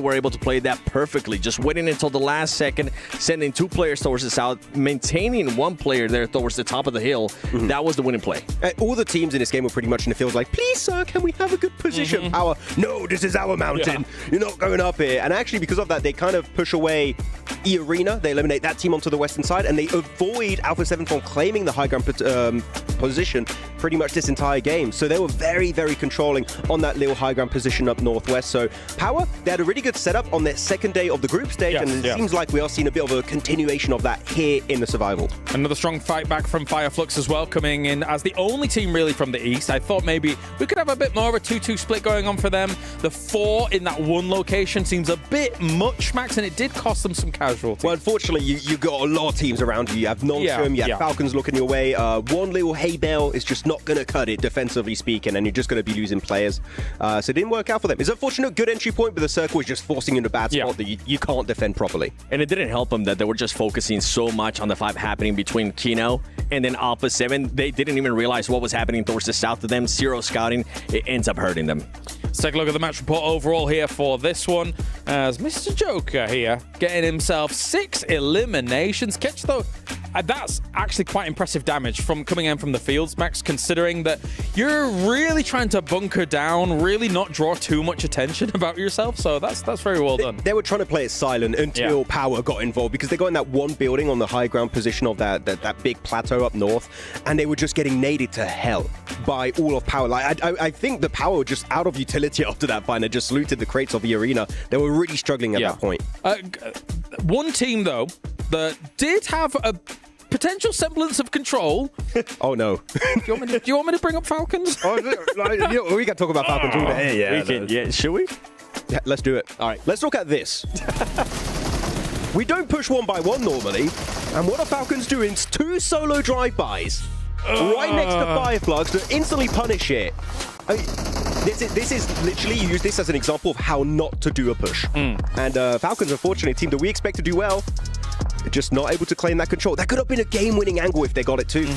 were able to play that perfectly, just waiting until the last second, sending 2 players towards the south, maintaining 1 player there towards the top of the hill. That was the winning play. All the teams in this game were pretty much in the field like, please, sir, can we have a good position? Power, no, this is our mountain. You're not going up here. And actually, because of that, they kind of push away Arena. They eliminate that team onto the western side, and they avoid Alpha 7 from claiming the high ground position pretty much this entire game. So they were very, very controlling on that little high ground position up northwest. So Power, they had a really good setup on their second day of the group stage, and it seems like we are seeing a bit of a continuation of that here in the survival. Another strong fight back from Fireflux as well, coming in as the only team really from the east. I thought maybe we could have a bit more of a 2-2 split going on for them. The 4 in that one location seems a bit much, Max, and it did cost them some casualties. Well, unfortunately, you got a lot of teams around you. You have Nongshim, you have Falcons looking your way. One little hay bale is just not going to cut it, defensively speaking, and you're just going to be losing players. So it didn't work out for them. It's unfortunate, good entry point, but the circle is just forcing you in a bad spot that you can't defend properly. And it didn't help them that they were just focusing so much on the fight happening between Kino and then Alpha 7. They didn't even realize what was happening towards the south of them. Zero scouting. It ends up hurting them. Let's take a look at the match report overall here for this one, as Mr. Joker here getting himself 6 eliminations. Catch though, that's actually quite impressive damage from coming in from the fields, Max, considering that you're really trying to bunker down, really not draw too much attention about yourself. So that's very well done. They were trying to play it silent until Power got involved, because they got in that one building on the high ground position of that big plateau up north, and they were just getting naded to hell by all of Power. Like I think the Power were just out of utility after that fight. They just looted the crates of the arena. They were really struggling at that point. One team though that did have a potential semblance of control. Oh no! Do you want me to bring up Falcons? We can talk about Falcons all day. Yeah, should we? Yeah, let's do it. All right, let's look at this. We don't push 1 by 1 normally, and what are Falcons doing? 2 solo drive-bys right next to Fireflux to instantly punish it. This is literally, you use this as an example of how not to do a push. And Falcons, unfortunately, a team that we expect to do well, just not able to claim that control. That could have been a game-winning angle if they got it too.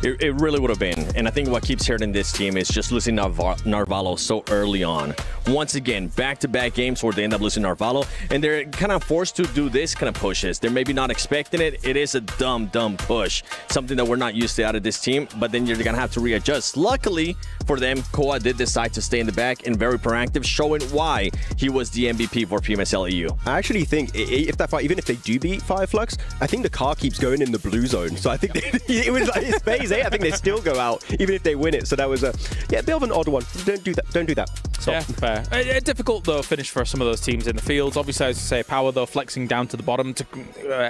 It really would have been. And I think what keeps hurting this team is just losing Narvalo so early on. Once again, back-to-back games where they end up losing Narvalo, and they're kind of forced to do this kind of pushes. They're maybe not expecting it. It is a dumb push. Something that we're not used to out of this team, but then you're going to have to readjust. Luckily for them, Koa did decide to stay in the back and very proactive, showing why he was the MVP for Pmwc Ewc. I actually think if that fight, even if they do beat Fireflux, I think the car keeps going in the blue zone. So I think it was like it's phase 8. I think they still go out even if they win it. So that was a bit of an odd one. Don't do that. So. Yeah, fair. A difficult though finish for some of those teams in the fields. Obviously, as you say, Power though flexing down to the bottom to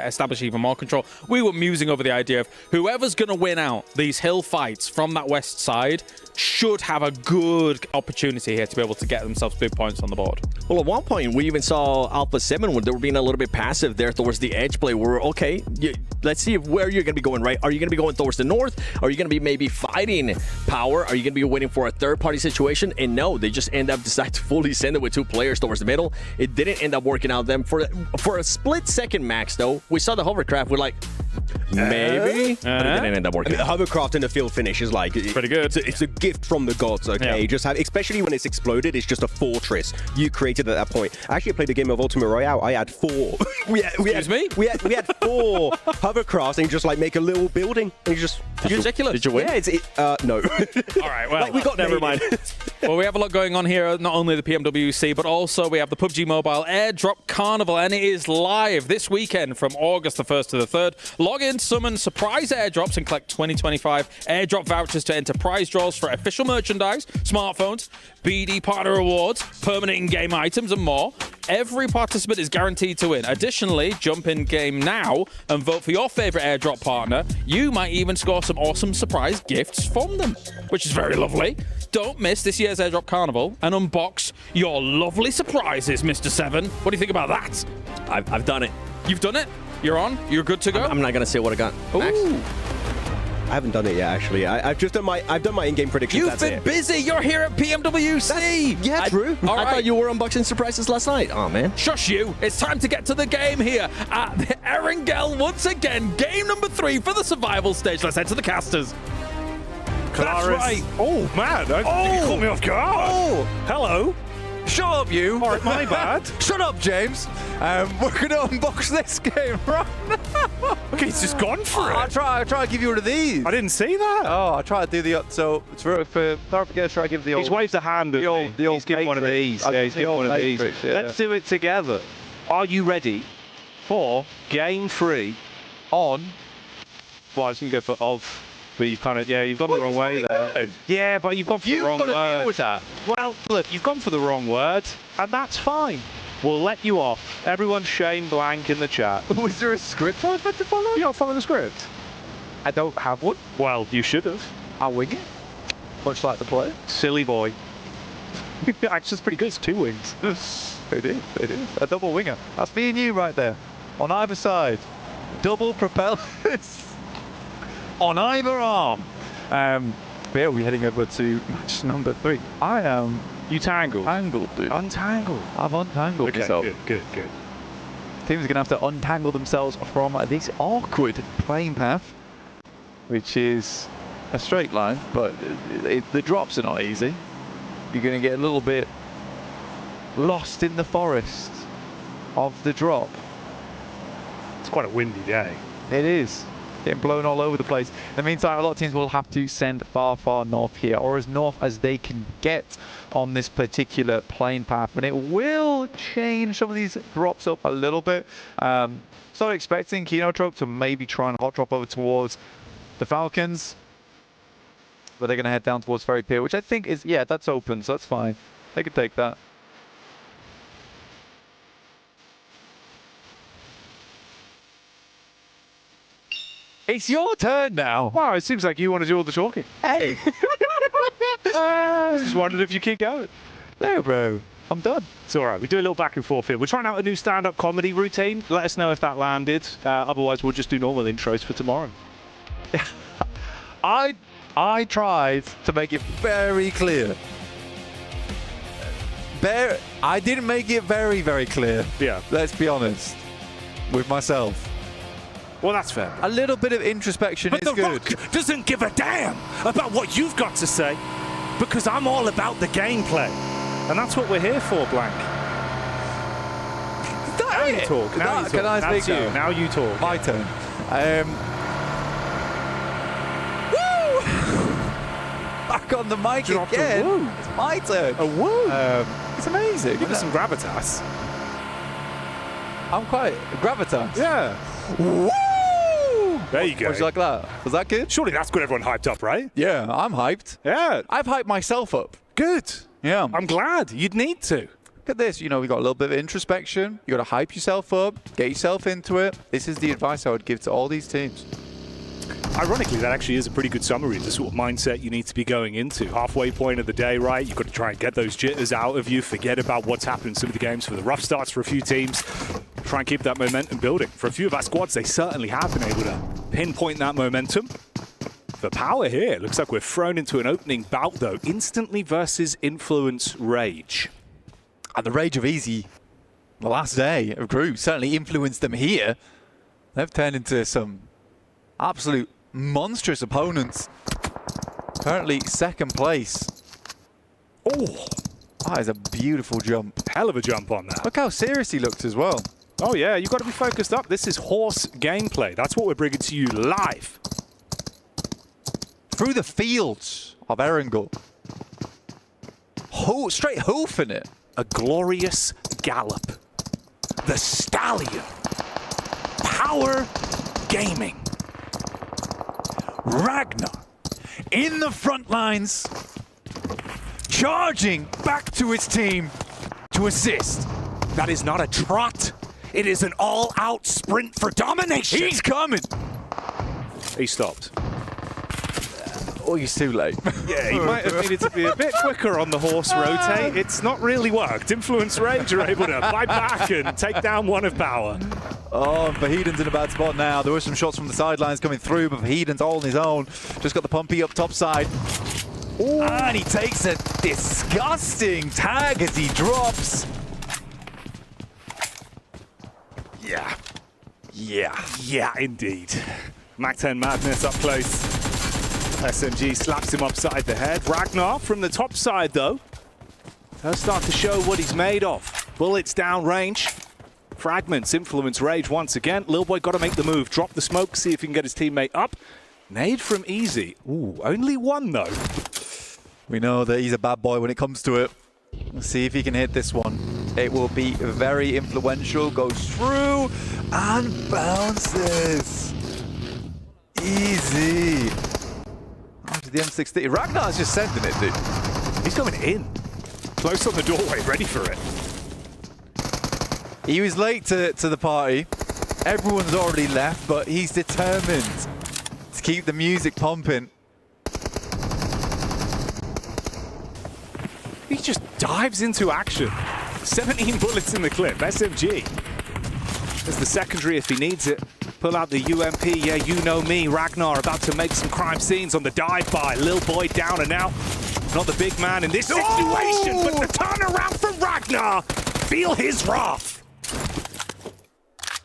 establish even more control. We were musing over the idea of whoever's going to win out these hill fights from that west side should have a good opportunity here to be able to get themselves big points on the board. Well, at one point, we even saw Alpha 7 when they were being a little bit passive there towards the edge play. We're okay, let's see where you're going to be going, right? Are you going to be going towards the north? Are you going to be maybe fighting Power? Are you going to be waiting for a third-party situation? And no, they just end up deciding to fully send it with 2 players towards the middle. It didn't end up working out them. For a split second, Max, though, we saw the hovercraft. We're like, maybe, but it didn't end up working. The hovercraft in the field finish is like pretty good. It's a gift from the gods. Okay, just have, especially when it's exploded, it's just a fortress you created at that point. I actually played a game of Ultimate Royale. I had 4. we had 4 hovercrafts, and you just like make a little building, and you just ridiculous. Did you win? Yeah, no. All right, well, like we got never mind. Well, we have a lot going on here. Not only the Pmwc, but also we have the Pubg Mobile Airdrop Carnival, and it is live this weekend from August the 1st to the 3rd. Log in, summon surprise airdrops, and collect 2025 airdrop vouchers to enter prize draws for official merchandise, smartphones, BD partner rewards, permanent in-game items, and more. Every participant is guaranteed to win. Additionally, jump in game now and vote for your favorite airdrop partner. You might even score some awesome surprise gifts from them, which is very lovely. Don't miss this year's Airdrop Carnival and unbox your lovely surprises, Mr. 7. What do you think about that? I've done it. You've done it? You're on? You're good to go? I'm not going to say what I got. Max? Ooh. I haven't done it yet, actually. I've just done my in-game predictions. You've been busy. You're here at Pmwc. Yeah, true. All I right. thought you were unboxing surprises last night. Oh, man. Shush you. It's time to get to the game here at the Erangel once again. Game number 3 for the survival stage. Let's head to the casters. That's right. Oh, man. You caught me off guard. Oh. Hello. Shut up, you. All right, my bad. Shut up, James. We're going to unbox this game right now. Okay, he's just gone for it. I'll try to give you one of these. I didn't see that. Oh, I try to do the... So, it's for Pubg, try to give the old... He's waved a hand at me. He's given one of these. Yeah, he's given one of these. Let's do it together. Are you ready for game 3 on... Well, I was going to go for of... But you've kind of, you've gone the wrong way there. Yeah, but you've gone for the wrong word. You've got to deal with that. Well, look, you've gone for the wrong word, and that's fine. We'll let you off. Everyone's shame blank in the chat. Was there a script I was meant to follow? You don't follow the script? I don't have one. Well, you should have. I'll wing it. Much like the play. Silly boy. Actually, it's pretty good. It's 2 wings. It is. A double winger. That's me and you right there. On either side. Double propellers. On either arm. But yeah, we're heading over to match number 3. I am... You tangled. Tangled, dude. Untangled. I've untangled Okay, myself. good. Teams are going to have to untangle themselves from this awkward plane path, which is a straight line, but the drops are not easy. You're going to get a little bit lost in the forest of the drop. It's quite a windy day. It is. Getting blown all over the place. In the meantime, a lot of teams will have to send far north here, or as north as they can get on this particular plane path. And it will change some of these drops up a little bit. So expecting Kenotrope to maybe try and hot drop over towards the Falcons. But they're going to head down towards Ferry Pier, which I think is, yeah, that's open, so that's fine. They could take that. It's your turn now. Wow, it seems like you want to do all the talking. Hey. Just wondered if you keep going. No, bro. I'm done. It's all right. We do a little back and forth here. We're trying out a new stand-up comedy routine. Let us know if that landed. Otherwise, we'll just do normal intros for tomorrow. I tried to make it very clear. I didn't make it very clear. Yeah. Let's be honest with myself. Well, that's fair. A little bit of introspection is good. But The Rock doesn't give a damn about what you've got to say, because I'm all about the gameplay. And that's what we're here for, Blank. Now you talk. Now you talk. Can I That's speak you. now? Now you talk. My turn. Woo! Back on the mic Dropped a again. woo. It's my turn. A woo. It's amazing. Give us some gravitas. I'm quite gravitas. Yeah. Woo! There you go. Would you like that? Was that good? Surely that's got everyone hyped up, right? Yeah, I'm hyped. Yeah. I've hyped myself up. Good. Yeah. I'm glad. You'd need to. Look at this. You know, we got a little bit of introspection. You got to hype yourself up, get yourself into it. This is the advice I would give to all these teams. Ironically, that actually is a pretty good summary of the sort of mindset you need to be going into. Halfway point of the day, right? You've got to try and get those jitters out of you, forget about what's happened in some of the games for the rough starts for a few teams. Try and keep that momentum building. For a few of our squads, they certainly have been able to pinpoint that momentum. For Power here, looks like we're thrown into an opening bout, though. Instantly versus Influence Rage. And the Rage of Easy, the last day of group, certainly influenced them here. They've turned into some absolute monstrous opponents. Currently second place. Oh, that is a beautiful jump. hell of a jump on that. Look how serious he looked as well. Oh yeah, you've got to be focused up. This is horse gameplay. That's what we're bringing to you live. Through the fields of Erangel. Straight hoofing it. A glorious gallop. The Stallion. Power Gaming. Ragnar in the front lines, charging back to his team to assist. That is not a trot. It is an all-out sprint for domination. He's coming. He stopped. Oh, he's too late. Yeah, he might have needed to be a bit quicker on the horse rotate. It's not really worked. Influence Rage are able to fight back and take down one of Power. Oh, Vahedon's in a bad spot now. There were some shots from the sidelines coming through, but Vahedon's all on his own. Just got the Pumpy up top side. Ooh. And he takes a disgusting tag as he drops. Yeah, indeed. Mac-10 Madness up close. SMG slaps him upside the head. Ragnar from the top side, though. He'll start to show what he's made of. Bullets down range. Fragments influence Rage once again. Lil Boy got to make the move. Drop the smoke, see if he can get his teammate up. Nade from Easy. Ooh, only one though. We know that he's a bad boy when it comes to it. Let's see if he can hit this one. It will be very influential. Goes through and bounces. Easy. After the M16. Ragnar's just sending it, dude. He's going in. Close on the doorway, ready for it. He was late to the party. Everyone's already left, but he's determined to keep the music pumping. He just dives into action. 17 bullets in the clip, SMG. There's the secondary if he needs it. Pull out the UMP, yeah, you know me. Ragnar about to make some crime scenes on the dive-by. Lil Boy down and out. Not the big man in this situation, but the turnaround from Ragnar. Feel his wrath.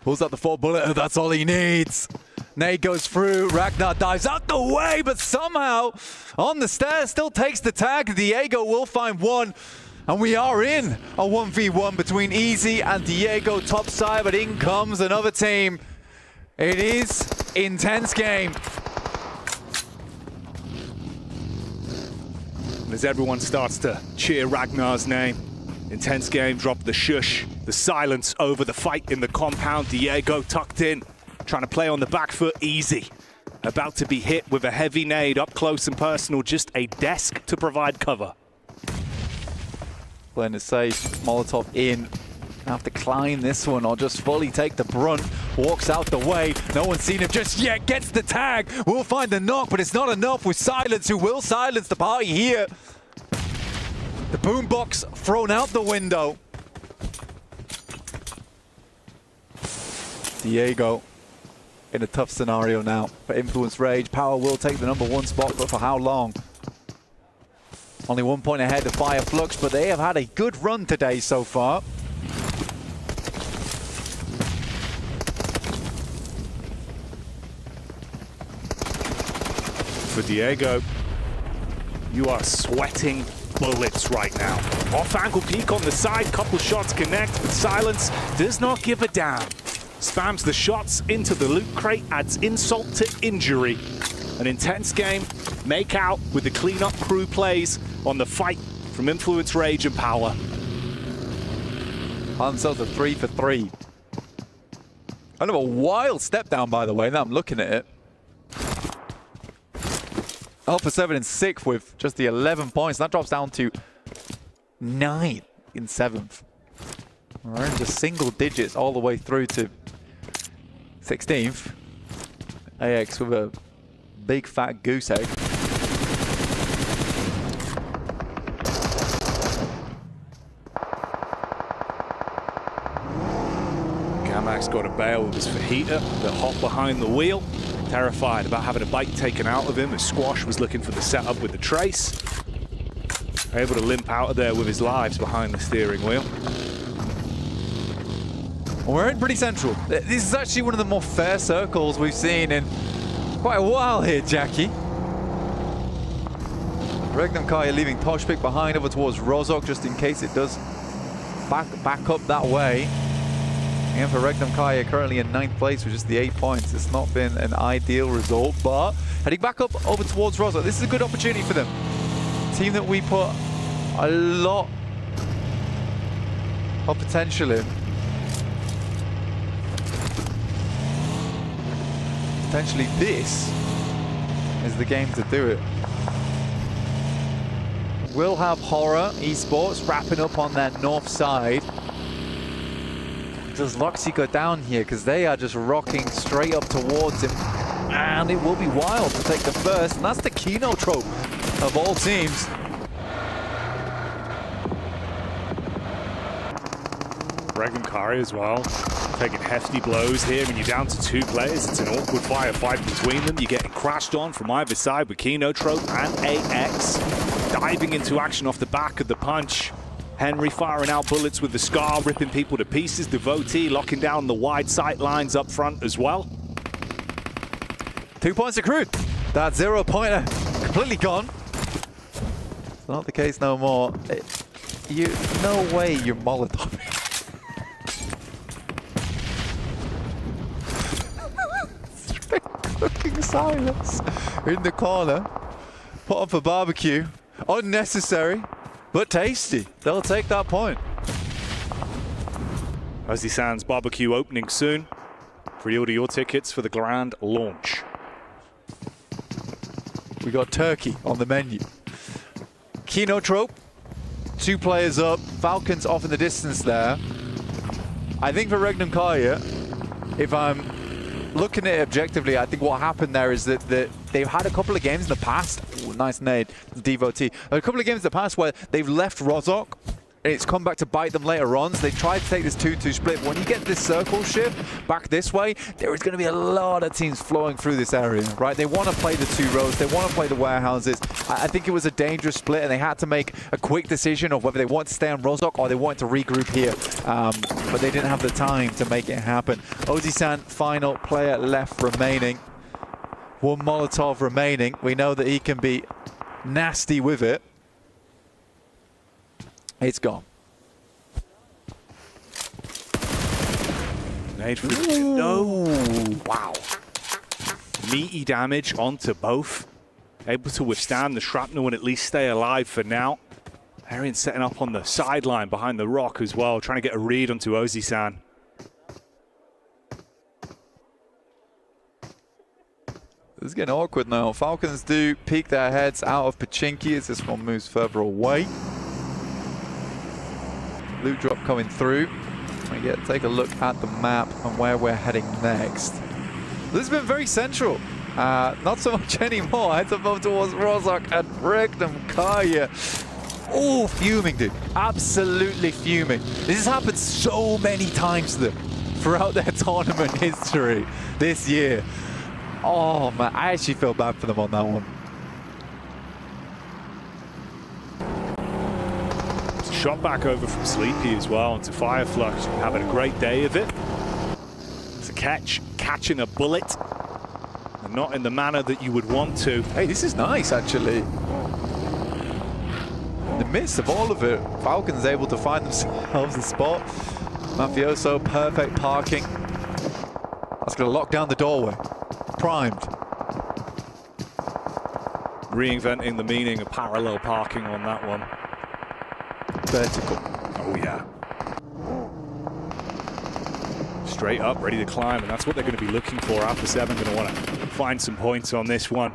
Pulls out the 4-bullet, that's all he needs. Nade goes through, Ragnar dives out the way, but somehow on the stairs still takes the tag. Diego will find one, and we are in a 1v1 between Easy and Diego topside, but in comes another team. It is intense game. As everyone starts to cheer Ragnar's name, intense game, drop the shush, the silence over the fight in the compound. Diego tucked in, trying to play on the back foot. Easy, about to be hit with a heavy nade up close and personal, just a desk to provide cover. Playing it safe, Molotov in. Have to climb this one or just fully take the brunt. Walks out the way, no one's seen him just yet, gets the tag. We'll find the knock, but it's not enough with Silence, who will silence the party here. The boombox thrown out the window. Diego in a tough scenario now for Influence Rage. Power will take the #1 spot, but for how long? Only 1 point ahead of Fire Flux, but they have had a good run today so far. For Diego, you are sweating bullets right now. Off-angle peek on the side, couple shots connect, but Silence does not give a damn. Spams the shots into the loot crate, adds insult to injury. An intense game, make out with the cleanup crew plays on the fight from Influence, Rage, and Power. Themselves a 3 for 3. Kind of a wild step down, by the way, now I'm looking at it. Alpha 7 in 6th with just the 11 points. That drops down to 9 in 7th. We're in just single digits all the way through to 16th. AX with a big fat goose egg. Gamak's got a bail with his fajita, the hop behind the wheel. Terrified about having a bite taken out of him as Squash was looking for the setup with the trace. Able to limp out of there with his lives behind the steering wheel. We're in pretty central. This is actually one of the more fair circles we've seen in quite a while here, Jackie. Regnum Kaya leaving Toshpik behind over towards Rozok just in case it does back up that way. And for Regnum Kaya currently in 9th place with just the 8 points. It's not been an ideal result, but heading back up over towards Rozok. This is a good opportunity for them. Team that we put a lot of potential in. Potentially this is the game to do it. We'll have Horror Esports wrapping up on their north side. Does Loxy go down here? Because they are just rocking straight up towards him. And it will be Wild to take the first. And that's the Kino trope of all teams. Regnum Kari as well, taking hefty blows here. When you're down to 2 players, it's an awkward firefight between them. You're getting crashed on from either side with Kino Trope and AX. Diving into action off the back of the punch. Henry firing out bullets with the Scar, ripping people to pieces. Devotee locking down the wide sight lines up front as well. 2 points accrued. That 0 pointer completely gone. It's not the case no more. no way you're Molotov. Cooking silence in the corner. Put on for barbecue. Unnecessary, but tasty. They'll take that point. Ozzy Sands barbecue opening soon. Pre-order your tickets for the grand launch. We got turkey on the menu. Kino trope. 2 players up. Falcons off in the distance there. I think for Regnum Karya, if I'm looking at it objectively, I think what happened there is that they've had a couple of games in the past. Ooh, nice nade, Devotee. A couple of games in the past where they've left Rozhok, and it's come back to bite them later on. So they tried to take this 2-2 split. But when you get this circle shift back this way, there is going to be a lot of teams flowing through this area, right? They want to play the 2 rows. They want to play the warehouses. I think it was a dangerous split, and they had to make a quick decision of whether they want to stay on Rozhok or they want to regroup here. But they didn't have the time to make it happen. Ozzy-san, final player left remaining. 1 Molotov remaining. We know that he can be nasty with it. It's gone. Nade for the window. Wow. Meaty damage onto both. Able to withstand the shrapnel and at least stay alive for now. Arian setting up on the sideline behind the rock as well, trying to get a read onto Ozzy-san. This is getting awkward now. Falcons do peek their heads out of Pachinki as this one moves further away. Loot drop coming through. We take a look at the map and where we're heading next. This has been very central. Not so much anymore. Heads above towards Rozhok and Regnum Karya. Oh, fuming, dude. Absolutely fuming. This has happened so many times to them throughout their tournament history this year. Oh, man. I actually feel bad for them on that one. Shot back over from Sleepy as well into Fireflux, having a great day of it. It's a catching a bullet, and not in the manner that you would want to. Hey, this is nice, actually. In the midst of all of it, Falcons able to find themselves a spot. Mafioso, perfect parking. That's going to lock down the doorway. Primed. Reinventing the meaning of parallel parking on that one. Vertical. Oh, yeah. Straight up, ready to climb, and that's what they're going to be looking for. Alpha 7 going to want to find some points on this one.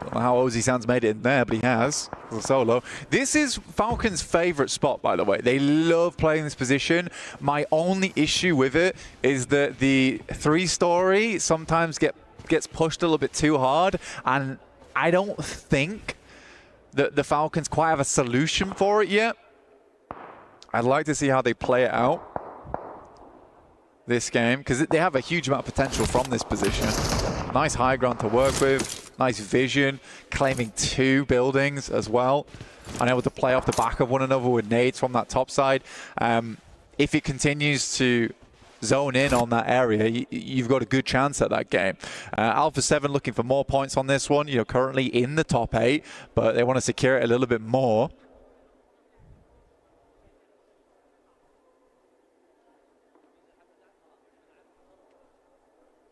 Don't know how Ozzy-san's made it in there, but he has. As a solo. This is Falcons' favorite spot, by the way. They love playing this position. My only issue with it is that the 3-story sometimes gets pushed a little bit too hard, and I don't think that the Falcons quite have a solution for it yet. I'd like to see how they play it out this game, because they have a huge amount of potential from this position. Nice high ground to work with, nice vision, claiming 2 buildings as well, and able to play off the back of one another with nades from that top side. If it continues to zone in on that area, you've got a good chance at that game. Alpha 7 looking for more points on this one, currently in the top 8, but they want to secure it a little bit more.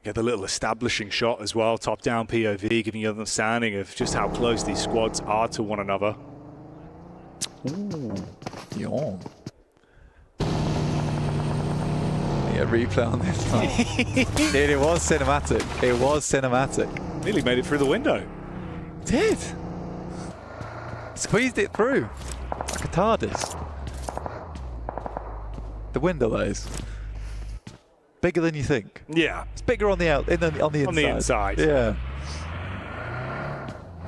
Get the little establishing shot as well, top-down POV, giving you an understanding of just how close these squads are to one another. Ooh, yawn. Yeah, replay on this one. It was cinematic. It was cinematic. Nearly made it through the window. It did. Squeezed it through. Like a TARDIS. The window is bigger than you think. Yeah. It's bigger on the inside. On the inside. Yeah.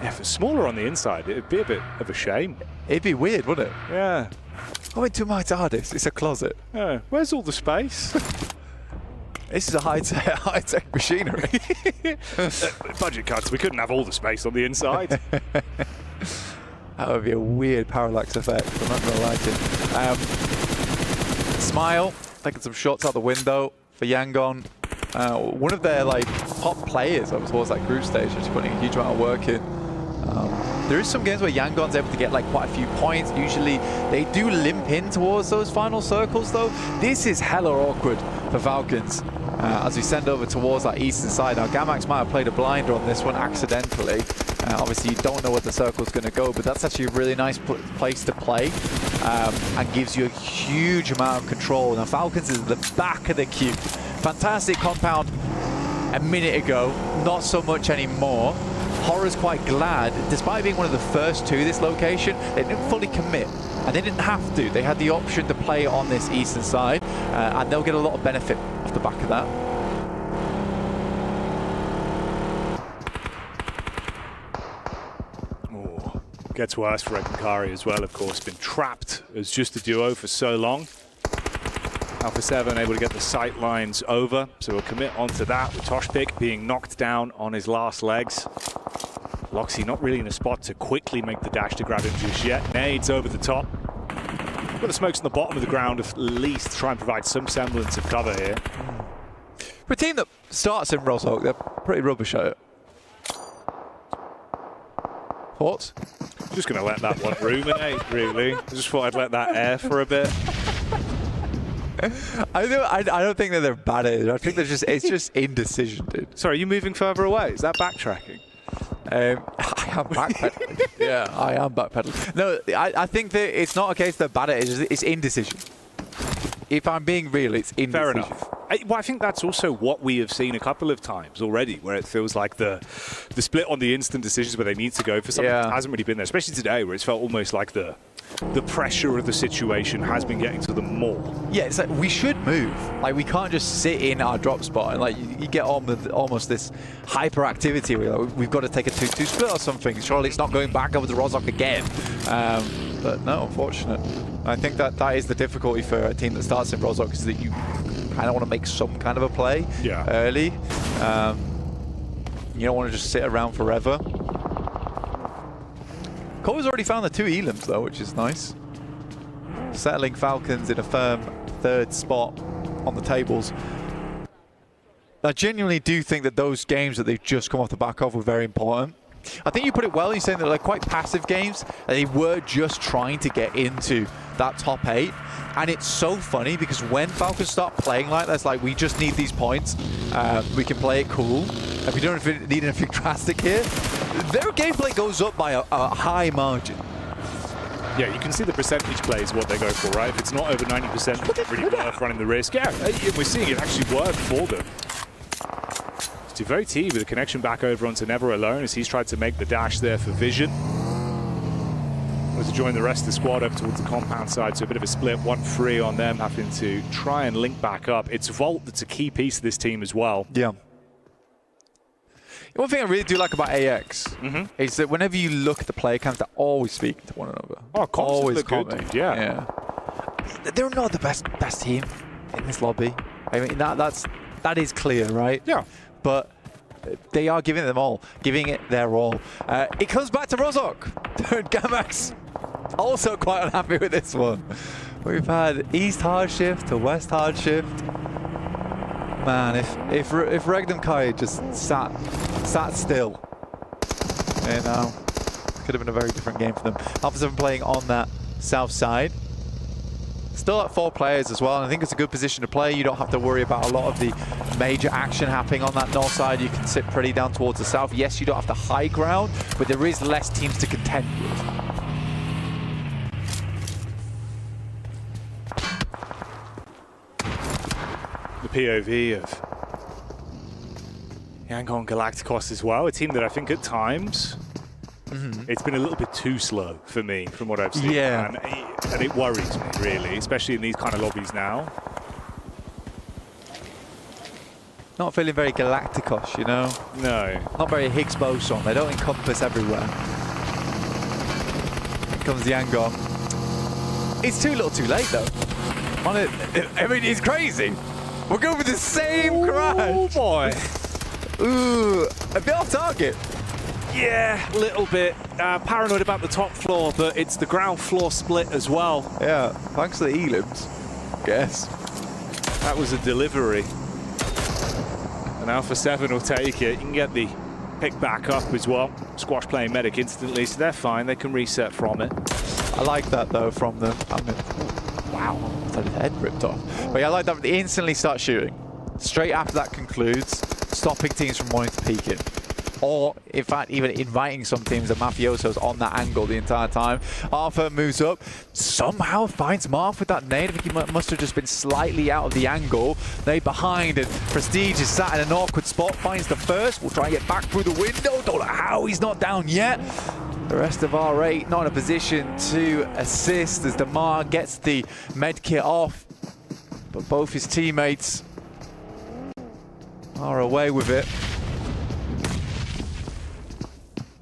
Yeah, if it's smaller on the inside, it'd be a bit of a shame. It'd be weird, wouldn't it? Yeah. Go into my TARDIS. It's a closet. Yeah. Where's all the space? This is a high-tech machinery. Budget cuts. We couldn't have all the space on the inside. That would be a weird parallax effect. I'm not going to like it. Smile, taking some shots out the window for Yangon. One of their top players over towards that group stage, just putting a huge amount of work in. There is some games where Yangon's able to get like quite a few points. Usually they do limp in towards those final circles though. This is hella awkward for Falcons as we send over towards that eastern side. Now Gamax might have played a blinder on this one accidentally. Obviously you don't know where the circle's going to go, but that's actually a really nice place to play and gives you a huge amount of control. Now Falcons is at the back of the queue. Fantastic compound a minute ago, not so much anymore. Horror's quite glad, despite being one of the first to this location, they didn't fully commit. And they didn't have to. They had the option to play on this eastern side, and they'll get a lot of benefit off the back of that. Oh, gets worse for Ekmakari as well, of course. Been trapped as just a duo for so long. Alpha 7 able to get the sight lines over, so we'll commit onto that with Toshpik being knocked down on his last legs. Loxy not really in a spot to quickly make the dash to grab him just yet. Nades over the top. Got the smokes on the bottom of the ground at least to try and provide some semblance of cover here. For a team that starts in Rozhok, they're pretty rubbish at it. Thoughts? Just going to let that one ruminate, really. I just thought I'd let that air for a bit. I don't think that they're bad at it. I think it's just indecision, dude. Sorry, are you moving further away? Is that backtracking? I am backpedaling. Yeah, I am backpedaling. No, I think that it's not a case they're bad at it. It's indecision. If I'm being real, it's indecision. Fair enough. I think that's also what we have seen a couple of times already, where it feels like the split on the instant decisions where they need to go for something that hasn't really been there, especially today, where it's felt almost like the pressure of the situation has been getting to them more. Yeah, it's like we should move. Like we can't just sit in our drop spot and like you get on with almost this hyperactivity where like, we've got to take a 2-2 split or something. Surely it's not going back over to Rozhok again. But no, unfortunate. I think that is the difficulty for a team that starts in Rozhok, is that you kind of want to make some kind of a play early. You don't want to just sit around forever. Cole's already found the 2 elims though, which is nice. Settling Falcons in a firm 3rd spot on the tables. I genuinely do think that those games that they've just come off the back of were very important. I think you put it well in saying that they're quite passive games. They were just trying to get into that top 8. And it's so funny because when Falcons start playing like that, it's like, we just need these points. We can play it cool. If we don't need anything drastic here, their gameplay goes up by a high margin. Yeah, you can see the percentage play is what they go for, right? If it's not over 90%, it's really worth running the risk. Yeah, we're seeing it actually work for them. Very T with a connection back over onto Never Alone as he's tried to make the dash there for Vision. To join the rest of the squad over towards the compound side, so a bit of a split, 1-3 on them, having to try and link back up. It's Volt that's a key piece of this team as well. Yeah. One thing I really do like about AX is that whenever you look at the player cams, they're always speaking to one another. Oh, always commenting. Good, yeah. They're not the best team in this lobby. I mean, that is clear, right? Yeah. But they are giving it their all. It comes back to Rozhok. Gamax also quite unhappy with this one. We've had East hard shift to West hard shift. Man, if Regnum Kai just sat still, you know, could have been a very different game for them. Alpha 7 playing on that south side. Still at 4 players as well, and I think it's a good position to play. You don't have to worry about a lot of the major action happening on that north side. You can sit pretty down towards the south. Yes, you don't have the high ground, but there is less teams to contend with. The POV of Yangon Galacticos as well, a team that I think at times it's been a little bit too slow for me from what I've seen. Yeah. And it worries me, really, especially in these kind of lobbies now. Not feeling very Galacticos, you know? No. Not very Higgs boson. They don't encompass everywhere. Here comes Yangon. It's too little too late, though. I mean, it's crazy. We're going with the same crash. Oh, boy. Ooh, a bit off target. Yeah, a little bit. Paranoid about the top floor, but it's the ground floor split as well. Yeah, thanks to the elims, I guess. That was a delivery. And Alpha 7 will take it. You can get the pick back up as well. Squash playing medic instantly, so they're fine. They can reset from it. I like that though from them. Wow, I had his head ripped off. But yeah, I like that they instantly start shooting. Straight after that concludes, stopping teams from wanting to peek in. Or, in fact, even inviting some teams, the Mafiosos on that angle the entire time. Arthur moves up, somehow finds Marth with that nade. I think he must have just been slightly out of the angle. Nade behind, and Prestige is sat in an awkward spot, finds the first. Will try and get back through the window. Don't know how he's not down yet. The rest of R8 not in a position to assist as Damar gets the med kit off. But both his teammates are away with it.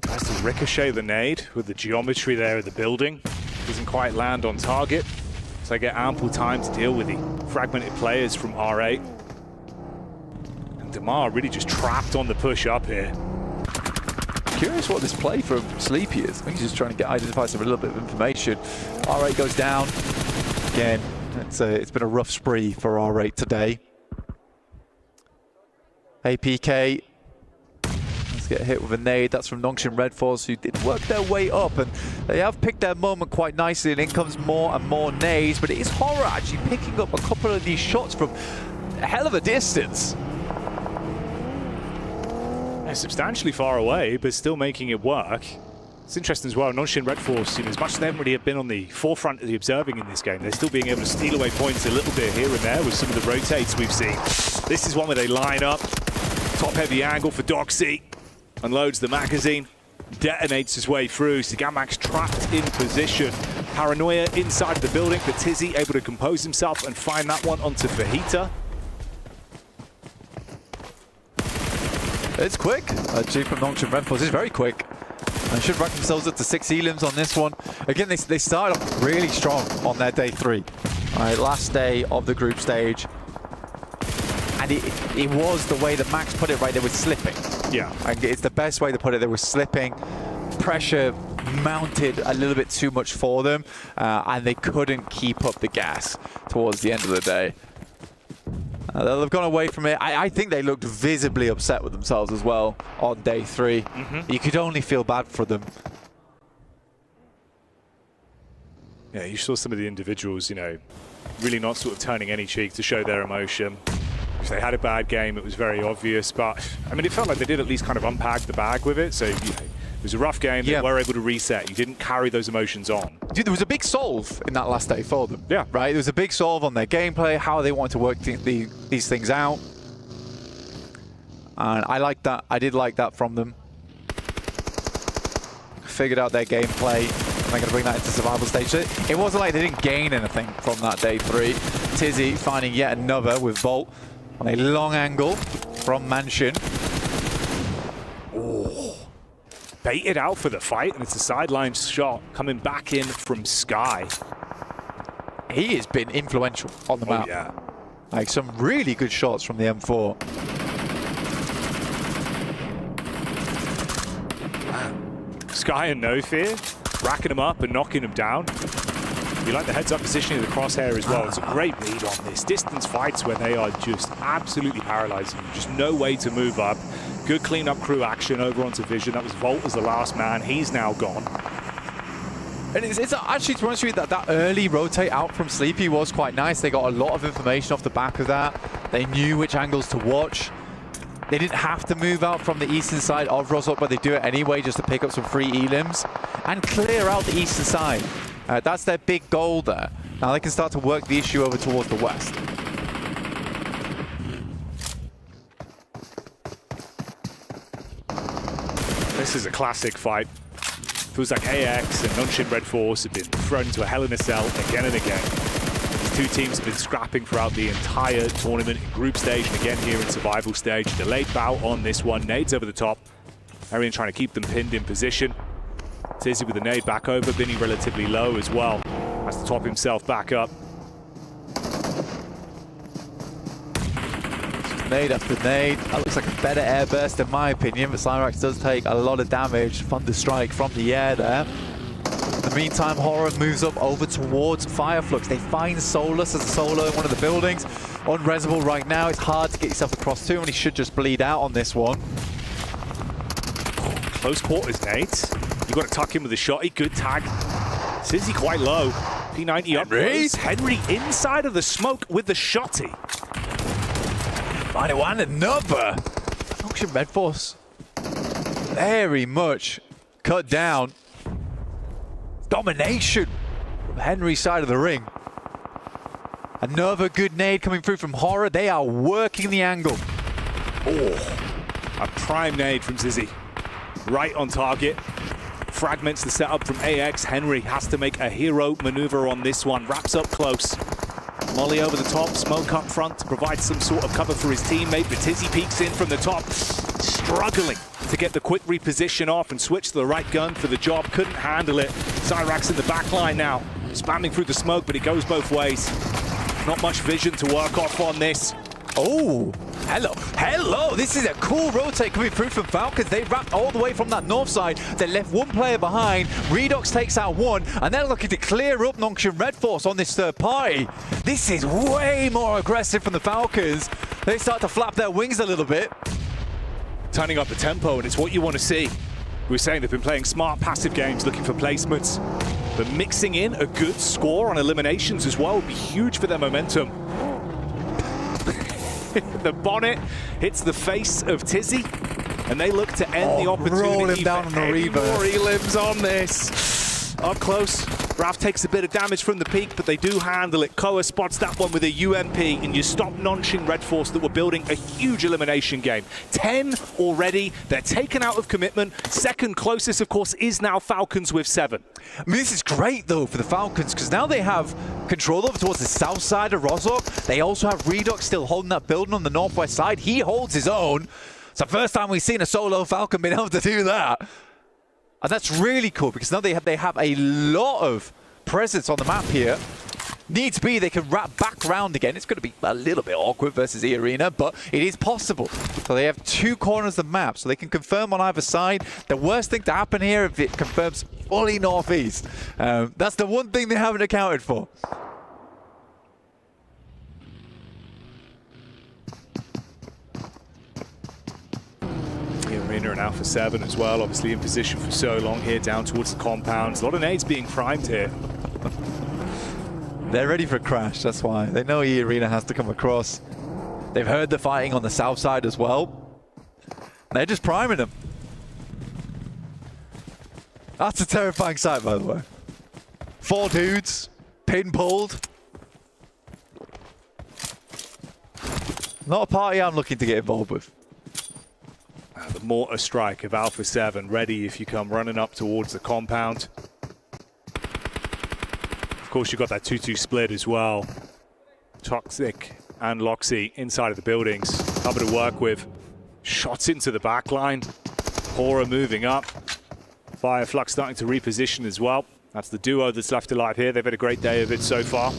Tries to ricochet the nade with the geometry there of the building. Doesn't quite land on target. So they get ample time to deal with the fragmented players from R8. And Damar really just trapped on the push up here. Curious what this play from Sleepy is. I think he's just trying to identify some a little bit of information. R8 goes down. Again, it's been a rough spree for R8 today. APK. Let's get hit with a nade. That's from Nongshin Red Force, who did work their way up, and they have picked their moment quite nicely, and in comes more and more nades, but it is Horror actually picking up a couple of these shots from a hell of a distance. Yeah, substantially far away, but still making it work. It's interesting as well, Nongshin Red Force, as much as they haven't really been on the forefront of the observing in this game, they're still being able to steal away points a little bit here and there with some of the rotates we've seen. This is one where they line up, top-heavy angle for Doxy, unloads the magazine, detonates his way through. Sigamax trapped in position. Paranoia inside of the building, but Tizzy able to compose himself and find that one onto Fajita. It's quick. G from Nongshin Red Force is very quick. They should rack themselves up to 6 elims on this one. Again, they started off really strong on their day 3. All right, last day of the group stage. And it was the way that Max put it, right? They were slipping. Yeah. And it's the best way to put it. They were slipping. Pressure mounted a little bit too much for them. And they couldn't keep up the gas towards the end of the day. They've gone away from it. I think they looked visibly upset with themselves as well on day 3. You could only feel bad for them. Yeah, you saw some of the individuals, you know, really not sort of turning any cheek to show their emotion. If they had a bad game, it was very obvious. But, I mean, it felt like they did at least kind of unpack the bag with it. So, you know, it was a rough game. They were able to reset. You didn't carry those emotions on. Dude, there was a big solve in that last day for them. Yeah. Right? There was a big solve on their gameplay, how they wanted to work these things out. And I liked that. I did like that from them. Figured out their gameplay. And they're going to bring that into survival stage. So it wasn't like they didn't gain anything from that day 3. Tizzy finding yet another with Volt on a long angle from Mansion. Oh. Baited out for the fight, and it's a sideline shot coming back in from Sky. He has been influential on the map. Yeah. Like some really good shots from the M4. Sky and No Fear, racking him up and knocking him down. You like the heads-up positioning of the crosshair as well. It's a great lead on this. Distance fights when they are just absolutely paralyzing. Just no way to move up. Good clean-up crew action over onto Vision. That was Volt as the last man. He's now gone. And it's actually, to be honest with you, that early rotate out from Sleepy was quite nice. They got a lot of information off the back of that. They knew which angles to watch. They didn't have to move out from the eastern side of Rosok, but they do it anyway just to pick up some free elims and clear out the eastern side. That's their big goal there. Now they can start to work the issue over towards the west. This is a classic fight. Feels like AX and Nongshin Red Force have been thrown into a hell in a cell again and again. These two teams have been scrapping throughout the entire tournament in group stage and again here in survival stage. Delayed bout on this one. Nades over the top. Arian trying to keep them pinned in position. Tizzy with the nade back over. Vinny relatively low as well. Has to top himself back up. Nade after nade. That looks like a better air burst in my opinion, but Cyrax does take a lot of damage. Thunder strike from the air there. In the meantime, Horror moves up over towards Fireflux. They find Solus as a solo in one of the buildings. Unresable right now. It's hard to get yourself across to him, and he should just bleed out on this one. Close quarters, Nate. You got to tuck him with a shotty. Good tag. Sizzy quite low. P90 up close. Henry inside of the smoke with the shotty. Find it one, another. Function Red Force. Very much cut down. Domination from Henry's side of the ring. Another good nade coming through from Horror. They are working the angle. Oh, a prime nade from Sizzy. Right on target. Fragments the setup from AX. Henry has to make a hero maneuver on this one. Wraps up close. Molly over the top, smoke up front to provide some sort of cover for his teammate, but Tizzy peeks in from the top, struggling to get the quick reposition off and switch to the right gun for the job. Couldn't handle it. Cyrax in the back line now, spamming through the smoke, but it goes both ways. Not much vision to work off on this. Oh, hello. This is a cool rotate coming through from Falcons. They wrapped all the way from that north side. They left one player behind. Redox takes out one, and they're looking to clear up Nongshim Red Force on this third party. This is way more aggressive from the Falcons. They start to flap their wings a little bit. Turning up the tempo, and it's what you want to see. We were saying they've been playing smart, passive games, looking for placements. But mixing in a good score on eliminations as well would be huge for their momentum. The bonnet hits the face of Tizzy, and they look to end the opportunity. Roll him down on the reverse. More elims on this. Up close, Raf takes a bit of damage from the peak, but they do handle it. Koa spots that one with a UMP, and you stop Nongshim Red Force that were building a huge elimination game. 10 already. They're taken out of commitment. Second closest, of course, is now Falcons with 7. I mean, this is great, though, for the Falcons, because now they have control over towards the south side of Rozhok. They also have Redox still holding that building on the northwest side. He holds his own. It's the first time we've seen a solo Falcon being able to do that. And that's really cool, because now they have a lot of presence on the map here. Needs be, they can wrap back round again. It's going to be a little bit awkward versus E Arena, but it is possible. So they have 2 corners of the map, so they can confirm on either side. The worst thing to happen here if it confirms fully northeast. That's the one thing they haven't accounted for. Arena and Alpha 7 as well, obviously in position for so long here down towards the compounds. A lot of nades being primed here. They're ready for a crash, that's why. They know E Arena has to come across. They've heard the fighting on the south side as well. They're just priming them. That's a terrifying sight, by the way. 4 dudes, pin pulled. Not a party I'm looking to get involved with. The mortar strike of Alpha 7 ready if you come running up towards the compound. Of course, you've got that 2-2 split as well. Toxic and Loxy inside of the buildings. Cover to work with. Shots into the back line. Horror moving up. Fireflux starting to reposition as well. That's the duo that's left alive here. They've had a great day of it so far.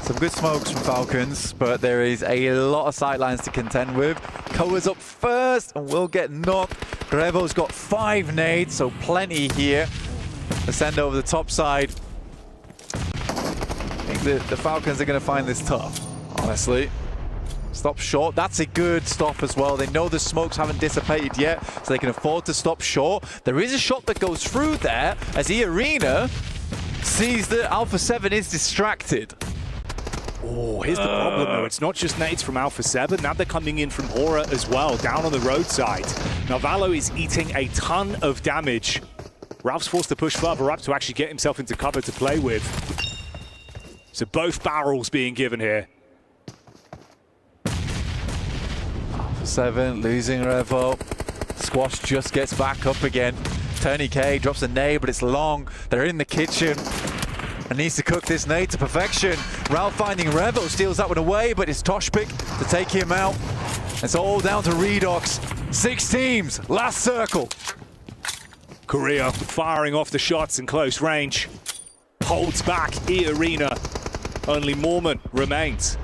Some good smokes from Falcons, but there is a lot of sightlines to contend with. Koa's up first and will get knocked. Grevo's got 5 nades, so plenty here. The send over the top side. I think the Falcons are going to find this tough, honestly. Stop short. That's a good stop as well. They know the smokes haven't dissipated yet, so they can afford to stop short. There is a shot that goes through there as E Arena sees that Alpha 7 is distracted. Oh, here's the problem though. It's not just nades from Alpha 7. Now they're coming in from Horror as well, down on the roadside. Narvalo is eating a ton of damage. Ralph's forced to push further up to actually get himself into cover to play with. So both barrels being given here. Alpha 7 losing Revo. Squash just gets back up again. Tony K drops a nade, but it's long. They're in the kitchen. And needs to cook this nade to perfection. Ralph finding Revo, steals that one away, but it's Toshpik to take him out. It's all down to Redox. 6 teams, last circle. Korea firing off the shots in close range. Holds back E Arena. Only Mormon remains.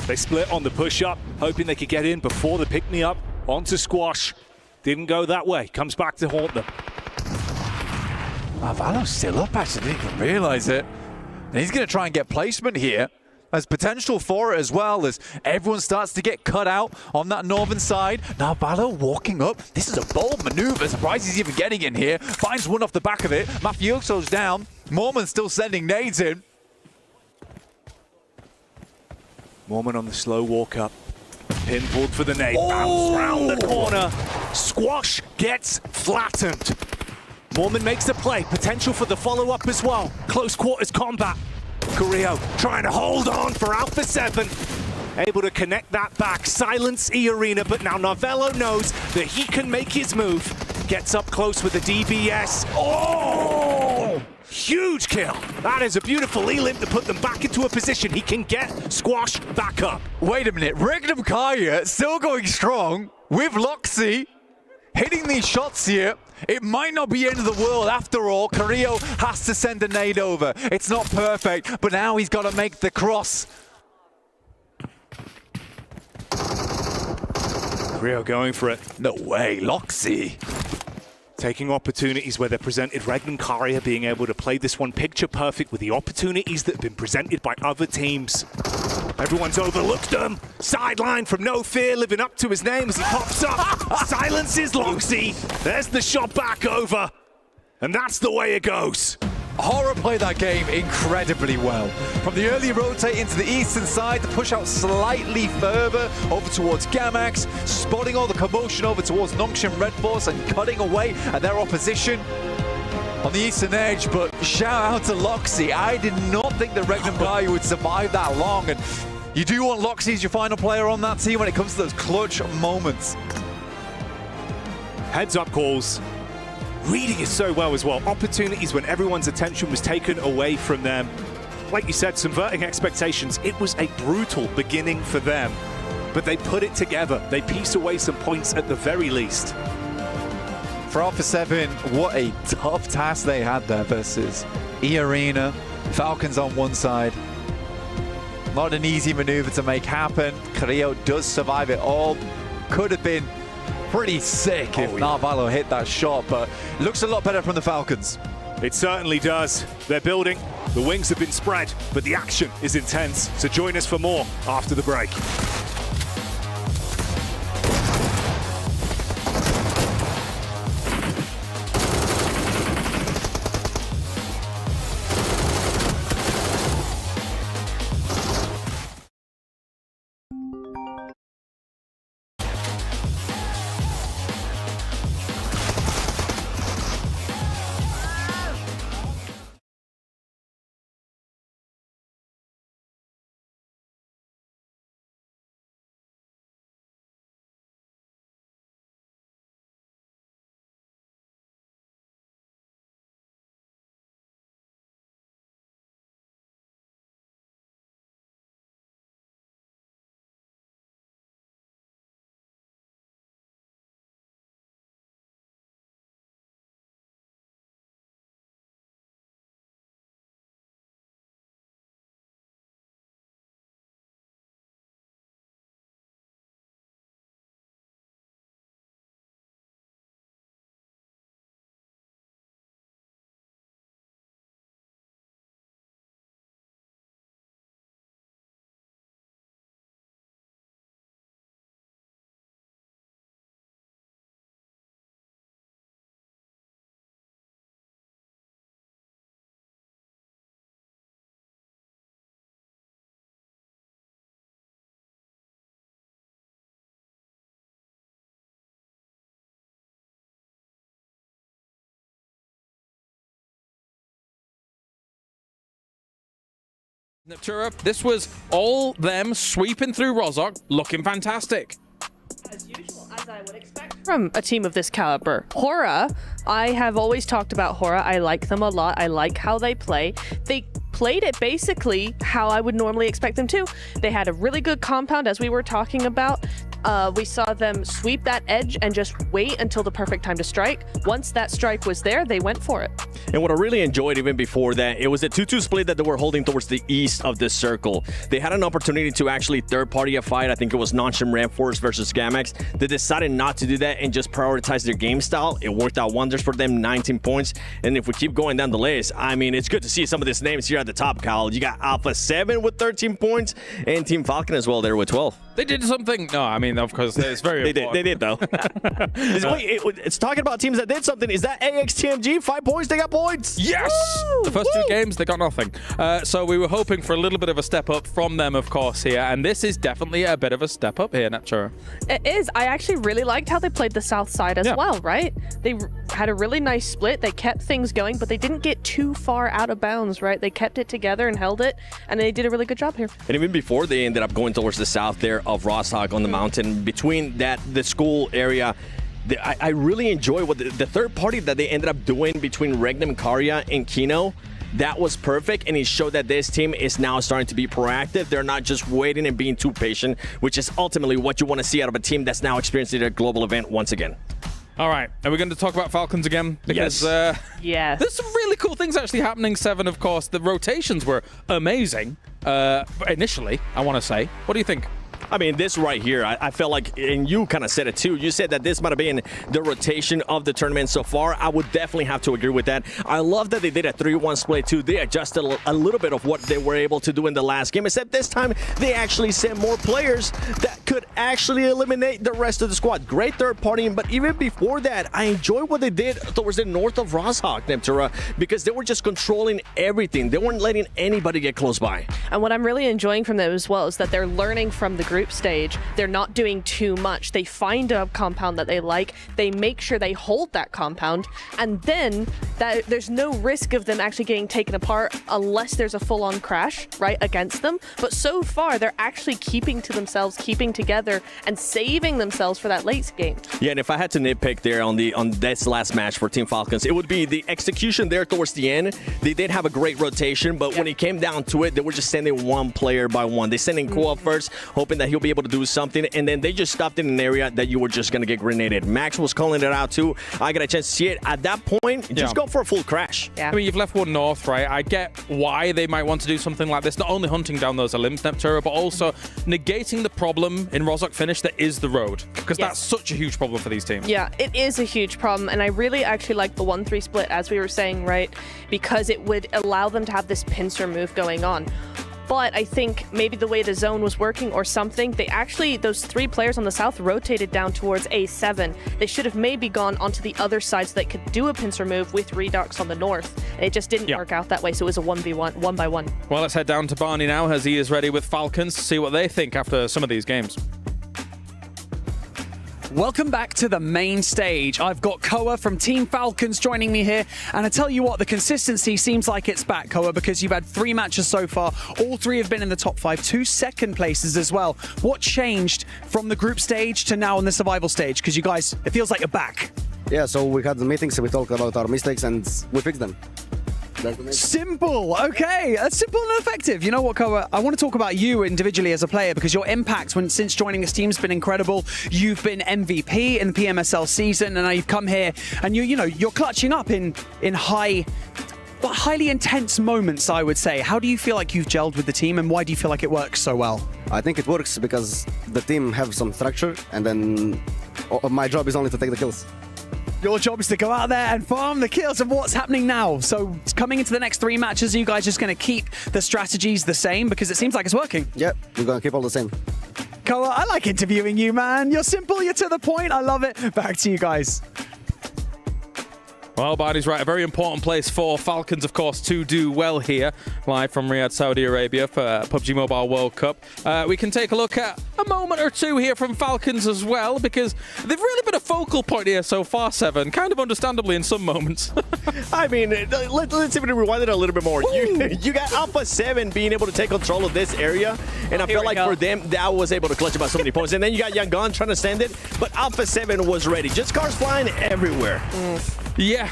They split on the push-up, hoping they could get in before the pick-me-up. Onto Squash. Didn't go that way. Comes back to haunt them. Valo's still up, actually. Didn't even realize it. And he's going to try and get placement here. There's potential for it as well as everyone starts to get cut out on that northern side. Narvalo walking up. This is a bold maneuver. Surprised he's even getting in here. Finds one off the back of it. Mafioso's down. Mormon still sending nades in. Mormon on the slow walk up. Pin pulled for the nade. Bounce round the corner. Squash gets flattened. Mormon makes a play. Potential for the follow-up as well. Close quarters combat. Carrillo trying to hold on for Alpha 7. Able to connect that back. Silence E-Arena, but now Narvello knows that he can make his move. Gets up close with the DBS. Oh! Huge kill. That is a beautiful E-Limp to put them back into a position he can get Squash back up. Wait a minute. Regnum Kaya still going strong with Loxy. Hitting these shots here. It might not be the end of the world after all. Carrillo has to send a nade over. It's not perfect, but now he's got to make the cross. Carrillo going for it. No way, Loxy. Taking opportunities where they're presented. Regnum Karia being able to play this one picture perfect with the opportunities that have been presented by other teams. Everyone's overlooked him. Sideline from No Fear, living up to his name as he pops up. Silences Loxy. There's the shot back over. And that's the way it goes. Horror played that game incredibly well. From the early rotate into the eastern side, the push out slightly further over towards Gamax, spotting all the commotion over towards Nongshim Red Force and cutting away at their opposition on the eastern edge. But shout out to Loxy. I did not think that Regnum Gaia would survive that long. And you do want Loxy as your final player on that team when it comes to those clutch moments. Heads up calls. Reading it so well as well. Opportunities when everyone's attention was taken away from them. Like you said, subverting expectations. It was a brutal beginning for them, but they put it together. They piece away some points at the very least. For Alpha 7, what a tough task they had there versus E-Arena, Falcons on one side. Not an easy maneuver to make happen. Carrillo does survive it all. Could have been pretty sick if Narvalo hit that shot, but looks a lot better from the Falcons. It certainly does. They're building. The wings have been spread, but the action is intense. So join us for more after the break. Neptura, this was all them sweeping through Rozhok, looking fantastic. As usual, as I would expect from a team of this caliber. Hora, I have always talked about Hora. I like them a lot. I like how they play. They played it basically how I would normally expect them to. They had a really good compound, as we were talking about. We saw them sweep that edge and just wait until the perfect time to strike. Once that strike was there, they went for it. And what I really enjoyed even before that, it was a 2-2 split that they were holding towards the east of the circle. They had an opportunity to actually third-party a fight. I think it was Non-Shim Ramforce versus Gamex. They decided not to do that and just prioritize their game style. It worked out wonders for them, 19 points. And if we keep going down the list, I mean, it's good to see some of these names here at the top, Kyle. You got Alpha 7 with 13 points and Team Falcon as well there with 12. They did something. No, I mean, of course, it's very important. They did, though. It's talking about teams that did something. Is that AXTMG? 5 points, they got points. Yes! Woo! The first two games, they got nothing. So we were hoping for a little bit of a step up from them, of course, here. And this is definitely a bit of a step up here, Neptura. It is. I actually really liked how they played the south side as well, right? They had a really nice split. They kept things going, but they didn't get too far out of bounds, right? They kept it together and held it, and they did a really good job here. And even before they ended up going towards the south there of Rosshog on the mountain, between the school area, I really enjoy what the third party that they ended up doing between Regnum, Karya, and Kino. That was perfect, and it showed that this team is now starting to be proactive. They're not just waiting and being too patient, which is ultimately what you want to see out of a team that's now experiencing a global event once again. All right, are we going to talk about Falcons again? Because, yes. There's some really cool things actually happening, Seven, of course. The rotations were amazing initially, I want to say. What do you think? I mean, this right here, I felt like, and you kind of said it too, you said that this might have been the rotation of the tournament so far. I would definitely have to agree with that. I love that they did a 3-1 split too. They adjusted a little bit of what they were able to do in the last game, except this time they actually sent more players that could actually eliminate the rest of the squad. Great third party, but even before that, I enjoyed what they did towards the north of Rosshog, Neptura, because they were just controlling everything. They weren't letting anybody get close by. And what I'm really enjoying from them as well is that they're learning from the group stage. They're not doing too much. They find a compound that they like. They make sure they hold that compound, and then there's no risk of them actually getting taken apart unless there's a full-on crash right against them. But so far, they're actually keeping to themselves, keeping together, and saving themselves for that late game. Yeah, and if I had to nitpick there on this last match for Team Falcons, it would be the execution there towards the end. They did have a great rotation, but when it came down to it, they were just sending one player by one. They sent in Ko up first, hoping that he'll be able to do something, and then they just stopped in an area that you were just going to get grenaded. Max was calling it out too. I got a chance to see it. At that point, just go for a full crash. Yeah. I mean, you've left one north, right? I get why they might want to do something like this, not only hunting down those limbs, Neptura, but also negating the problem in Rosshog finish that is the road, because that's such a huge problem for these teams. Yeah, it is a huge problem, and I really actually like the 1-3 split, as we were saying, right? Because it would allow them to have this pincer move going on. But I think maybe the way the zone was working or something, those 3 players on the south rotated down towards A7. They should have maybe gone onto the other side so they could do a pincer move with Redux on the north. And it just didn't work out that way, so it was a 1v1, 1-by-1. Well, let's head down to Barney now as he is ready with Falcons to see what they think after some of these games. Welcome back to the main stage. I've got Koa from Team Falcons joining me here, and I tell you what, the consistency seems like it's back, Koa, because you've had 3 matches so far. All 3 have been in the top 5, 2 second places as well. What changed from the group stage to now on the survival stage? Because you guys, it feels like you're back. Yeah, so we had the meetings, we talked about our mistakes, and we fixed them. Simple. Okay, that's simple and effective. You know what, Koa? I want to talk about you individually as a player, because your impact since joining this team has been incredible. You've been MVP in the PMSL season, and now you've come here and you're clutching up in highly intense moments, I would say. How do you feel like you've gelled with the team, and why do you feel like it works so well? I think it works because the team have some structure, and then my job is only to take the kills. Your job is to go out there and farm the kills. And what's happening now? So coming into the next 3 matches, are you guys just going to keep the strategies the same? Because it seems like it's working. Yeah, we're going to keep all the same. Koa, I like interviewing you, man. You're simple, you're to the point. I love it. Back to you guys. Well, Barney's right. A very important place for Falcons, of course, to do well here, live from Riyadh, Saudi Arabia for PUBG Mobile World Cup. We can take a look at a moment or two here from Falcons as well, because they've really been a focal point here so far, Seven. Kind of understandably in some moments. I mean, let's even rewind it a little bit more. You got Alpha 7 being able to take control of this area, and I felt like for them, that was able to clutch about so many points. And then you got Young Gun trying to send it, but Alpha 7 was ready. Just cars flying everywhere. Yeah.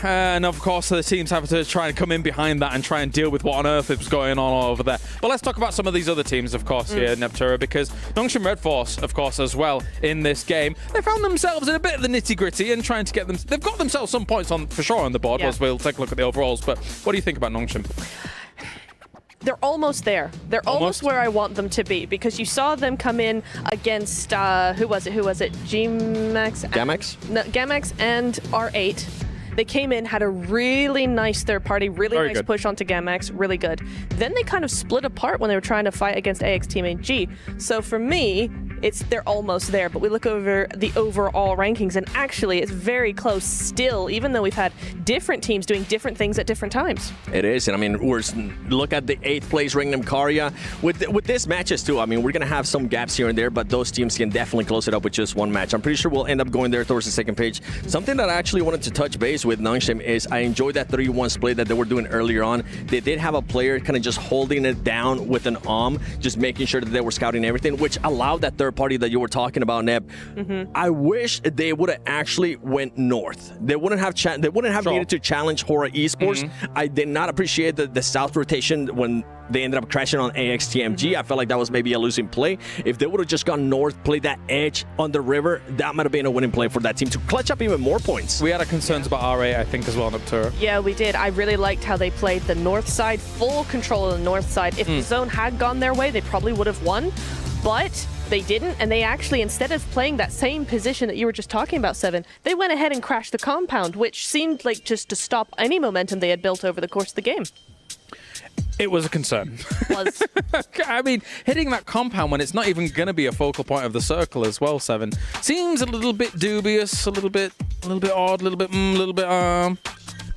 And of course, the teams have to try and come in behind that and try and deal with what on earth is going on over there. But let's talk about some of these other teams, of course, here in Neptura, because Nongshim Red Force, of course, as well, in this game, they found themselves in a bit of the nitty-gritty and trying to get them... They've got themselves some points on for sure on the board, as we'll take a look at the overalls. But what do you think about Nongshim? They're almost there. They're almost where I want them to be, because you saw them come in against, who was it? Gamex? No, Gamex and R8. They came in, had a really nice third party, really nice push onto Gamex, really good. Then they kind of split apart when they were trying to fight against AX Team AG. So for me, they're almost there, but we look over the overall rankings, and actually it's very close still, even though we've had different teams doing different things at different times. It is, and I mean, look at the 8th place Ringnam Karya. With this matches too, I mean, we're going to have some gaps here and there, but those teams can definitely close it up with just one match. I'm pretty sure we'll end up going there towards the second page. Something that I actually wanted to touch base with Nongshim is I enjoyed that 3-1 split that they were doing earlier on. They did have a player kind of just holding it down with an arm, just making sure that they were scouting everything, which allowed that third party that you were talking about, Neb. I wish they would have actually went north. They wouldn't have needed to challenge Hora Esports. I did not appreciate the south rotation when they ended up crashing on AXTMG. I felt like that was maybe a losing play. If they would have just gone north, played that edge on the river, that might have been a winning play for that team to clutch up even more points. We had our concerns about R8, I think, as well, Neptura. Yeah, we did. I really liked how they played the north side, full control of the north side. If the zone had gone their way, they probably would have won, but they didn't, and they actually, instead of playing that same position that you were just talking about, Seven, they went ahead and crashed the compound, which seemed like just to stop any momentum they had built over the course of the game. It was a concern. I mean, hitting that compound when it's not even going to be a focal point of the circle as well, Seven, seems a little bit dubious, a little bit odd, a little bit.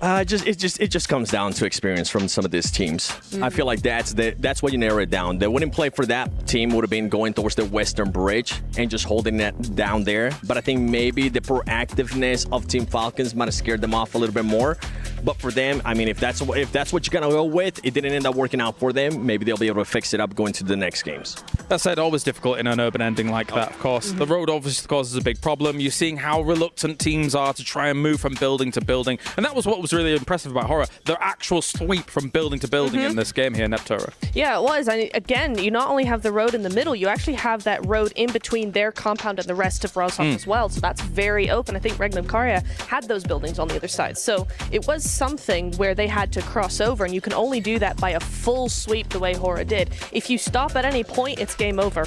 It just comes down to experience from some of these teams. I feel like that's what you narrow it down. The winning play for that team would have been going towards the Western Bridge and just holding that down there. But I think maybe the proactiveness of Team Falcons might have scared them off a little bit more. But for them, I mean, if that's what you're gonna go with, it didn't end up working out for them. Maybe they'll be able to fix it up going to the next games. That said, always difficult in an urban ending like that, of course. The road obviously causes a big problem. You're seeing how reluctant teams are to try and move from building to building. And that was what was really impressive about Hora, their actual sweep from building to building in this game here in Neptura. Yeah, it was. And again, you not only have the road in the middle, you actually have that road in between their compound and the rest of Roshoff as well. So that's very open. I think Regnum Karya had those buildings on the other side. So it was something where they had to cross over, and you can only do that by a full sweep the way Hora did. If you stop at any point, it's game over.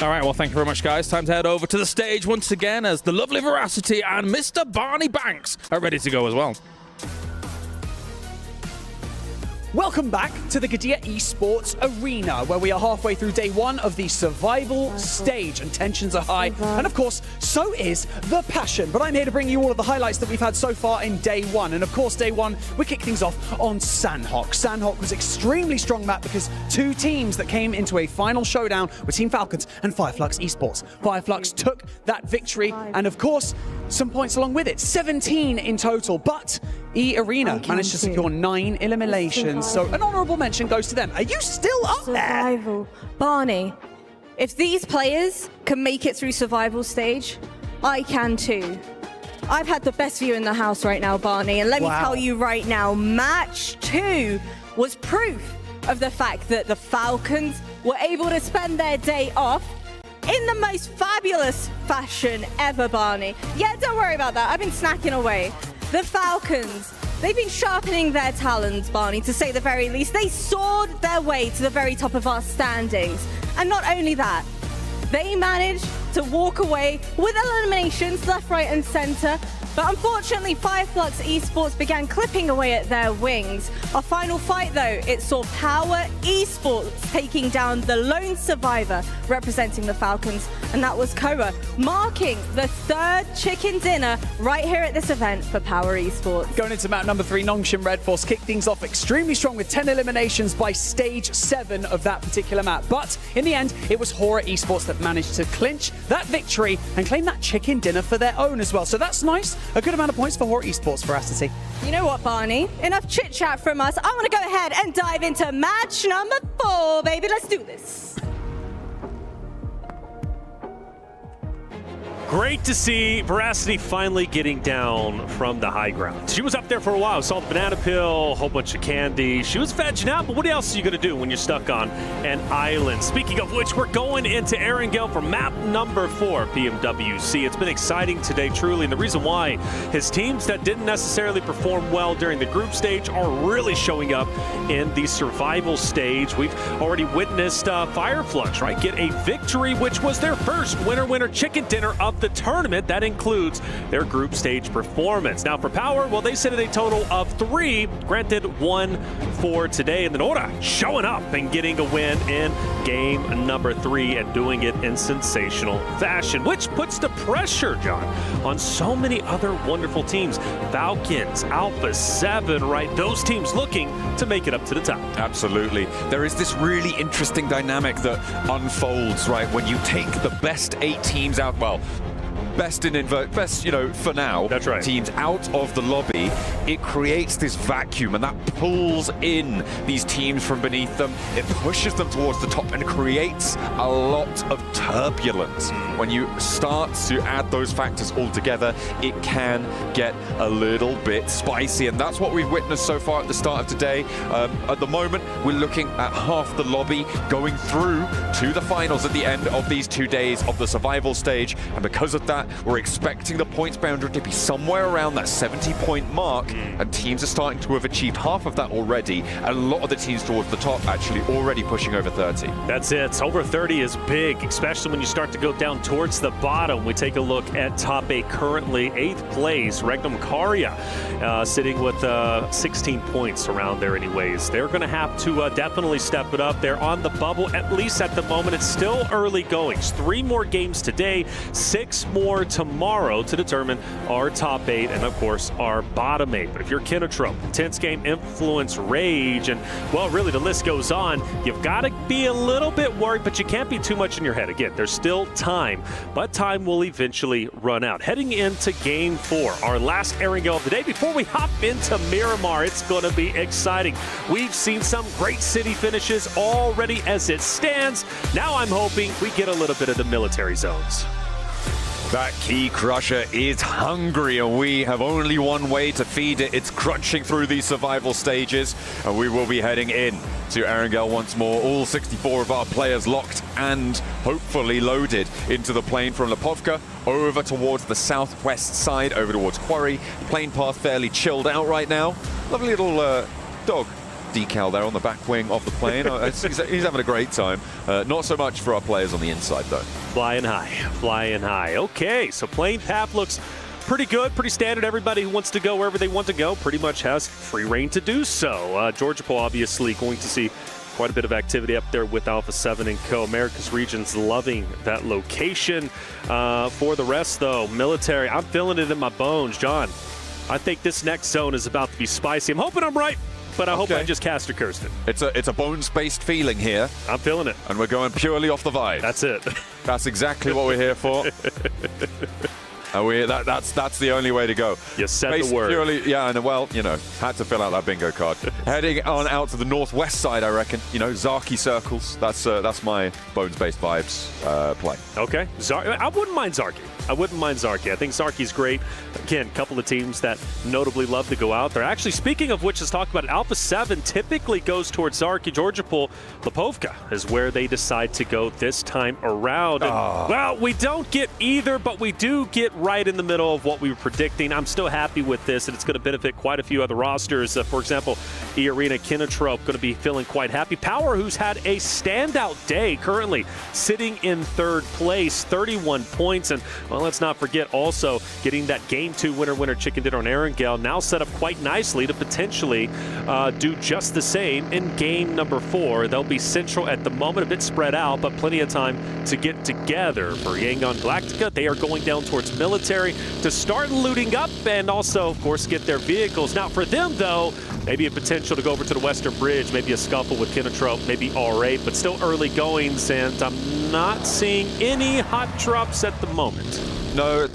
All right, well, thank you very much, guys. Time to head over to the stage once again as the lovely Veracity and Mr. Barney Banks are ready to go as well. Welcome back to the Gadia Esports Arena, where we are halfway through day one of the survival stage, and tensions are high. And of course, so is the passion. But I'm here to bring you all of the highlights that we've had so far in day one. And of course, day one, we kick things off on Sandhawk. Sandhawk was extremely strong map because two teams that came into a final showdown were Team Falcons and Fireflux Esports. Fireflux took that victory, and of course, some points along with it, 17 in total. But E-Arena managed to secure 9 eliminations. So an honourable mention goes to them. Are you still up there? Barney, if these players can make it through survival stage, I can too. I've had the best view in the house right now, Barney, and let me tell you right now, match 2 was proof of the fact that the Falcons were able to spend their day off in the most fabulous fashion ever, Barney. Yeah, don't worry about that. I've been snacking away. The Falcons, they've been sharpening their talons, Barney, to say the very least. They soared their way to the very top of our standings. And not only that, they managed to walk away with eliminations left, right, and center. But unfortunately, Fireflux Esports began clipping away at their wings. Our final fight, though, it saw Power Esports taking down the lone survivor representing the Falcons, and that was Koa, marking the third chicken dinner right here at this event for Power Esports. Going into map number 3, Nongshim Red Force kicked things off extremely strong with 10 eliminations by stage 7 of that particular map. But in the end, it was Hora Esports that managed to clinch that victory and claim that chicken dinner for their own as well. So that's nice. A good amount of points for Hora Esports, Veracity. You know what, Barney? Enough chit-chat from us. I want to go ahead and dive into match number 4, baby. Let's do this. Great to see Veracity finally getting down from the high ground. She was up there for a while. Saw the banana peel, a whole bunch of candy. She was vegging out, but what else are you going to do when you're stuck on an island? Speaking of which, we're going into Erangel for map number 4, Pmwc. It's been exciting today, truly, and the reason why is teams that didn't necessarily perform well during the group stage are really showing up in the survival stage. We've already witnessed Fireflux, right, get a victory, which was their first winner chicken dinner of the tournament. That includes their group stage performance. Now for Power, well, they sit at a total of 3, granted 1 for today. And then Ora showing up and getting a win in game number 3 and doing it in sensational fashion, which puts the pressure, John, on so many other wonderful teams. Falcons, Alpha 7, right? Those teams looking to make it up to the top. Absolutely. There is this really interesting dynamic that unfolds, right, when you take the best 8 teams out, well, best, you know, for now, that's right, teams out of the lobby. It creates this vacuum, and that pulls in these teams from beneath them. It pushes them towards the top and creates a lot of turbulence. When you start to add those factors all together, it can get a little bit spicy, and that's what we've witnessed so far at the start of today. At the moment, we're looking at half the lobby going through to the finals at the end of these 2 days of the survival stage, and because of that, we're expecting the points boundary to be somewhere around that 70-point mark, and teams are starting to have achieved half of that already, and a lot of the teams towards the top actually already pushing over 30. That's it. Over 30 is big, especially when you start to go down towards the bottom. We take a look at top 8 currently. 8th place, Regnum Caria, sitting with 16 points around there anyways. They're going to have to definitely step it up. They're on the bubble, at least at the moment. It's still early goings. 3 more games today, 6 more tomorrow to determine our top 8 and, of course, our bottom 8. But if you're Kinotrope, intense game, influence, rage, and, well, really the list goes on, you've got to be a little bit worried, but you can't be too much in your head. Again, there's still time, but time will eventually run out. Heading into game 4, our last Erangel of the day. Before we hop into Miramar, it's going to be exciting. We've seen some great city finishes already as it stands. Now I'm hoping we get a little bit of the military zones. That Key Crusher is hungry, and we have only one way to feed it. It's crunching through these survival stages, and we will be heading in to Erangel once more. All 64 of our players locked and hopefully loaded into the plane from Pubg over towards the southwest side, over towards Quarry. Plane path fairly chilled out right now. Lovely little dog decal there on the back wing of the plane. He's having a great time. Not so much for our players on the inside, though. Flying high, flying high. Okay, so plane path looks pretty good, pretty standard. Everybody who wants to go wherever they want to go pretty much has free reign to do so. Georgia Pool obviously going to see quite a bit of activity up there with Alpha 7 and Co. America's region's loving that location. For the rest, though, military, I'm feeling it in my bones. John, I think this next zone is about to be spicy. I'm hoping I'm right, but I hope I just cast or cursed it. It's a bones-based feeling here. I'm feeling it. And we're going purely off the vibe. That's it. That's exactly what we're here for. That's the only way to go. You said the word. Purely, yeah, and well, you know, had to fill out that bingo card. Heading on out to the northwest side, I reckon. You know, Zarky circles. That's my bones-based vibes play. Okay, I wouldn't mind Zarky. I think Zarky's great. Again, a couple of teams that notably love to go out there. Actually, speaking of which, let's talk about it. Alpha 7 typically goes towards Zarky. Georgia Pool, Pubg is where they decide to go this time around. And, well, we don't get either, but we do get right in the middle of what we were predicting. I'm still happy with this, and it's going to benefit quite a few other rosters. For example, E-Arena, Kinotrope going to be feeling quite happy. Power, who's had a standout day, currently sitting in 3rd place, 31 points. And, well, let's not forget also getting that Game 2 winner chicken dinner on Erangel, now set up quite nicely to potentially do just the same in game number 4. They'll be central at the moment, a bit spread out, but plenty of time to get together. For Yangon Galactica, they are going down towards military to start looting up and also, of course, get their vehicles. Now, for them, though, maybe a potential to go over to the Western Bridge, maybe a scuffle with Kinotrope, maybe R8, but still early goings, and I'm not seeing any hot drops at the moment. No,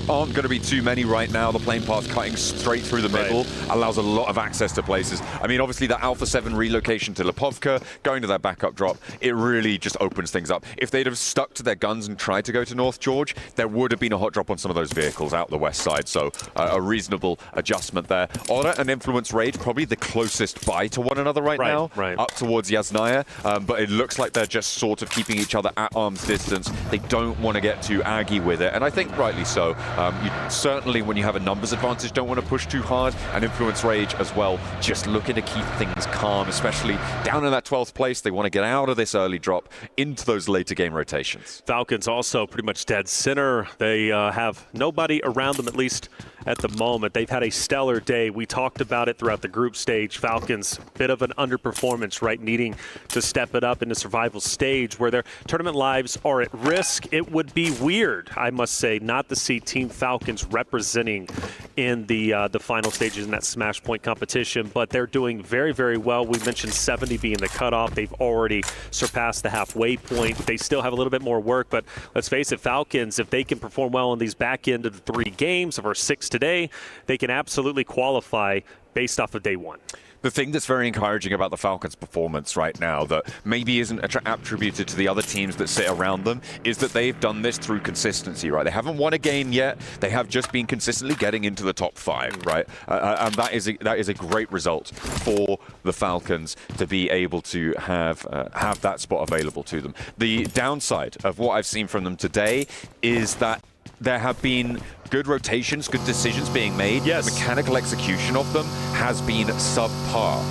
aren't going to be too many right now. The plane path cutting straight through the middle allows a lot of access to places. I mean, obviously, that Alpha 7 relocation to Pubg, going to that backup drop, it really just opens things up. If they'd have stuck to their guns and tried to go to North George, there would have been a hot drop on some of those vehicles out the west side. So a reasonable adjustment there. Aura and Influence Rage probably the closest by to one another right now, up towards Yasnaya. But it looks like they're just sort of keeping each other at arm's distance. They don't want to get too aggy with it, and I think rightly so. You certainly, when you have a numbers advantage, don't want to push too hard, and Influence Rage as well, just looking to keep things calm, especially down in that 12th place. They want to get out of this early drop into those later game rotations. Falcons also pretty much dead center. They have nobody around them, at least at the moment. They've had a stellar day. We talked about it throughout the group stage. Falcons, bit of an underperformance, right? Needing to step it up in the survival stage where their tournament lives are at risk. It would be weird, I must say, not to see Team Falcons representing in the final stages in that Smash Point competition, but they're doing very, very well. We mentioned 70 being the cutoff. They've already surpassed the halfway point. They still have a little bit more work, but let's face it, Falcons, if they can perform well in these back end of the 3 games of our 6 today, they can absolutely qualify based off of day 1. The thing that's very encouraging about the Falcons' performance right now that maybe isn't attributed to the other teams that sit around them is that they've done this through consistency, right? They haven't won a game yet. They have just been consistently getting into the top 5, right? And that is a great result for the Falcons to be able to have that spot available to them. The downside of what I've seen from them today is that there have been good rotations, good decisions being made. Yes. The mechanical execution of them has been subpar.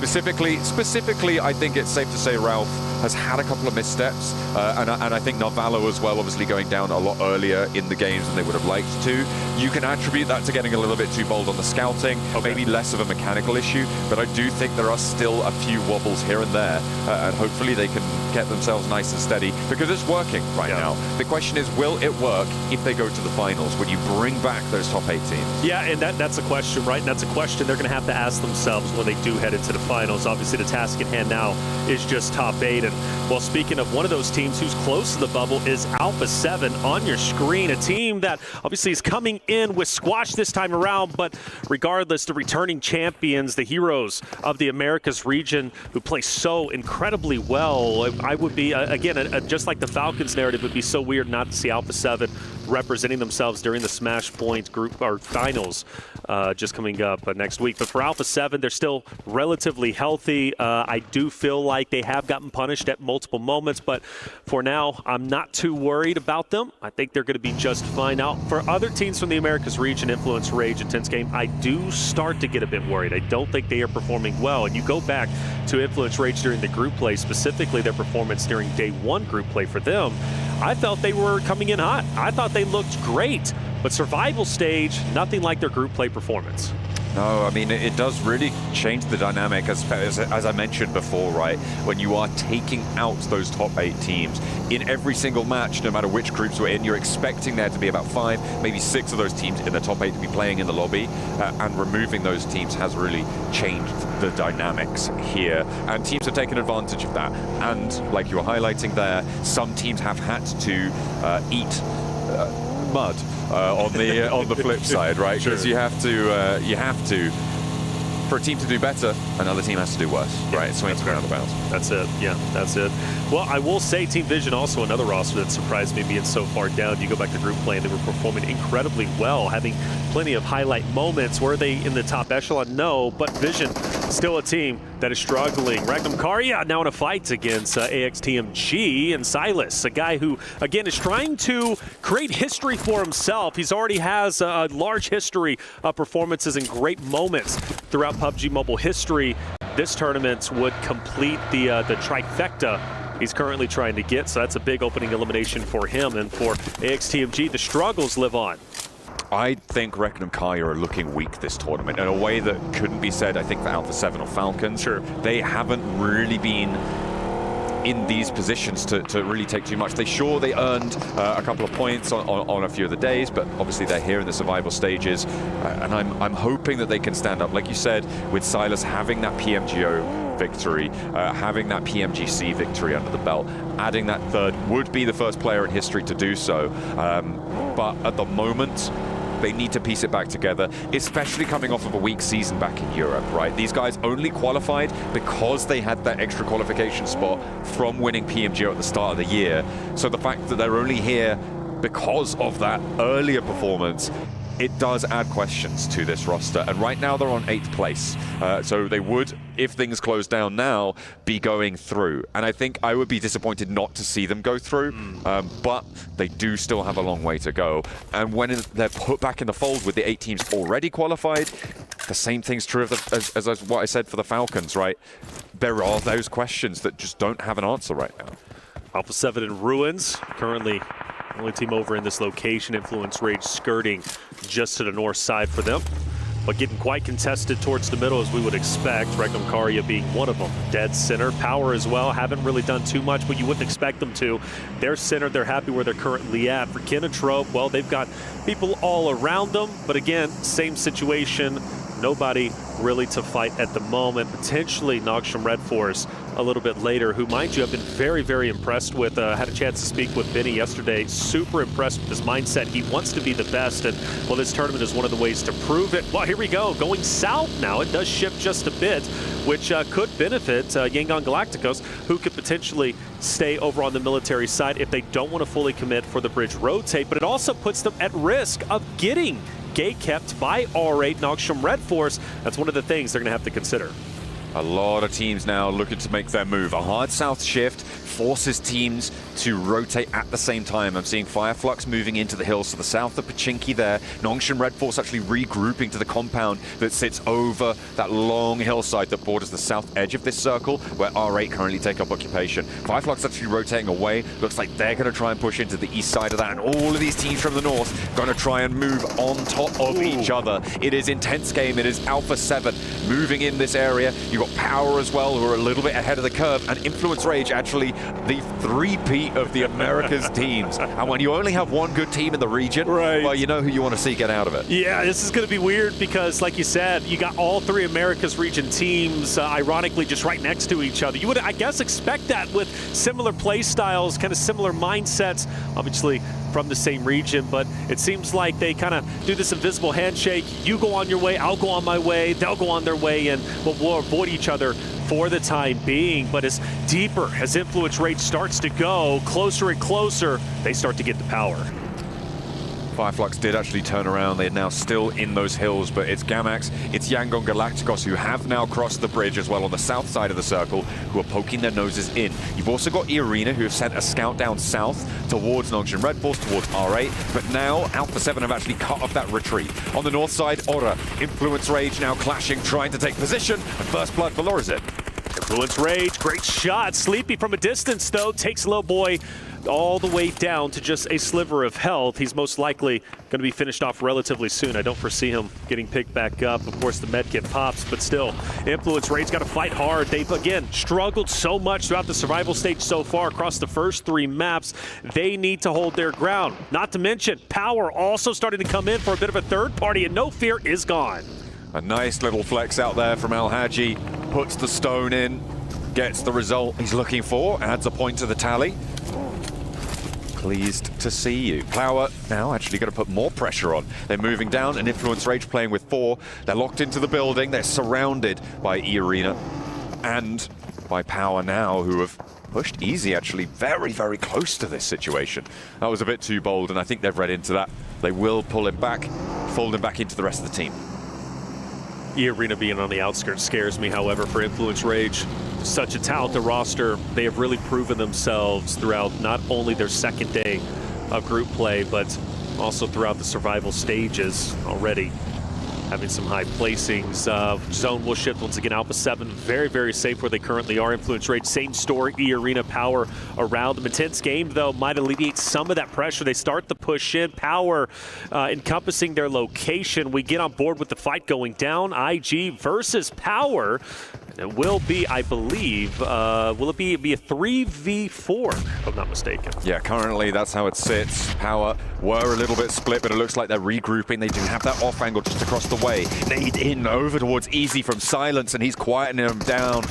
Specifically, I think it's safe to say Ralph has had a couple of missteps, and I think Narvalo as well, obviously going down a lot earlier in the games than they would have liked to. You can attribute that to getting a little bit too bold on the scouting, maybe less of a mechanical issue, but I do think there are still a few wobbles here and there, and hopefully they can get themselves nice and steady, because it's working right now. The question is, will it work if they go to the finals? Would you bring back those top 8 teams? Yeah, and that's a question, right? And that's a question they're going to have to ask themselves when they do head into the finals. Obviously, the task at hand now is just top 8. And, well, speaking of one of those teams who's close to the bubble is Alpha 7 on your screen, a team that obviously is coming in with squash this time around, but regardless, the returning champions, the heroes of the Americas region who play so incredibly well. I would be, again, just like the Falcons narrative, it would be so weird not to see Alpha 7 representing themselves during the Smash Points group or finals just coming up next week. But for Alpha 7, they're still relatively healthy. I do feel like they have gotten punished at multiple moments, but for now, I'm not too worried about them. I think they're going to be just fine. Now, for other teams from the Americas region, Influence, Rage, Intense Game, I do start to get a bit worried. I don't think they are performing well. And you go back to Influence, Rage during the group play, specifically their performance during day 1 group play for them, I felt they were coming in hot. I thought they looked great, but survival stage, nothing like their group play performance. No, I mean, it does really change the dynamic, as I mentioned before, right? When you are taking out those top 8 teams in every single match, no matter which groups we're in, you're expecting there to be about 5, maybe 6 of those teams in the top 8 to be playing in the lobby, and removing those teams has really changed the dynamics here, and teams have taken advantage of that. And like you were highlighting there, some teams have had to eat mud on the flip side, right? Because you have to for a team to do better, another team has to do worse, right? Swings and roundabouts. That's it. Yeah, that's it. Well, I will say Team Vision also another roster that surprised me being so far down. You go back to group play and they were performing incredibly well, having plenty of highlight moments. Were they in the top echelon? No, but Vision still a team that is struggling. Magnum Karya now in a fight against AXTMG and Silas, a guy who, again, is trying to create history for himself. He's already has a large history of performances and great moments throughout PUBG Mobile history. This tournament would complete the trifecta he's currently trying to get, so that's a big opening elimination for him. And for AXTMG, the struggles live on. I think Reckon and Kaya are looking weak this tournament in a way that couldn't be said, I think, for Alpha 7 or Falcons. Sure. They haven't really been in these positions to really take too much. They earned a couple of points on a few of the days, but obviously they're here in the survival stages, and I'm hoping that they can stand up. Like you said, with Silas having that PMGO victory, having that PMGC victory under the belt, adding that third, would be the first player in history to do so. But at the moment, they need to piece it back together, especially coming off of a weak season back in Europe, right? These guys only qualified because they had that extra qualification spot from winning PMGO at the start of the year. So the fact that they're only here because of that earlier performance, it does add questions to this roster. And right now they're on 8th place. So they would, if things close down now, be going through. And I think I would be disappointed not to see them go through, but they do still have a long way to go. And when they're put back in the fold with the 8 teams already qualified, the same thing's true of as what I said for the Falcons, right? There are those questions that just don't have an answer right now. Alpha 7 in ruins, currently only team over in this location. Influence Rage skirting just to the north side for them, but getting quite contested towards the middle as we would expect. Regnum Karya being one of them. Dead center. Power as well. Haven't really done too much, but you wouldn't expect them to. They're centered. They're happy where they're currently at. For Kinotrope, well, they've got people all around them, but again, same situation. Nobody really to fight at the moment. Potentially Nogsham Red Force a little bit later, who, mind you, I've been very, very impressed with. Had a chance to speak with Benny yesterday. Super impressed with his mindset. He wants to be the best, and well, this tournament is one of the ways to prove it. Well, here we go. Going south now. It does shift just a bit, which could benefit Yangon Galacticos, who could potentially stay over on the military side if they don't want to fully commit for the bridge rotate, but it also puts them at risk of getting gate kept by R8 Nogsham Red Force. That's one of the things they're going to have to consider. A lot of teams now looking to make their move. A hard south shift forces teams to rotate at the same time. I'm seeing Fireflux moving into the hills to the south of Pachinki there. Nongshim Red Force actually regrouping to the compound that sits over that long hillside that borders the south edge of this circle where R8 currently take up occupation. Fireflux actually rotating away. Looks like they're going to try and push into the east side of that, and all of these teams from the north going to try and move on top of each other. It is intense game. It is Alpha 7 moving in this area. You've got Power as well, who are a little bit ahead of the curve, and Influence Rage, actually the three-peat of the Americas teams. And when you only have one good team in the region, well, you know who you want to see get out of it. Yeah, this is going to be weird because, like you said, you got all 3 Americas region teams, ironically, just right next to each other. You would, I guess, expect that with similar play styles, kind of similar mindsets, obviously from the same region, but it seems like they kind of do this invisible handshake. You go on your way, I'll go on my way, they'll go on their way, and we'll avoid each other for the time being. But as deeper as Influence Rage starts to go, closer and closer, they start to get the power. Fireflux did actually turn around. They're now still in those hills, but it's Gamax, it's Yangon Galacticos who have now crossed the bridge as well on the south side of the circle, who are poking their noses in. You've also got Arena, who have sent a scout down south towards Nongshim Red Force, towards R8, but now Alpha 7 have actually cut off that retreat. On the north side, Aura, Influence Rage now clashing, trying to take position, and first blood for Lorazit. Influence Rage, great shot. Sleepy from a distance, though, takes Low Boy all the way down to just a sliver of health. He's most likely going to be finished off relatively soon. I don't foresee him getting picked back up. Of course, the med kit pops, but still, Influence Rage's got to fight hard. They've, again, struggled so much throughout the survival stage so far across the first 3 maps. They need to hold their ground. Not to mention, Power also starting to come in for a bit of a third party, and No Fear is gone. A nice little flex out there from Al Haji, puts the stone in, gets the result he's looking for, adds a point to the tally. Pleased to see you. Plower now actually going to put more pressure on. They're moving down, and Influence Rage playing with 4. They're locked into the building. They're surrounded by E-Arena and by Power now, who have pushed Easy actually very, very close to this situation. That was a bit too bold, and I think they've read into that. They will pull him back, fold him back into the rest of the team. E-Arena being on the outskirts scares me, however, for Influence Rage. Such a talented roster. They have really proven themselves throughout not only their second day of group play, but also throughout the survival stages already. Having some high placings. Zone will shift once again. Alpha 7 very, very safe where they currently are. Influence Rage, same story. E-Arena, Power around them. Intense game, though, might alleviate some of that pressure. They start the push in. Power encompassing their location. We get on board with the fight going down. IG versus Power. It will be, I believe, will it be a 3v4, if I'm not mistaken? Yeah, currently that's how it sits. Power were a little bit split, but it looks like they're regrouping. They do have that off angle just across the way. Nade in over towards Easy from Silence, and he's quietening him down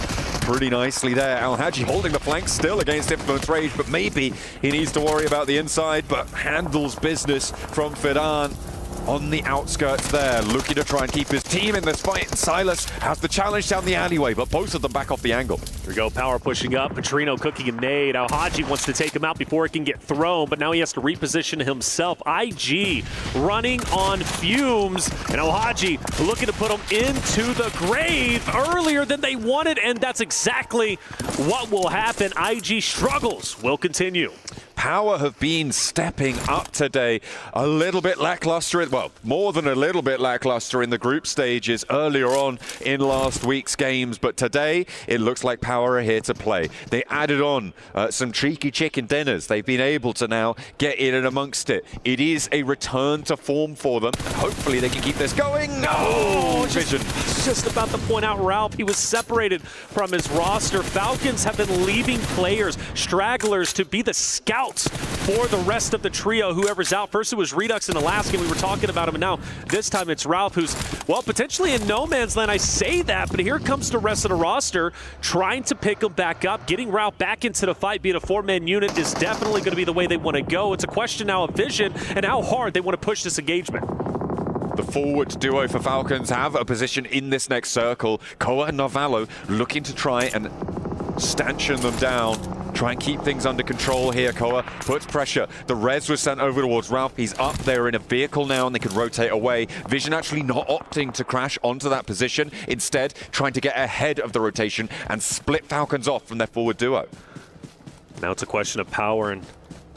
pretty nicely there. Al-Haji holding the flank still against Influence Rage, but maybe he needs to worry about the inside, but handles business from Fidan on the outskirts there, looking to try and keep his team in this fight. And Silas has the challenge down the alleyway, but both of them back off the angle. Here we go, Power pushing up, Petrino cooking a nade. Al-Haji wants to take him out before it can get thrown, but now he has to reposition himself. IG running on fumes, and Al-Haji looking to put him into the grave earlier than they wanted, and that's exactly what will happen. IG struggles will continue. Power have been stepping up today. A little bit lackluster, well, more than a little bit lackluster in the group stages earlier on in last week's games, but today it looks like Power are here to play. They added on some cheeky chicken dinners. They've been able to now get in and amongst it. It is a return to form for them. Hopefully they can keep this going. Oh, Vision. Just about to point out Ralph, he was separated from his roster. Falcons have been leaving players, stragglers, to be the scouts for the rest of the trio, whoever's out. First it was Redux in the last game, we were talking about him, and now this time it's Ralph, who's, well, potentially in no man's land. I say that, but here comes the rest of the roster trying to pick him back up. Getting Ralph back into the fight, being a four-man unit, is definitely going to be the way they want to go. It's a question now of vision and how hard they want to push this engagement. The forward duo for Falcons have a position in this next circle. Koa and Narvalo looking to try and stanchion them down. Try and keep things under control here. Koa puts pressure. The res was sent over towards Ralph. He's up there in a vehicle now, and they could rotate away. Vision actually not opting to crash onto that position. Instead, trying to get ahead of the rotation and split Falcons off from their forward duo. Now it's a question of Power, and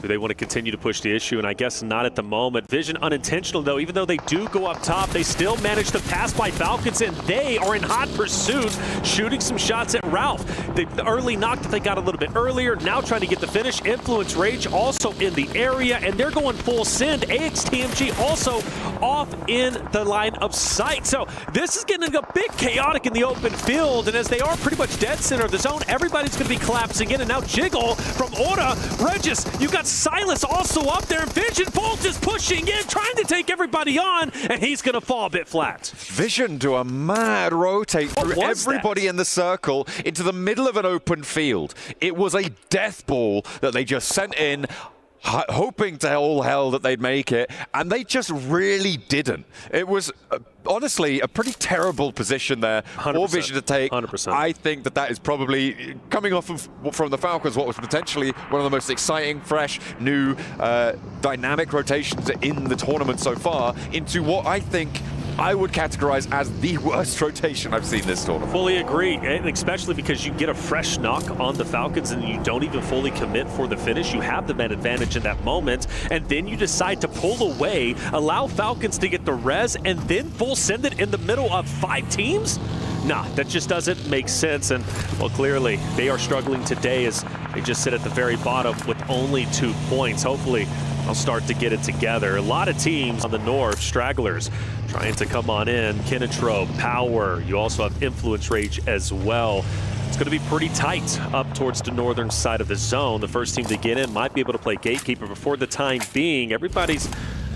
do they want to continue to push the issue? And I guess not at the moment. Vision unintentional, though. Even though they do go up top, they still manage to pass by Falcons, and they are in hot pursuit, shooting some shots at Ralph. The early knock that they got a little bit earlier, now trying to get the finish. Influence Rage also in the area, and they're going full send. AXTMG also off in the line of sight. So this is getting a bit chaotic in the open field, and as they are pretty much dead center of the zone, everybody's going to be collapsing in. And now Jiggle from Aura. Regis, you got Silas also up there, and Vision Bolt is pushing in, trying to take everybody on, and he's going to fall a bit flat. Vision do a mad rotate through everybody in the circle into the middle of an open field. It was a death ball that they just sent in, hoping to all hell that they'd make it, and they just really didn't. It was honestly a pretty terrible position there for Vision to take. 100%. I think that is probably coming off from the Falcons, what was potentially one of the most exciting, fresh, new, dynamic rotations in the tournament so far, into what I think I would categorize as the worst rotation I've seen this tournament. Fully agree, and especially because you get a fresh knock on the Falcons and you don't even fully commit for the finish. You have the man advantage in that moment, and then you decide to pull away, allow Falcons to get the res, and then full send it in the middle of 5 teams? Nah, that just doesn't make sense, and, well, clearly they are struggling today as they just sit at the very bottom with only 2 points. Hopefully I'll start to get it together. A lot of teams on the north, stragglers, trying to come on in. Kinetro, Power, you also have Influence Rage as well. It's going to be pretty tight up towards the northern side of the zone. The first team to get in might be able to play Gatekeeper, but for the time being, everybody's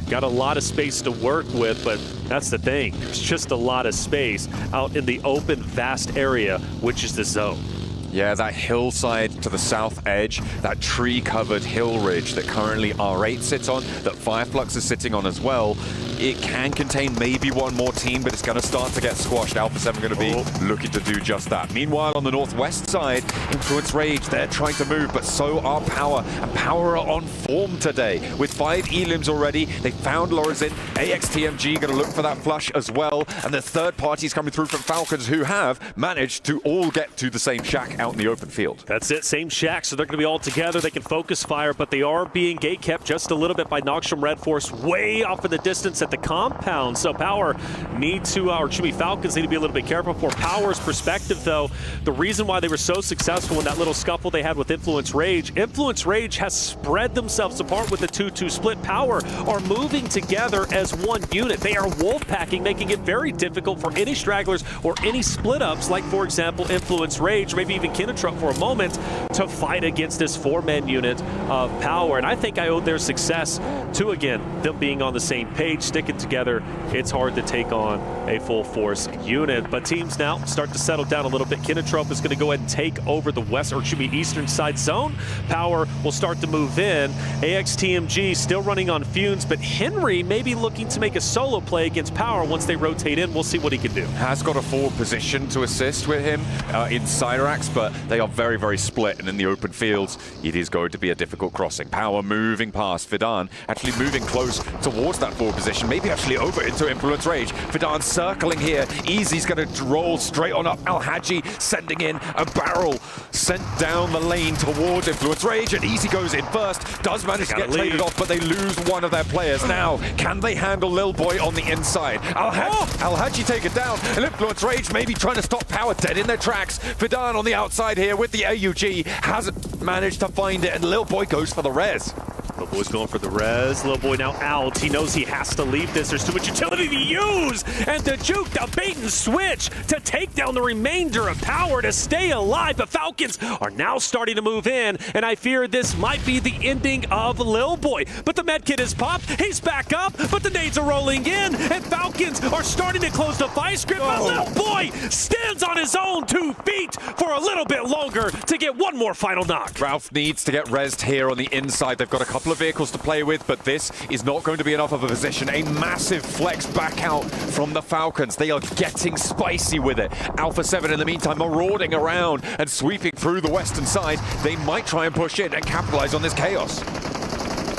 got a lot of space to work with, but that's the thing. There's just a lot of space out in the open, vast area, which is the zone. Yeah, that hillside to the south edge, that tree-covered hill ridge that currently R8 sits on, that Fireflux is sitting on as well, it can contain maybe one more team, but it's going to start to get squashed. Alpha 7 going to be looking to do just that. Meanwhile, on the northwest side, Influence Rage, they're trying to move, but so are Power. And Power are on form today. With 5 elims already, they found Lorazin. AXTMG going to look for that flush as well. And the third parties coming through from Falcons, who have managed to all get to the same shack out in the open field. That's it, same shack, so they're going to be all together. They can focus fire, but they are being gate kept just a little bit by Noxium Red Force way off in the distance at the compound. So Power need to, or excuse me, Falcons need to be a little bit careful. For Power's perspective, though, the reason why they were so successful in that little scuffle they had with Influence Rage has spread themselves apart with the 2-2 split. Power are moving together as one unit. They are wolf packing, making it very difficult for any stragglers or any split ups, like for example Influence Rage, maybe even Kinetruck for a moment, to fight against this 4-man unit of Power. And I think I owe their success to, again, them being on the same page, sticking together. It's hard to take on a full force unit, but teams now start to settle down a little bit. Kinetruck is going to go ahead and take over the west, or should be eastern side zone. Power will start to move in. AXTMG still running on fumes, but Henry may be looking to make a solo play against Power once they rotate in. We'll see what he can do. Has got a forward position to assist with him in Cyrax, but they are very, very split, and in the open fields, it is going to be a difficult crossing. Power moving past Fidan, actually moving close towards that forward position, maybe actually over into Influence Rage. Fidan circling here. Easy's going to roll straight on up. Al-Haji sending in a barrel, sent down the lane towards Influence Rage, and Easy goes in first. Does manage to get traded off, but they lose one of their players. Now, can they handle Lil Boy on the inside? Al-Haji take it down, and Influence Rage maybe trying to stop Power dead in their tracks. Fidan on the outside here with the AUG, hasn't managed to find it, and Lil Boy goes for the res. Lil Boy's going for the res. Lil Boy now out. He knows he has to leave this. There's too much utility to use. And the juke, the bait and switch to take down the remainder of Power to stay alive. The Falcons are now starting to move in, and I fear this might be the ending of Lil Boy. But the medkit is popped. He's back up, but the nades are rolling in, and Falcons are starting to close the vice grip. But Lil Boy stands on his own 2 feet for a little bit longer to get one more final knock. Ralph needs to get rezzed here on the inside. They've got a couple of vehicles to play with, but this is not going to be enough of a position. A massive flex back out from the Falcons. They are getting spicy with it. Alpha 7 in the meantime marauding around and sweeping through the western side. They might try and push in and capitalize on this chaos.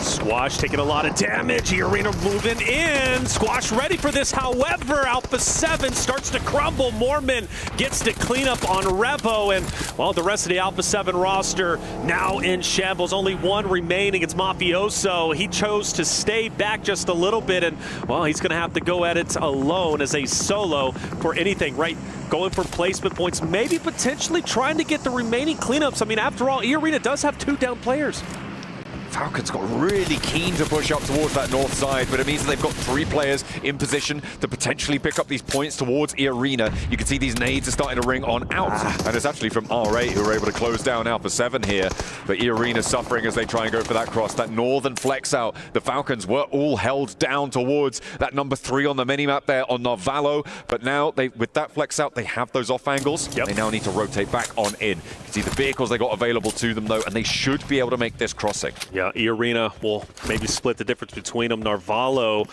Squash taking a lot of damage. Arena moving in. Squash ready for this. However, Alpha 7 starts to crumble. Mormon gets to clean up on Revo. And, well, the rest of the Alpha 7 roster now in shambles. Only one remaining. It's Mafioso. He chose to stay back just a little bit. And, well, he's going to have to go at it alone as a solo for anything, right? Going for placement points. Maybe potentially trying to get the remaining cleanups. I mean, after all, Arena does have 2 down players. Falcons got really keen to push up towards that north side, but it means that they've got 3 players in position to potentially pick up these points towards Arena. You can see these nades are starting to ring on out, and it's actually from R8 who are able to close down Alpha 7 here. But Arena suffering as they try and go for that cross, that northern flex out. The Falcons were all held down towards that number 3 on the minimap there on Narvalo, but now with that flex out, they have those off angles. Yep. They now need to rotate back on in. You can see the vehicles they got available to them though, and they should be able to make this crossing. Yeah, Arena will maybe split the difference between them. Narvalo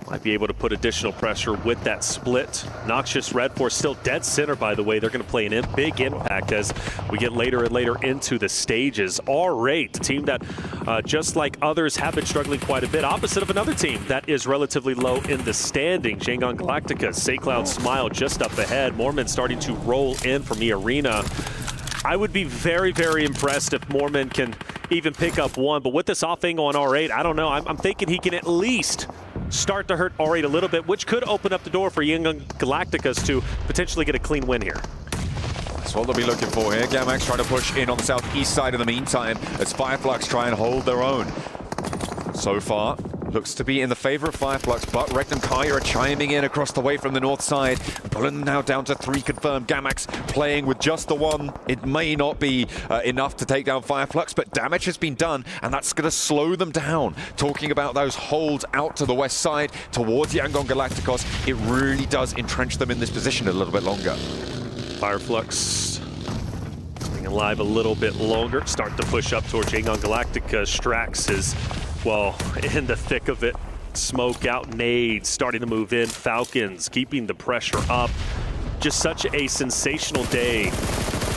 might be able to put additional pressure with that split. Noxious Red Force still dead center, by the way. They're going to play a big impact as we get later and later into the stages. R8, the team that, just like others, have been struggling quite a bit. Opposite of another team that is relatively low in the standing. Shangon Galactica, Saycloud Smile just up ahead. Mormon starting to roll in from Arena. I would be very, very impressed if Mormon can even pick up one. But with this off angle on R8, I don't know. I'm thinking he can at least start to hurt R8 a little bit, which could open up the door for Young Galacticas to potentially get a clean win here. That's what they'll be looking for here. Gamax trying to push in on the southeast side in the meantime as Fireflux try and hold their own. So far, looks to be in the favor of Fireflux, but Rectum Kaya are chiming in across the way from the north side, pulling them now down to 3 confirmed. Gamax playing with just the 1. It may not be enough to take down Fireflux, but damage has been done, and that's going to slow them down. Talking about those holds out to the west side towards Yangon Galacticos, it really does entrench them in this position a little bit longer. Fireflux staying alive a little bit longer, start to push up towards Yangon Galactica. Strax is, well, in the thick of it. Smoke out, nades starting to move in. Falcons keeping the pressure up. Just such a sensational day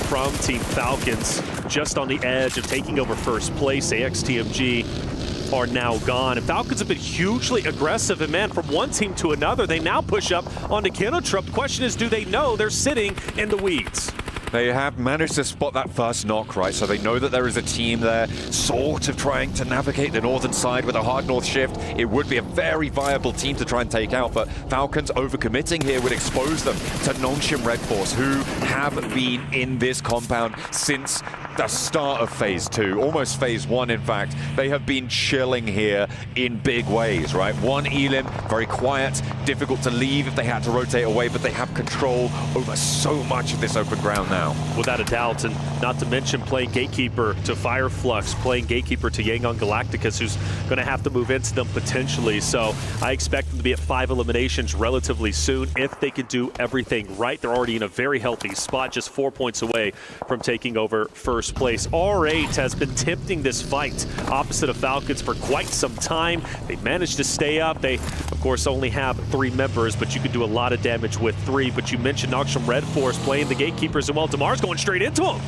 from Team Falcons. Just on the edge of taking over first place. AXTMG are now gone. And Falcons have been hugely aggressive. And man, from one team to another, they now push up onto Kinetruck. The question is, do they know they're sitting in the weeds? They have managed to spot that first knock, right? So they know that there is a team there sort of trying to navigate the northern side with a hard north shift. It would be a very viable team to try and take out, but Falcons overcommitting here would expose them to Nongshim Red Force, who have been in this compound since the start of Phase 2, almost Phase 1 in fact. They have been chilling here in big ways, right? One Elim, very quiet, difficult to leave if they had to rotate away, but they have control over so much of this open ground now. Without a doubt, and not to mention playing Gatekeeper to Fireflux, playing Gatekeeper to Yangon Galacticus, who's going to have to move into them potentially. So I expect them to be at 5 eliminations relatively soon if they can do everything right. They're already in a very healthy spot, just 4 points away from taking over first place. R8 has been tempting this fight opposite of Falcons for quite some time. They managed to stay up. They, of course, only have 3 members, but you can do a lot of damage with 3. But you mentioned Nongshim Red Force playing the Gatekeepers, and well, Damar's going straight into him.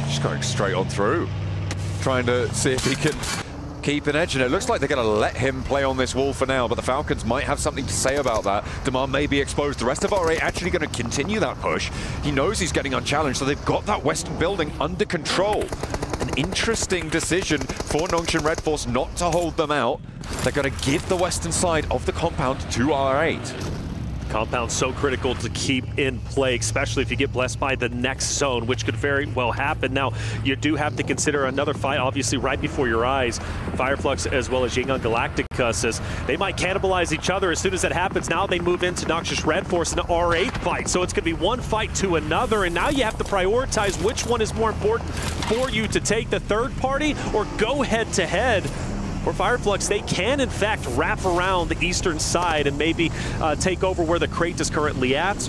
Just going straight on through, trying to see if he can keep an edge, and it looks like they're going to let him play on this wall for now, but the Falcons might have something to say about that. Damar may be exposed. The rest of R8 actually going to continue that push. He knows he's getting unchallenged, so they've got that western building under control. An interesting decision for Nongshim Red Force not to hold them out. They're going to give the western side of the compound to R8. Compound so critical to keep in play, especially if you get blessed by the next zone, which could very well happen. Now, you do have to consider another fight, obviously, right before your eyes. Fireflux as well as Yangon Galacticus, as they might cannibalize each other. As soon as that happens, now they move into Noxious Red Force and an R8 fight. So it's going to be one fight to another, and now you have to prioritize which one is more important for you to take the third party or go head-to-head. For Fireflux, they can, in fact, wrap around the eastern side and maybe take over where the crate is currently at,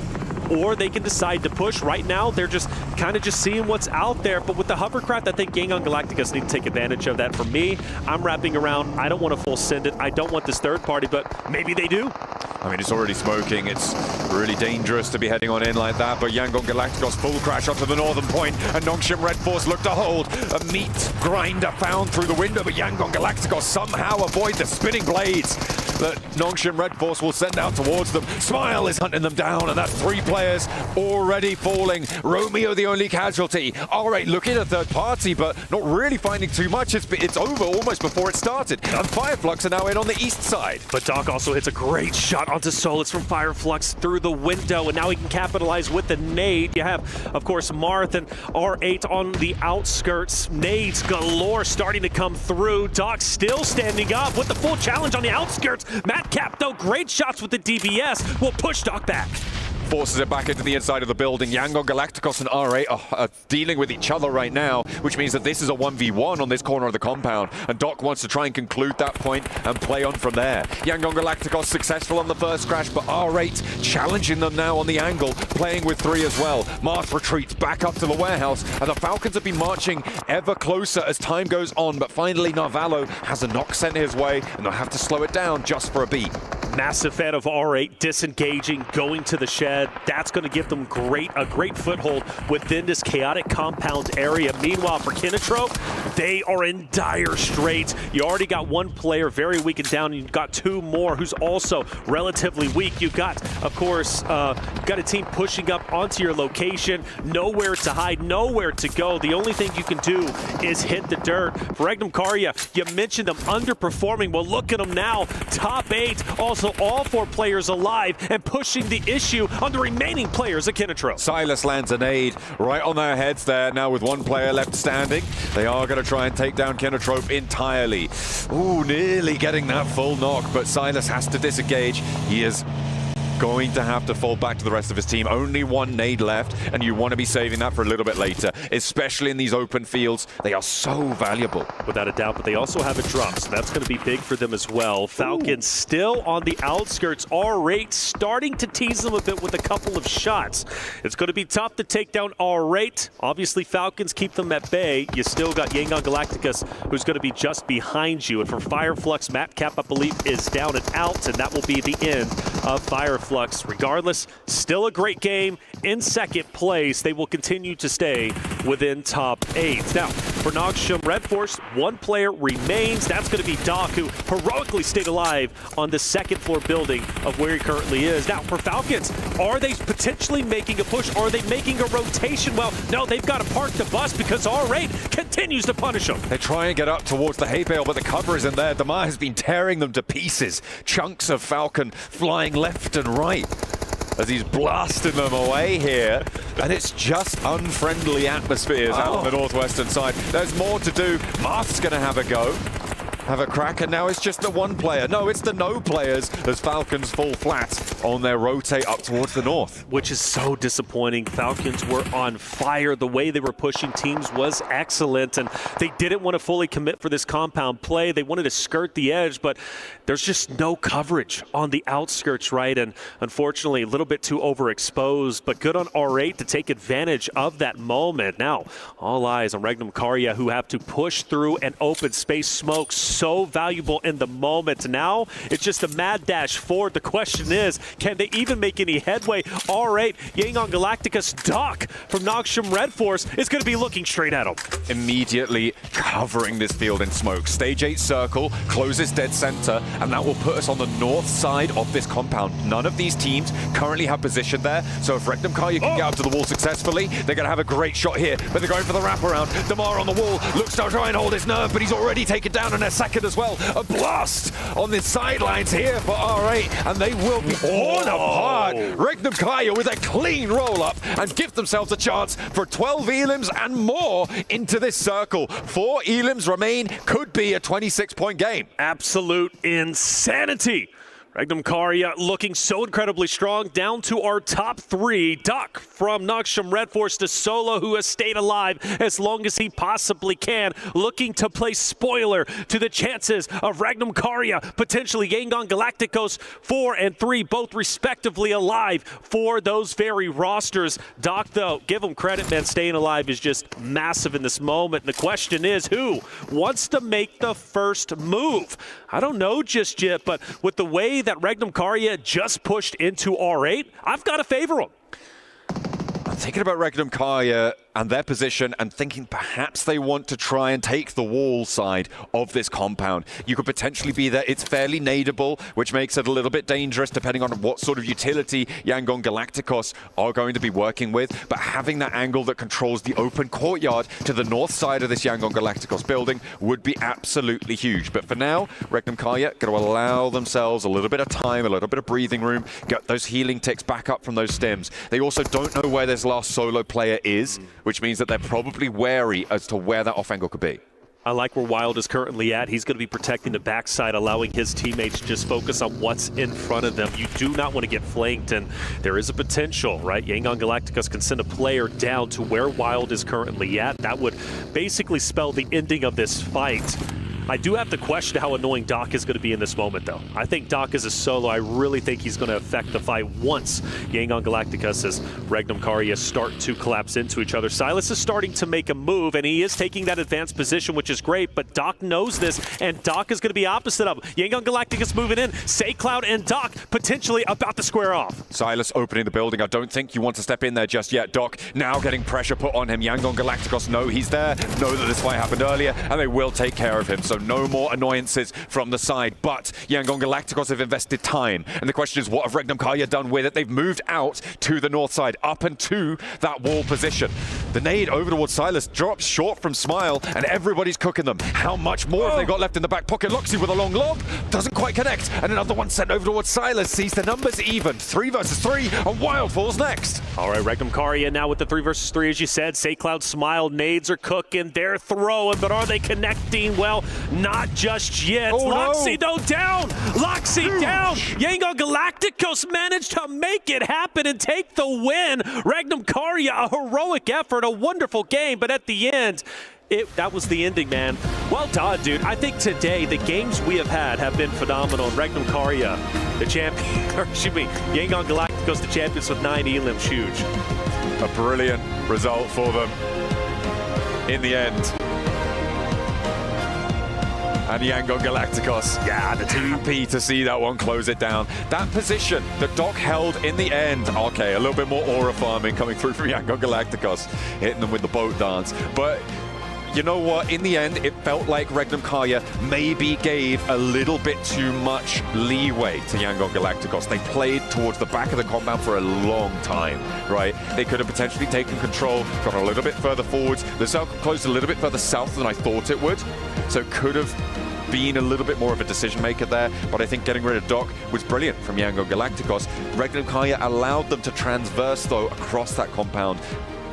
or they can decide to push. Right now, they're just kind of seeing what's out there, but with the hovercraft, I think Yangon Galacticus need to take advantage of that. For me, I'm wrapping around. I don't want to full send it. I don't want this third party, but maybe they do. I mean, it's already smoking. It's really dangerous to be heading on in like that, but Yangon Galacticos full crash onto the northern point, and Nongshim Red Force look to hold. A meat grinder found through the window, but Yangon Galacticos somehow avoid the spinning blades that Nongshim Red Force will send out towards them. Smile is hunting them down, and that's 3 players already falling. Romeo the only casualty. R8 looking at third party, but not really finding too much. It's over almost before it started, and Fireflux are now in on the east side. But Doc also hits a great shot onto Solus from Fireflux through the window, and now he can capitalize with the nade. You have, of course, Marth and R8 on the outskirts. Nades galore starting to come through. Doc still standing up with the full challenge on the outskirts. Madcap, though, great shots with the DBS, will push Doc back. Forces it back into the inside of the building. Yangon Galacticos and R8 are dealing with each other right now, which means that this is a 1v1 on this corner of the compound, and Doc wants to try and conclude that point and play on from there. Yangon Galacticos successful on the first crash, but R8 challenging them now on the angle, playing with 3 as well. Marth retreats back up to the warehouse, and the Falcons have been marching ever closer as time goes on, but finally Narvalo has a knock sent his way, and they'll have to slow it down just for a beat. Massive fan of R8 disengaging, going to the shed. That's going to give them a great foothold within this chaotic compound area. Meanwhile, for Kinotrope, they are in dire straits. You already got 1 player very weak and down. You've got 2 more who's also relatively weak. You've got, of course, got a team pushing up onto your location. Nowhere to hide, nowhere to go. The only thing you can do is hit the dirt. For Regnum Karya, you mentioned them underperforming. Well, look at them now. Top 8, also all 4 players alive and pushing the issue on the remaining players at Kinotrope. Silas lands an aid right on their heads there now with 1 player left standing. They are going to try and take down Kinotrope entirely. Ooh, nearly getting that full knock, but Silas has to disengage. He is going to have to fall back to the rest of his team. Only 1 nade left, and you want to be saving that for a little bit later, especially in these open fields. They are so valuable. Without a doubt, but they also have a drop, so that's going to be big for them as well. Falcons still on the outskirts. R8 starting to tease them a bit with a couple of shots. It's going to be tough to take down R8. Obviously, Falcons keep them at bay. You still got Yangon Galacticus, who's going to be just behind you. And for Fireflux, Madcap, I believe, is down and out, and that will be the end of Fireflux. Regardless, still a great game. In second place, they will continue to stay within top 8. Now, for Nogsham Red Force. One player remains. That's going to be Doc, who heroically stayed alive on the second floor building of where he currently is. Now, for Falcons, are they potentially making a push? Are they making a rotation? Well, no, they've got to park the bus because R8 continues to punish them. They try and get up towards the hay bale, but the cover isn't there. Damar has been tearing them to pieces. Chunks of Falcon flying left and right as he's blasting them away here. And it's just unfriendly atmospheres out on the northwestern side. There's more to do. Marth's going to have a go. Have a crack, and now it's just the one player. No, it's the no players as Falcons fall flat on their rotate up towards the north. Which is so disappointing. Falcons were on fire. The way they were pushing teams was excellent, and they didn't want to fully commit for this compound play. They wanted to skirt the edge, but there's just no coverage on the outskirts, right? And unfortunately, a little bit too overexposed, but good on R8 to take advantage of that moment. Now, all eyes on Regnum Karya, who have to push through an open space. Smoke so valuable in the moment. Now it's just a mad dash forward. The question is, can they even make any headway? R8, Yangon Galacticus, Doc from Nogsham Red Force is going to be looking straight at him. Immediately covering this field in smoke. Stage 8 circle closes dead center, and that will put us on the north side of this compound. None of these teams currently have position there, so if Regnum Karya can get up to the wall successfully, they're going to have a great shot here, but they're going for the wraparound. Damar on the wall looks to try and hold his nerve, but he's already taken down in a second as well. A blast on the sidelines here for R8, and they will be torn apart. Regnum Karya with a clean roll-up and give themselves a chance for 12 elims and more into this circle. 4 elims remain, could be a 26-point game. Absolute insanity. Regnum Karya looking so incredibly strong. Down to our top 3. Doc from Nogsham Red Force to Solo, who has stayed alive as long as he possibly can. Looking to play spoiler to the chances of Regnum Karya, potentially Yangon Galacticos 4 and 3, both respectively alive for those very rosters. Doc, though, give him credit, man. Staying alive is just massive in this moment. And the question is, who wants to make the first move? I don't know just yet, but with the way that Regnum Karya just pushed into R8, I've got to favor him. I'm thinking about Regnum Karya and their position and thinking perhaps they want to try and take the wall side of this compound. You could potentially be there. It's fairly nadeable, which makes it a little bit dangerous depending on what sort of utility Yangon Galacticos are going to be working with. But having that angle that controls the open courtyard to the north side of this Yangon Galacticos building would be absolutely huge. But for now, Regnum Karya going to allow themselves a little bit of time, a little bit of breathing room, get those healing ticks back up from those stims. They also don't know where this last solo player is, which means that they're probably wary as to where that off angle could be. I like where Wild is currently at. He's going to be protecting the backside, allowing his teammates to just focus on what's in front of them. You do not want to get flanked, and there is a potential, right? Yangon Galacticus can send a player down to where Wild is currently at. That would basically spell the ending of this fight. I do have to question how annoying Doc is going to be in this moment, though. I think Doc is a solo. I really think he's going to affect the fight once Yangon Galacticus as Regnum Karya start to collapse into each other. Silas is starting to make a move, and he is taking that advanced position, which is great, but Doc knows this, and Doc is going to be opposite of him. Yangon Galacticus moving in. SayCloud and Doc potentially about to square off. Silas opening the building. I don't think you want to step in there just yet. Doc now getting pressure put on him. Yangon Galacticos know he's there, know that this fight happened earlier, and they will take care of him. So no more annoyances from the side, but Yangon Galacticos have invested time, and the question is, what have Regnum Karya done with it? They've moved out to the north side, up and to that wall position. The nade over towards Silas drops short from Smile, and everybody's cooking them. How much more have they got left in the back pocket? Loxy with a long lob, doesn't quite connect, and another one sent over towards Silas. Sees the numbers even, 3 versus 3, and Wild falls next. All right, Regnum Karya now with the 3 versus 3, as you said. SayCloud, Smile, nades are cooking, they're throwing, but are they connecting? Well, not just yet. Loxy, no, down! Loxy down! Yangon Galacticos managed to make it happen and take the win. Regnum Karya, a heroic effort, a wonderful game, but at the end, that was the ending, man. Well done, dude. I think today the games we have been phenomenal. Regnum Karya, the champion, or excuse me, Yangon Galacticos, the champions with 9 elims, huge. A brilliant result for them in the end. And Yangon Galacticos, yeah, the happy to see that one close it down. That position that Doc held in the end, okay, a little bit more aura farming coming through from Yangon Galacticos, hitting them with the boat dance. But you know what? In the end, it felt like Regnum Karya maybe gave a little bit too much leeway to Yangon Galacticos. They played towards the back of the compound for a long time, right? They could have potentially taken control, got a little bit further forwards. The circle closed a little bit further south than I thought it would, so it could have been a little bit more of a decision maker there, but I think getting rid of Doc was brilliant from Yangon Galacticos. Regnum Karya allowed them to transverse, though, across that compound.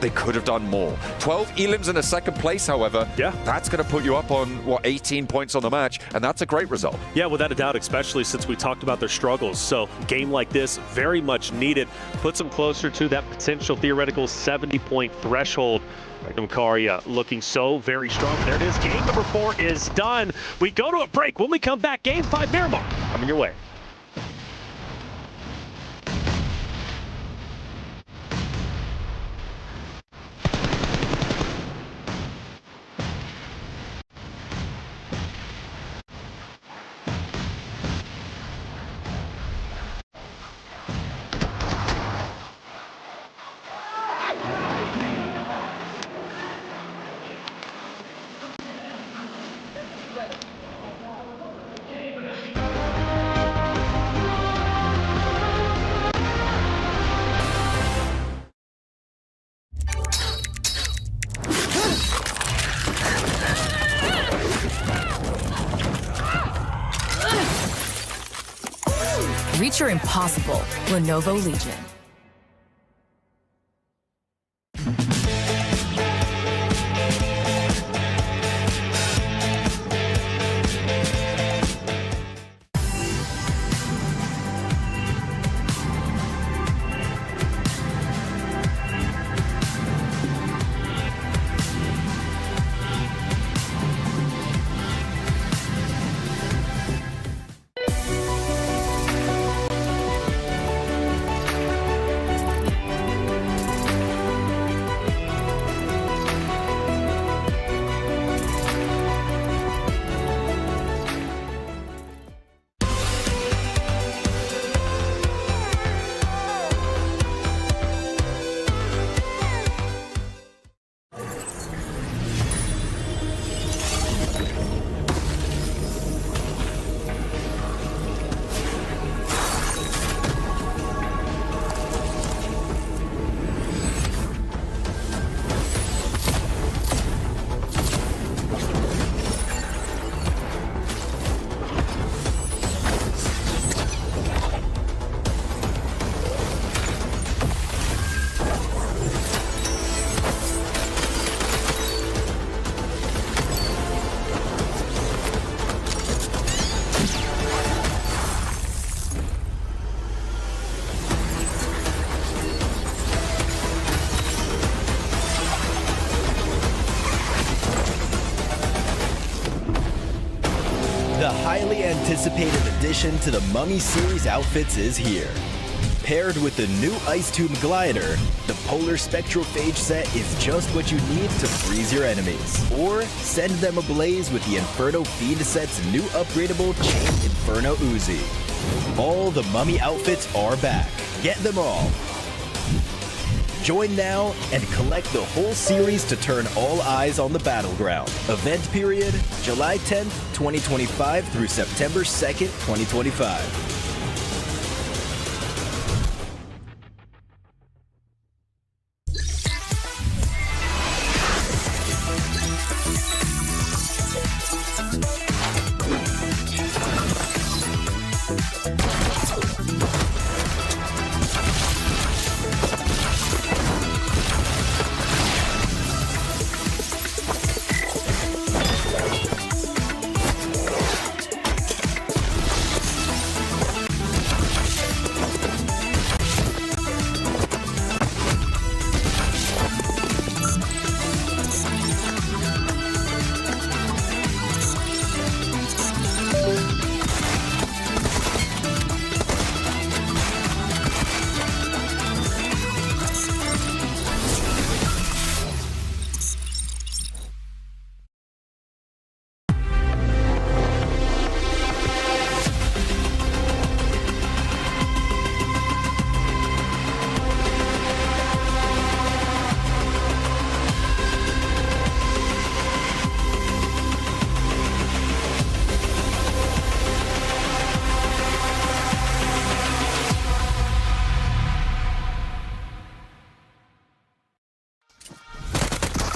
They could have done more. 12 elims in a second place, however, that's going to put you up on, what, 18 points on the match, and that's a great result. Yeah, without a doubt, especially since we talked about their struggles. So a game like this, very much needed, puts them closer to that potential theoretical 70-point threshold. Regnum Karya looking so very strong. There it is. Game number 4 is done. We go to a break. When we come back, Game 5 Miramar coming your way. Reach your impossible. Lenovo Legion. The highly anticipated addition to the Mummy series outfits is here. Paired with the new Ice Tomb Glider, the Polar Spectrophage set is just what you need to freeze your enemies. Or send them ablaze with the Inferno Fiend set's new upgradable Chain Inferno Uzi. All the Mummy outfits are back. Get them all. Join now and collect the whole series to turn all eyes on the battleground. Event period, July 10th, 2025 through September 2nd, 2025.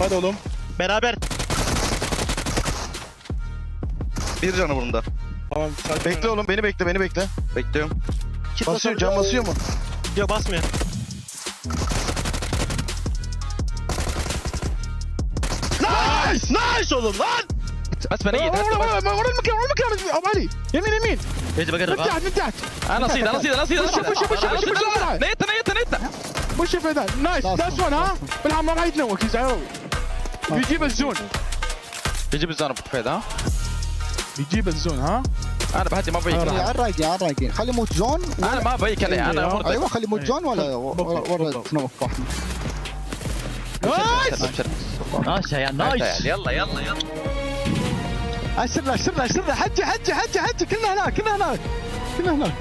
Hadi oğlum. Beraber. Bir canı bunda. Tamam. Bekle oğlum, beni bekle, beni bekle. Bekliyorum. Basıyor, can basıyor mu? Yok basmıyor. Nice! Nice oğlum lan! اسمع نيت ورا المكان ابو علي يمين يمين ايش بقرب من تحت انا صيد نيت وش في ذا نايس نايس ون ها بالعب ما راح يتنوك يزعروا بيجيب الزون بيجيب الزون فيد ها بيجيب الزون ها انا بهدي ما بيك الرايقين خلي موت جون انا ما بيك انا ايوه خلي موت جون ولا ورا تنوك واحد نايس نايس يا نايس يلا اشرنا حجي كلنا هناك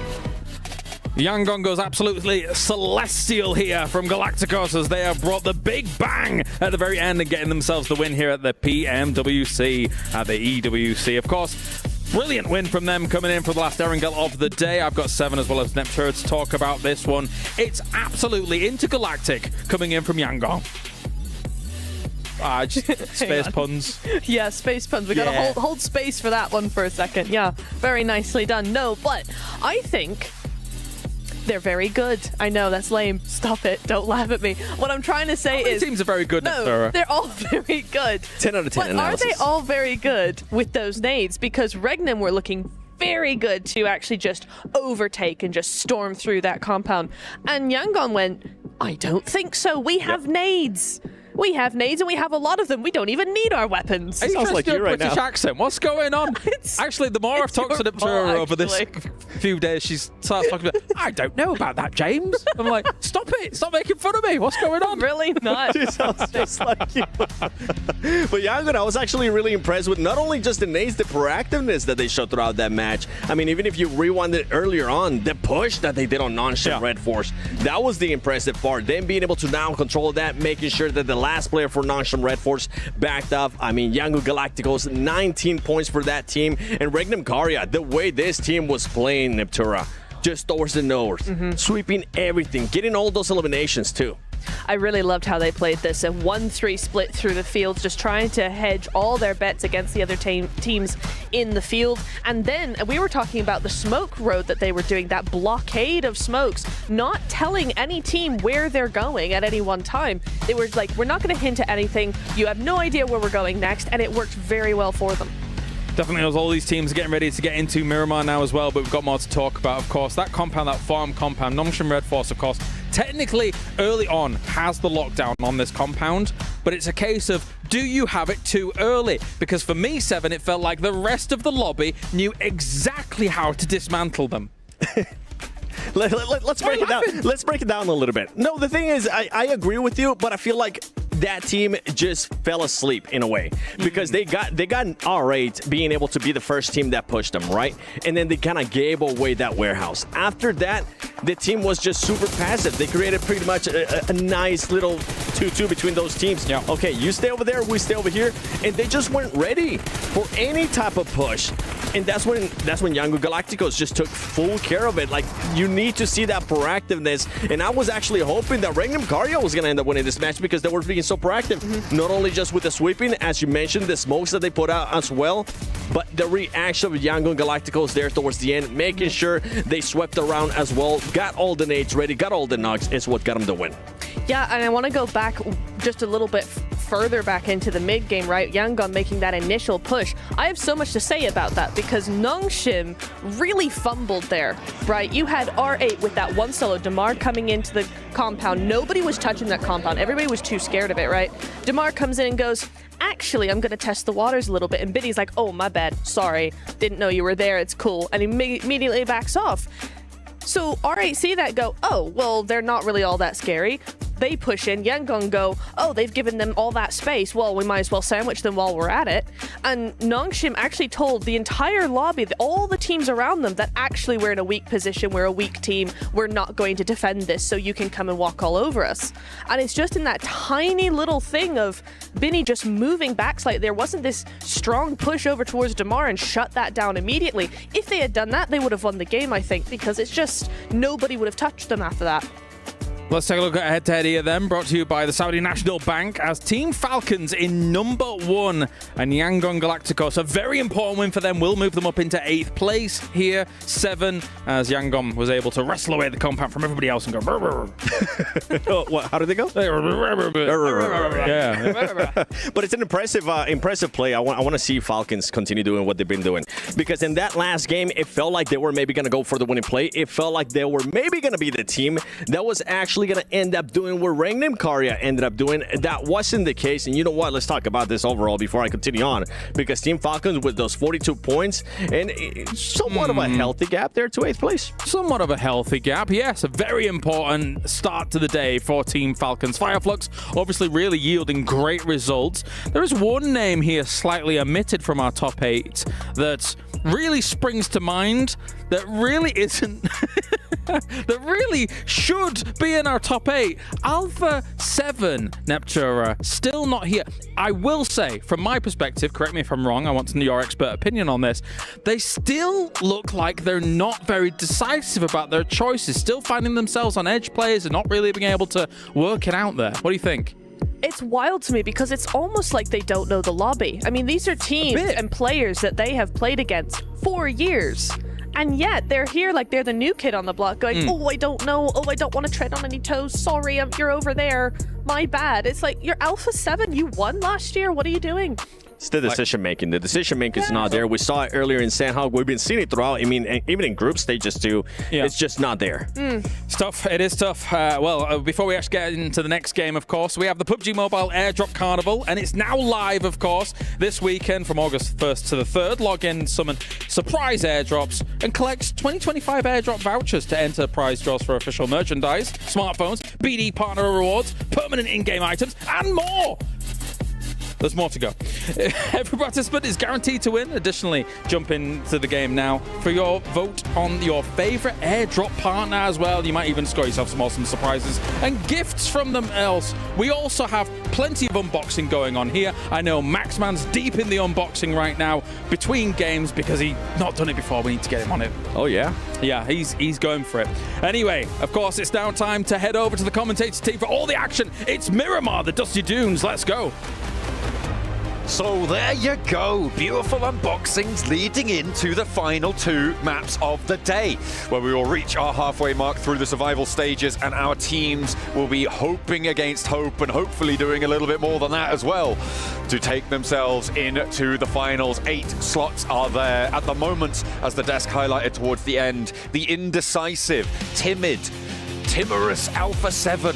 Yangon goes absolutely celestial here from Galacticos as they have brought the big bang at the very end and getting themselves the win here at the Pmwc, at the EWC. Of course, brilliant win from them coming in for the last Erangel of the day. I've got 7 as well as Neptur to talk about this one. It's absolutely intergalactic coming in from Yangon. Just space puns. Yeah, space puns. We gotta hold space for that one for a second. Yeah, very nicely done. No, but I think they're very good. I know, that's lame. Stop it. Don't laugh at me. What I'm trying to say is... teams are very good, No, they're all very good. 10 out of 10 but analysis. Are they all very good with those nades? Because Regnum were looking very good to actually just overtake and just storm through that compound. And Yangon went, I don't think so. We have nades. We have nades and we have a lot of them. We don't even need our weapons. It sounds like you right British accent. What's going on? Actually, the more I've talked to Neptur over this few days, she starts talking about, I don't know about that, James. I'm like, stop it. Stop making fun of me. What's going on? Really not. It sounds just like you. But Yangon, I was actually really impressed with not only just the nades, the proactiveness that they showed throughout that match. I mean, even if you rewind it earlier on, the push that they did on non-ship Red Force, that was the impressive part. Them being able to now control that, making sure that the last player for non-ship Red Force backed up. I mean, Yangon Galacticos, 19 points for that team. And Regnum Karya, the way this team was playing Neptura, just towards the north, sweeping everything, getting all those eliminations too. I really loved how they played this. A 1-3 split through the field, just trying to hedge all their bets against the other teams in the field. And then we were talking about the smoke road that they were doing, that blockade of smokes, not telling any team where they're going at any one time. They were like, we're not going to hint at anything. You have no idea where we're going next. And it worked very well for them. Definitely, as all these teams are getting ready to get into Miramar now as well, but we've got more to talk about, of course. That compound, that farm compound, non-ship Red Force, of course, technically early on has the lockdown on this compound, but it's a case of, do you have it too early? Because for me, 7, it felt like the rest of the lobby knew exactly how to dismantle them. Let's break it down. Let's break it down a little bit. No, the thing is, I agree with you, but I feel like that team just fell asleep in a way because they got an R8 being able to be the first team that pushed them, right? And then they kind of gave away that warehouse. After that, the team was just super passive. They created pretty much a nice little 2-2 between those teams. Yeah. Okay, you stay over there, we stay over here, and they just weren't ready for any type of push. And that's when Yangon Galacticos just took full care of it. Like, you need to see that proactiveness. And I was actually hoping that Regnum Karya was going to end up winning this match because they were being so proactive. Not only just with the sweeping, as you mentioned, the smokes that they put out as well, but the reaction of Yangon Galacticos there towards the end, making sure they swept around as well, got all the nades ready, got all the knocks, is what got them the win. Yeah, and I want to go back just a little bit further back into the mid game, right? Yangon making that initial push. I have so much to say about that because Nongshim really fumbled there, right? You had R8 with that one solo, Damar coming into the compound. Nobody was touching that compound. Everybody was too scared of it, right? Damar comes in and goes, actually, I'm going to test the waters a little bit. And Biddy's like, oh, my bad. Sorry. Didn't know you were there. It's cool. And he immediately backs off. So R8 see that, go, oh, well, they're not really all that scary. They push in, Yangon go, oh, they've given them all that space. Well, we might as well sandwich them while we're at it. And Nongshim actually told the entire lobby, all the teams around them, that actually we're in a weak position, we're a weak team, we're not going to defend this, so you can come and walk all over us. And it's just in that tiny little thing of Binny just moving back slightly. There wasn't this strong push over towards Damar and shut that down immediately. If they had done that, they would have won the game, I think, because it's just nobody would have touched them after that. Let's take a look at head-to-head here then, brought to you by the Saudi National Bank as Team Falcons in number 1 and Yangon Galacticos. A very important win for them will move them up into 8th place here, 7, as Yangon was able to wrestle away the compound from everybody else and go brr, brr. What, how did they go? Yeah. But it's an impressive play. I want to see Falcons continue doing what they've been doing, because in that last game, it felt like they were maybe going to go for the winning play. It felt like they were maybe going to be the team that was actually going to end up doing what Rangnim Karya ended up doing. That wasn't the case. And you know what? Let's talk about this overall before I continue on, because Team Falcons with those 42 points and somewhat of a healthy gap there to 8th place. Somewhat of a healthy gap, yes. A very important start to the day for Team Falcons. Fireflux obviously really yielding great results. There is one name here slightly omitted from our top 8 that really springs to mind, that really isn't, that really should be in our top 8. Alpha 7, Neptura, still not here. I will say, from my perspective, correct me if I'm wrong, I want to know your expert opinion on this, they still look like they're not very decisive about their choices, still finding themselves on edge plays and not really being able to work it out there. What do you think? It's wild to me because it's almost like they don't know the lobby. I mean, these are teams and players that they have played against for years. And yet they're here like they're the new kid on the block going, oh, I don't know. Oh, I don't want to tread on any toes. Sorry, you're over there. My bad. It's like, you're Alpha 7. You won last year. What are you doing? It's the decision making. The decision making is not there. We saw it earlier in Sandhog. We've been seeing it throughout. I mean, even in group stages too. Yeah. It's just not there. It's tough. It is tough. Before we actually get into the next game, of course, we have the PUBG Mobile Airdrop Carnival, and it's now live, of course, this weekend from August 1st to the 3rd. Log in, summon surprise airdrops, and collect 2025 airdrop vouchers to enter prize draws for official merchandise, smartphones, BD partner rewards, permanent in-game items, and more. There's more to go. Every participant is guaranteed to win. Additionally, jump into the game now for your vote on your favorite airdrop partner as well. You might even score yourself some awesome surprises and gifts from them else. We also have plenty of unboxing going on here. I know Maxman's deep in the unboxing right now between games because he's not done it before. We need to get him on it. Oh, yeah? Yeah, he's going for it. Anyway, of course, it's now time to head over to the commentator team for all the action. It's Miramar, the Dusty Dunes. Let's go. So there you go, beautiful unboxings leading into the final 2 maps of the day, where we will reach our halfway mark through the survival stages, and our teams will be hoping against hope and hopefully doing a little bit more than that as well to take themselves into the finals. 8 slots are there at the moment, as the desk highlighted towards the end. The indecisive, timorous Alpha 7.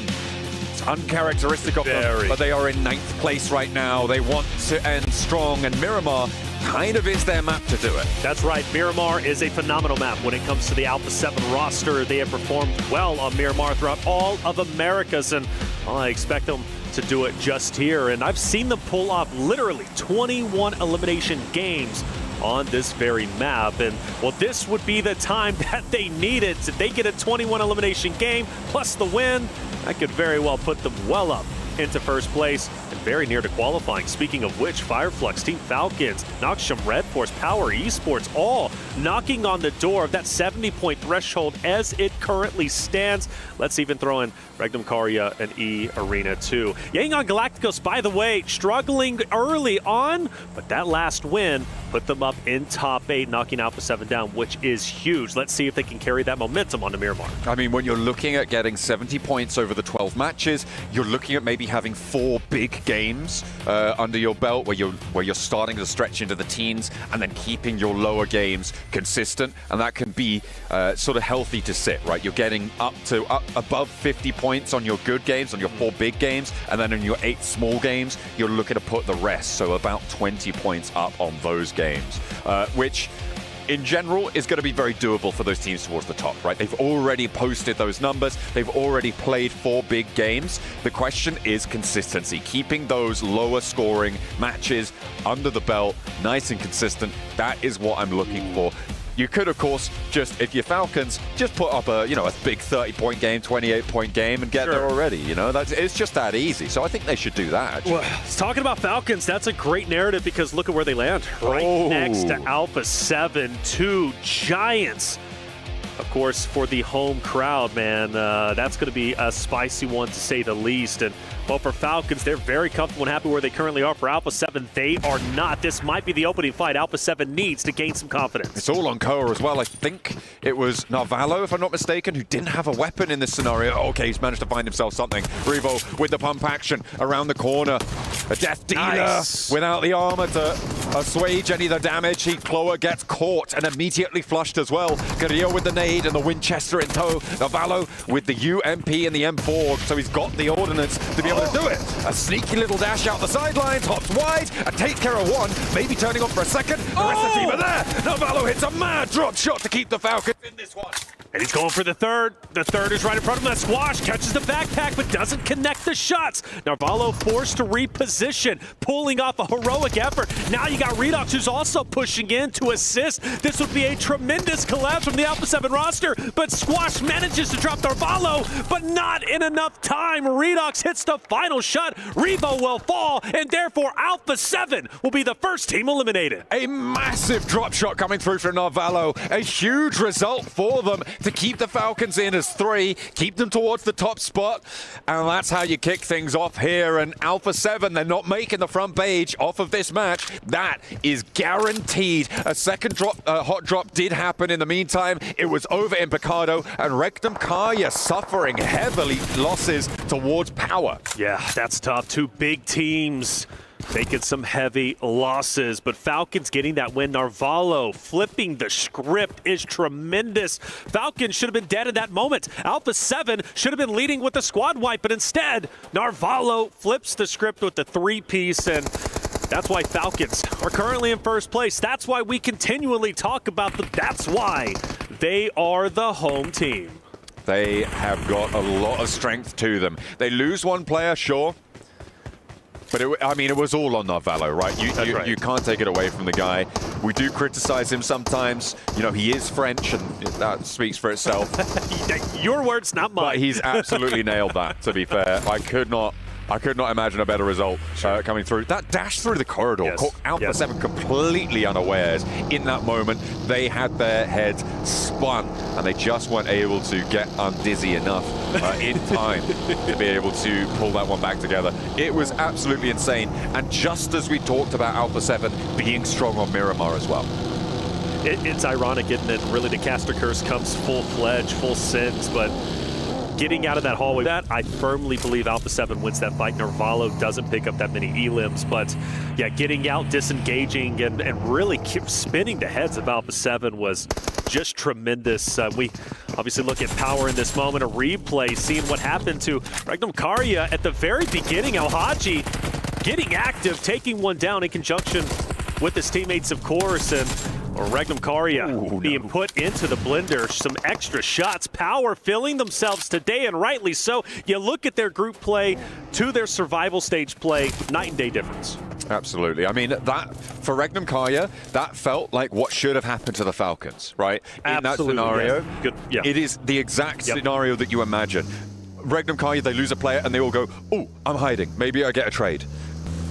Uncharacteristic of them, but they are in 9th place right now. They want to end strong, and Miramar kind of is their map to do it. That's right. Miramar is a phenomenal map when it comes to the Alpha 7 roster. They have performed well on Miramar throughout all of Americas, and I expect them to do it just here. And I've seen them pull off literally 21 elimination games on this very map. And well, this would be the time that they needed. If they get a 21 elimination game plus the win, that could very well put them well up into first place and very near to qualifying. Speaking of which, Fireflux, Team Falcons, Noxium Red Force, Power Esports, all knocking on the door of that 70-point threshold as it currently stands. Let's even throw in Regnum Karya and E Arena too. Yangon Galacticos, by the way, struggling early on, but that last win put them up in top 8, knocking Alpha 7 down, which is huge. Let's see if they can carry that momentum on to Miramar. I mean, when you're looking at getting 70 points over the 12 matches, you're looking at maybe having 4 big games under your belt where you're starting to stretch into the teens and then keeping your lower games consistent, and that can be sort of healthy to sit, right? You're getting up above 50 points on your good games, on your 4 big games, and then in your 8 small games, you're looking to put the rest, so about 20 points up on those games, which in general is going to be very doable for those teams towards the top, right? They've already posted those numbers. They've already played 4 big games. The question is consistency, keeping those lower scoring matches under the belt nice and consistent. That is what I'm looking for. You could, of course, just, if you're Falcons, just put up a big 30-point game, 28-point game and get there already. It's just that easy. So I think they should do that, actually. Well, talking about Falcons, that's a great narrative because look at where they land. Right next to Alpha 7, 2 giants. Of course, for the home crowd, man, that's going to be a spicy one to say the least. And, well, for Falcons, they're very comfortable and happy where they currently are. For Alpha 7, they are not. This might be the opening fight Alpha 7 needs to gain some confidence. It's all on Koa as well. I think it was Narvalo, if I'm not mistaken, who didn't have a weapon in this scenario. Okay, he's managed to find himself something. Revo with the pump action around the corner. A Death Dealer without the armor to assuage any of the damage. Koa gets caught and immediately flushed as well. Carrillo with the nade and the Winchester in tow. Narvalo with the UMP and the M4, so he's got the ordnance to be able to do it. A sneaky little dash out the sidelines, hops wide, and takes care of one, maybe turning on for a second. The rest of the team are there. Narvalo hits a mad drop shot to keep the Falcons in this one. And he's going for the third. The third is right in front of him. That Squash catches the backpack, but doesn't connect the shots. Narvalo forced to reposition, pulling off a heroic effort. Now you got Redox, who's also pushing in to assist. This would be a tremendous collapse from the Alpha 7 roster, but Squash manages to drop Narvalo, but not in enough time. Redox hits the final shot. Revo will fall, and therefore Alpha 7 will be the first team eliminated. A massive drop shot coming through from Narvalo. A huge result for them to keep the Falcons in as 3, keep them towards the top spot, and that's how you kick things off here. And Alpha 7, they're not making the front page off of this match. That is guaranteed. A second drop, hot drop did happen in the meantime. It was over in Picado, and Rectum Kaya suffering heavily losses towards Power. Yeah, that's tough. 2 big teams taking some heavy losses, but Falcons getting that win. Narvalo flipping the script is tremendous. Falcons should have been dead in that moment. Alpha 7 should have been leading with the squad wipe, but instead, Narvalo flips the script with the 3-piece, and that's why Falcons are currently in first place. That's why we continually talk about them. That's why they are the home team. They have got a lot of strength to them. They lose one player, sure. But it was all on Narvalo, right? You can't take it away from the guy. We do criticize him sometimes. You know, he is French, and that speaks for itself. Your words, not mine. But he's absolutely nailed that, to be fair. I could not imagine a better result coming through. That dash through the corridor caught Alpha 7 completely unawares. In that moment, they had their heads spun, and they just weren't able to get undizzy enough in time to be able to pull that one back together. It was absolutely insane. And just as we talked about Alpha 7 being strong on Miramar as well. It's ironic, isn't it? Really, the caster curse comes full-fledged, full sends, but getting out of that hallway, that I firmly believe Alpha 7 wins that fight. Narvalo doesn't pick up that many elims, but yeah, getting out, disengaging, and really keep spinning the heads of Alpha 7 was just tremendous. We obviously look at Power in this moment, a replay, seeing what happened to Rectum Kaya at the very beginning. Al-Haji getting active, taking one down in conjunction with his teammates, of course, and Rectum Kaya being put into the blender. Some extra shots. Power filling themselves today, and rightly so. You look at their group play to their survival stage play, night and day difference. Absolutely. I mean, that for Rectum Kaya, that felt like what should have happened to the Falcons, right? In that scenario, it is the exact scenario that you imagine. Rectum Kaya, they lose a player, and they all go, "Oh, I'm hiding. Maybe I get a trade."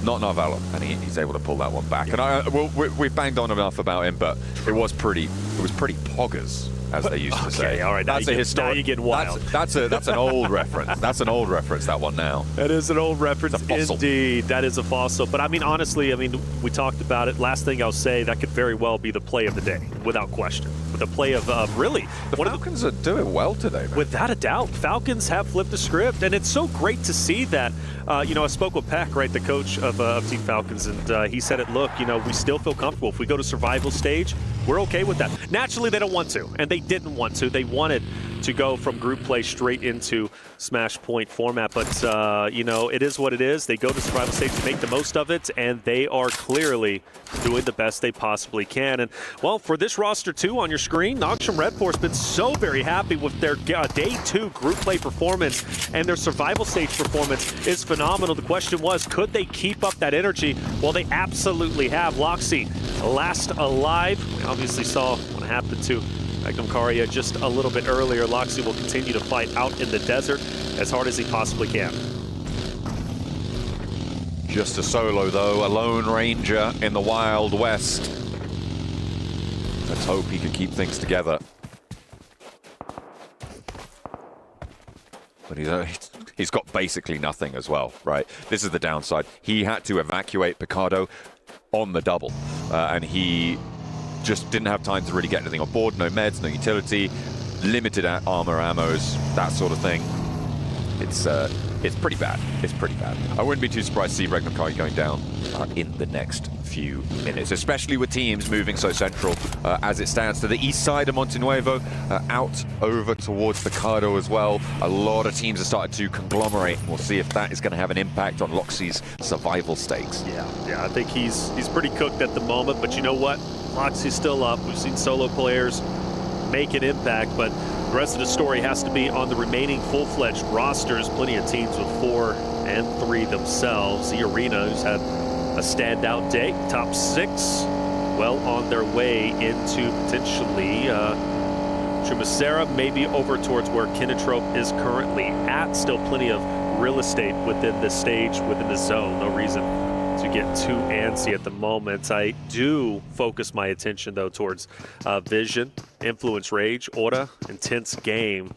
Not Narvalo, and he's able to pull that one back. And we've banged on enough about him, but it was pretty poggers, as they used to say. All right, that's a historic. Now you're getting wild. That's an old reference. That's an old reference. That one now. That is an old reference, indeed. That is a fossil. But I mean, honestly, we talked about it. Last thing I'll say, that could very well be the play of the day, without question. With the play of really, the Falcons are doing well today, man. Without a doubt. Falcons have flipped the script, and it's so great to see that. I spoke with Peck, right, the coach of Team Falcons, and he said it, look, we still feel comfortable. If we go to survival stage, we're okay with that. Naturally, they don't want to, and they didn't want to. They wanted to go from group play straight into Smash Point format, but, it is what it is. They go to survival stage to make the most of it, and they are clearly doing the best they possibly can. And, well, for this roster, too, on your screen, Nox from Red Force been so very happy with their Day 2 group play performance, and their survival stage performance is phenomenal. The question was, could they keep up that energy? Well, they absolutely have. Loxy, last alive. We obviously saw what happened to Rectum Kaya just a little bit earlier. Loxy will continue to fight out in the desert as hard as he possibly can. Just a solo, though, a lone ranger in the Wild West. Let's hope he can keep things together. But he's got basically nothing as well, right? This is the downside. He had to evacuate Picardo on the double, and he just didn't have time to really get anything on board. No meds, no utility, limited armor, ammos, that sort of thing. It's pretty bad. It's pretty bad. I wouldn't be too surprised to see Regnakai going down in the next few minutes, especially with teams moving so central as it stands to the east side of Montenuevo, out over towards Picardo as well. A lot of teams have started to conglomerate, and we'll see if that is going to have an impact on Loxy's survival stakes. Yeah, I think he's pretty cooked at the moment, but you know what? Loxy's still up. We've seen solo players make an impact, but the rest of the story has to be on the remaining full-fledged rosters. Plenty of teams with 4 and 3 themselves. The Arena, who's had a standout day, top 6, well on their way into potentially Chumacera, maybe over towards where Kinotrope is currently at. Still plenty of real estate within this stage, within the zone. No reason to get too antsy at the moment. I do focus my attention, though, towards Vision, Influence Rage, Aura, intense game.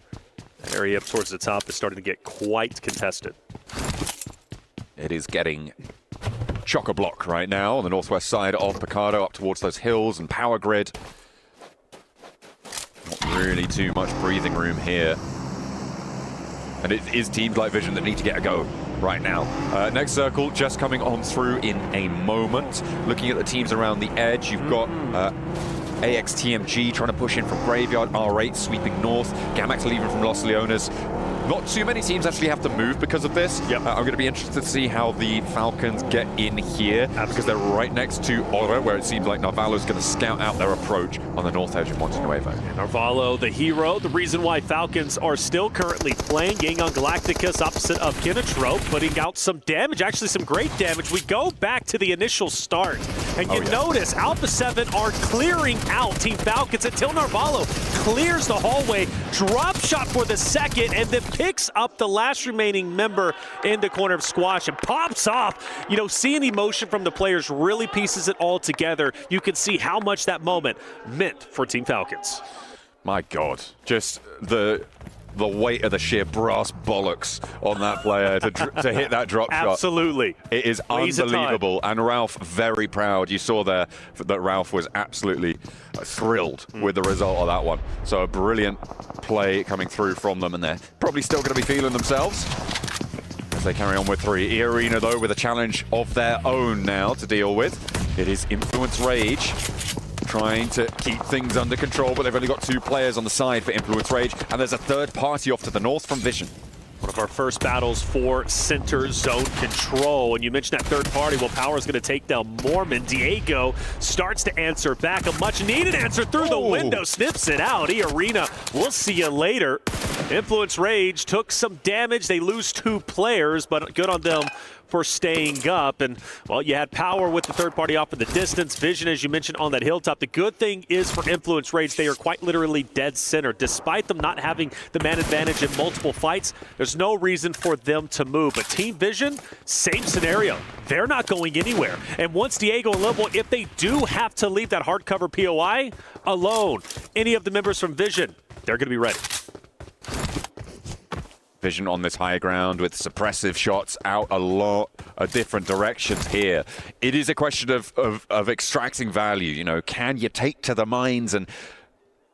That area up towards the top is starting to get quite contested. It is getting chock-a-block right now on the northwest side of Picardo, up towards those hills and power grid. Not really too much breathing room here. And it is teams like Vision that need to get a go right now. Next circle just coming on through in a moment. Looking at the teams around the edge, you've got AXTMG trying to push in from Graveyard, R8 sweeping north, Gamax leaving from Los Leones. Not too many teams actually have to move because of this. I'm going to be interested to see how the Falcons get in here, because they're right next to Aura, where it seems like Narvalo's going to scout out their approach on the north edge of Montenuevo. Narvalo, the hero, the reason why Falcons are still currently playing. Gangon Galacticus opposite of Kinotrope, putting out some damage, actually some great damage. We go back to the initial start, and you notice Alpha 7 are clearing out Team Falcons until Narvalo clears the hallway, drop shot for the second, and then picks up the last remaining member in the corner of Squash and pops off. You know, seeing emotion from the players really pieces it all together. You can see how much that moment meant for Team Falcons. My God, just the weight of the sheer brass bollocks on that player to hit that drop shot. Absolutely. It is unbelievable. And Ralph, very proud. You saw there that Ralph was absolutely thrilled with the result of that one. So a brilliant play coming through from them, and they're probably still going to be feeling themselves as they carry on with 3. E-Arena, though, with a challenge of their own now to deal with. It is Influence Rage, trying to keep things under control, but they've only got 2 players on the side for Influence Rage, and there's a third party off to the north from Vision. One of our first battles for center zone control. And you mentioned that third party. Well, Power is going to take down Mormon. Diego starts to answer back. A much-needed answer through the window. Snips it out. E-Arena, we'll see you later. Influence Rage took some damage. They lose 2 players, but good on them for staying up. And, well, you had Power with the third party off in the distance. Vision, as you mentioned, on that hilltop. The good thing is for Influence Rage, they are quite literally dead center. Despite them not having the man advantage in multiple fights, there's no reason for them to move. But Team Vision, same scenario. They're not going anywhere. And once Diego and Lobo, if they do have to leave that hardcover POI alone, any of the members from Vision, they're going to be ready. Vision on this high ground with suppressive shots out a lot of different directions here. It is a question of extracting value. You know, can you take to the mines and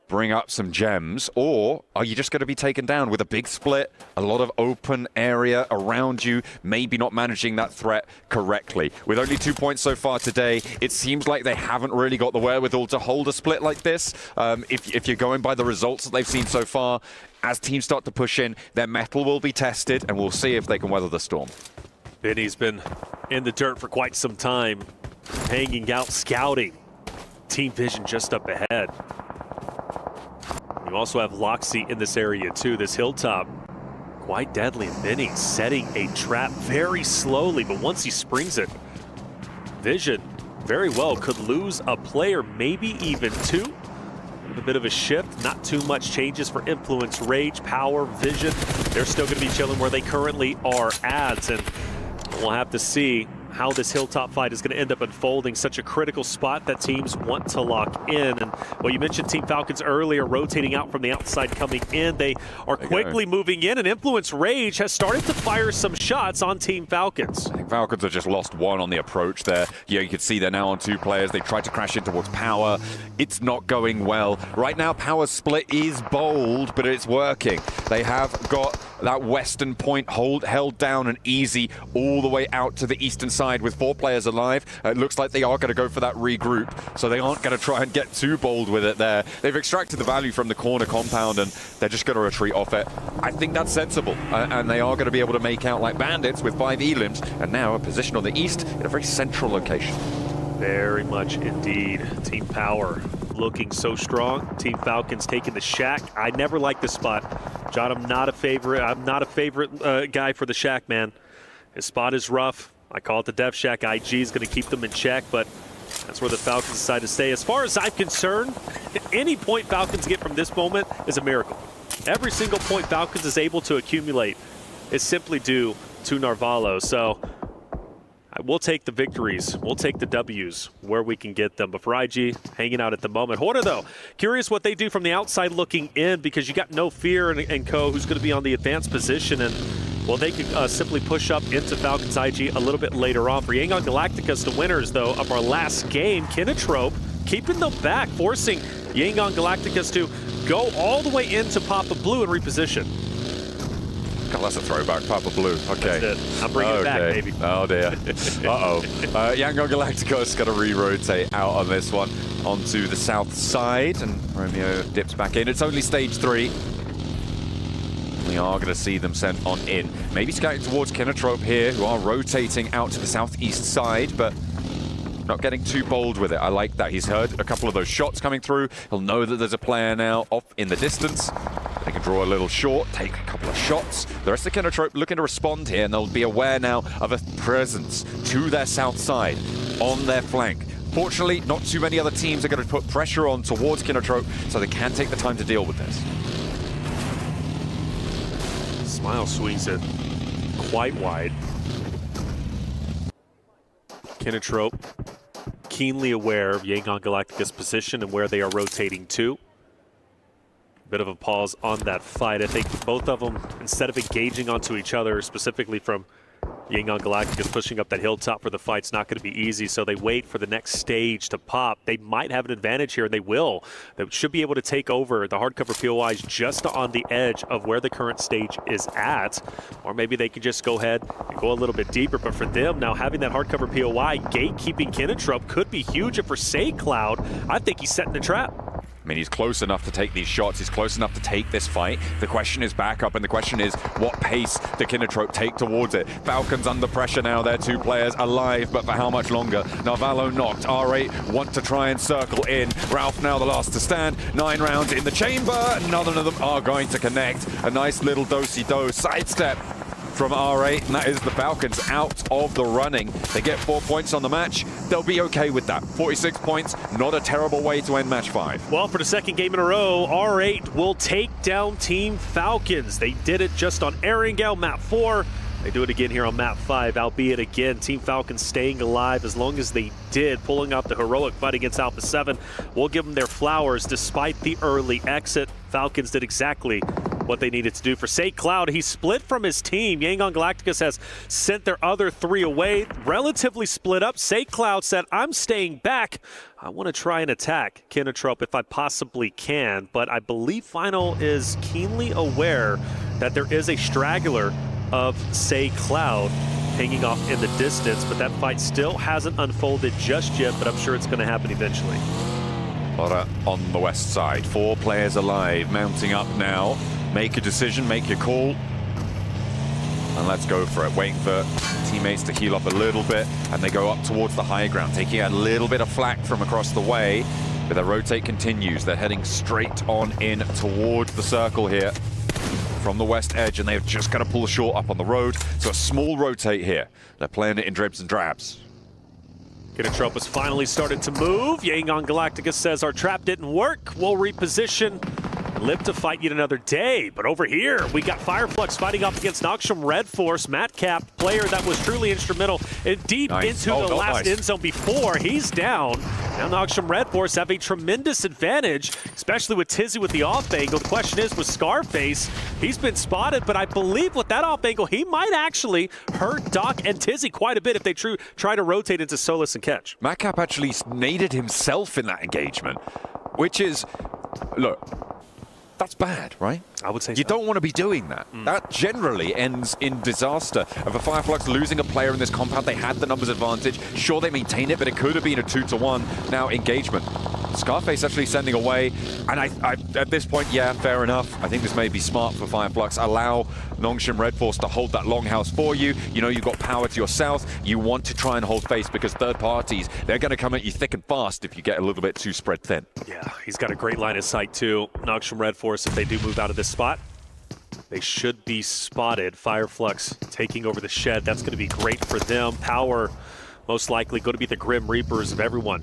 bring up some gems, or are you just going to be taken down with a big split, a lot of open area around you, maybe not managing that threat correctly? With only 2 points so far today, it seems like they haven't really got the wherewithal to hold a split like this. If you're going by the results that they've seen so far, as teams start to push in, their mettle will be tested, and we'll see if they can weather the storm. Benny's been in the dirt for quite some time, hanging out, scouting. Team Vision just up ahead. You also have Loxy in this area too. This hilltop, quite deadly. And Benny setting a trap very slowly, but once he springs it, Vision very well could lose a player, maybe even 2. A bit of a shift, not too much changes for Influence Rage, Power, Vision. They're still going to be chilling where they currently are at, and we'll have to see how this hilltop fight is going to end up unfolding. Such a critical spot that teams want to lock in. And well, you mentioned Team Falcons earlier, rotating out from the outside, coming in. They are quickly moving in, and Influence Rage has started to fire some shots on Team Falcons. I think Falcons have just lost one on the approach there. Yeah, you can see they're now on 2 players. They tried to crash in towards Power. It's not going well. Right now, Power's split is bold, but it's working. They have got that western point held down and easy all the way out to the eastern side with 4 players alive. It looks like they are going to go for that regroup, so they aren't going to try and get too bold with it there. They've extracted the value from the corner compound, and they're just going to retreat off it. I think that's sensible, and they are going to be able to make out like bandits with 5 elims, and now a position on the east in a very central location. Very much indeed. Team Power looking so strong. Team Falcons taking the shack. I never liked this spot. John, I'm not a favorite guy for the shack, man. His spot is rough. I call it the Death Shack. IG is going to keep them in check, but that's where the Falcons decide to stay. As far as I'm concerned, any point Falcons get from this moment is a miracle. Every single point Falcons is able to accumulate is simply due to Narvalo. So we'll take the victories. We'll take the W's where we can get them. But for IG, hanging out at the moment. Horta, though, curious what they do from the outside looking in, because you got No Fear and co, who's going to be on the advanced position. And, well, they can simply push up into Falcons IG a little bit later on. For Yangon Galacticus, the winners, though, of our last game, Kinatrope keeping them back, forcing Yangon Galacticus to go all the way into Papa Blue and reposition. God, that's a throwback, Papa Blue. Okay. That's it. I'm bringing it back, baby. Oh, dear. Uh-oh. Yangon Galacticos got to re-rotate out on this one onto the south side, and Romeo dips back in. It's only stage 3. We are going to see them sent on in. Maybe scouting towards Kinatrope here, who are rotating out to the southeast side, but not getting too bold with it. I like that. He's heard a couple of those shots coming through. He'll know that there's a player now off in the distance. They can draw a little short, take a couple of shots. The rest of Kinatrope looking to respond here, and they'll be aware now of a presence to their south side on their flank. Fortunately, not too many other teams are going to put pressure on towards Kinatrope, so they can take the time to deal with this. Smile swings it quite wide. Kinatrope keenly aware of Yangon Galacticus' position and where they are rotating to. Bit of a pause on that fight. I think both of them, instead of engaging onto each other, specifically from Yangon Galacticus pushing up that hilltop for the fight's not going to be easy, so they wait for the next stage to pop. They might have an advantage here, and they will. They should be able to take over. The hardcover POIs just on the edge of where the current stage is at, or maybe they could just go ahead and go a little bit deeper. But for them, now having that hardcover POI, gatekeeping Kinatrope could be huge. And for SayCloud, I think he's setting a trap. I mean, he's close enough to take these shots. He's close enough to take this fight. The question is backup, and the question is what pace do Kinatrope take towards it? Falcons under pressure now. They're 2 players alive, but for how much longer? Narvalo knocked. R8 want to try and circle in. Ralph now the last to stand. 9 rounds in the chamber. None of them are going to connect. A nice little do-si-do sidestep from R8, and that is the Falcons out of the running. They get 4 points on the match. They'll be okay with that. 46 points, not a terrible way to end match 5. Well, for the second game in a row, R8 will take down Team Falcons. They did it just on Erangel, map 4. They do it again here on map 5, albeit again, Team Falcons staying alive as long as they did, pulling out the heroic fight against Alpha 7. We'll give them their flowers despite the early exit. Falcons did exactly what they needed to do. For SayCloud, he split from his team. Yangon Galacticus has sent their other 3 away, relatively split up. SayCloud said, I'm staying back. I want to try and attack Kinatrope if I possibly can, but I believe Final is keenly aware that there is a straggler of SayCloud hanging off in the distance, but that fight still hasn't unfolded just yet, but I'm sure it's going to happen eventually. Horta on the west side, 4 players alive, mounting up now. Make a decision, make your call, and let's go for it. Waiting for teammates to heal up a little bit, and they go up towards the high ground, taking a little bit of flak from across the way, but their rotate continues. They're heading straight on in towards the circle here from the west edge, and they've just got to pull the short up on the road, so a small rotate here. They're playing it in dribs and drabs. Kinatrope has finally started to move. Yangon Galacticus says our trap didn't work. We'll reposition. live to fight yet another day. But over here, we got Fireflux fighting off against Noxum Red Force. Matcap, player that was truly instrumental and deep into the last end zone before. He's down. Now Noxum Red Force have a tremendous advantage, especially with Tizzy with the off angle. The question is with Scarface, he's been spotted, but I believe with that off angle, he might actually hurt Doc and Tizzy quite a bit if they try to rotate into Solus and Catch. Matcap actually naded himself in that engagement, which is, look, that's bad, right? I would say you don't want to be doing that. That generally ends in disaster. Of a Fireflux losing a player in this compound, they had the numbers advantage. Sure, they maintained it, but it could have been a 2-to-1. Now, engagement. Scarface actually sending away, and I at this point, yeah, fair enough. I think this may be smart for Fireflux. Allow Noxum Red Force to hold that longhouse for you. You know you've got power to your south. You want to try and hold face because third parties, they're going to come at you thick and fast if you get a little bit too spread thin. Yeah, he's got a great line of sight too. Noxum Red Force, if they do move out of this spot, they should be spotted. Fireflux taking over the shed. That's going to be great for them. Power most likely going to be the Grim Reapers of everyone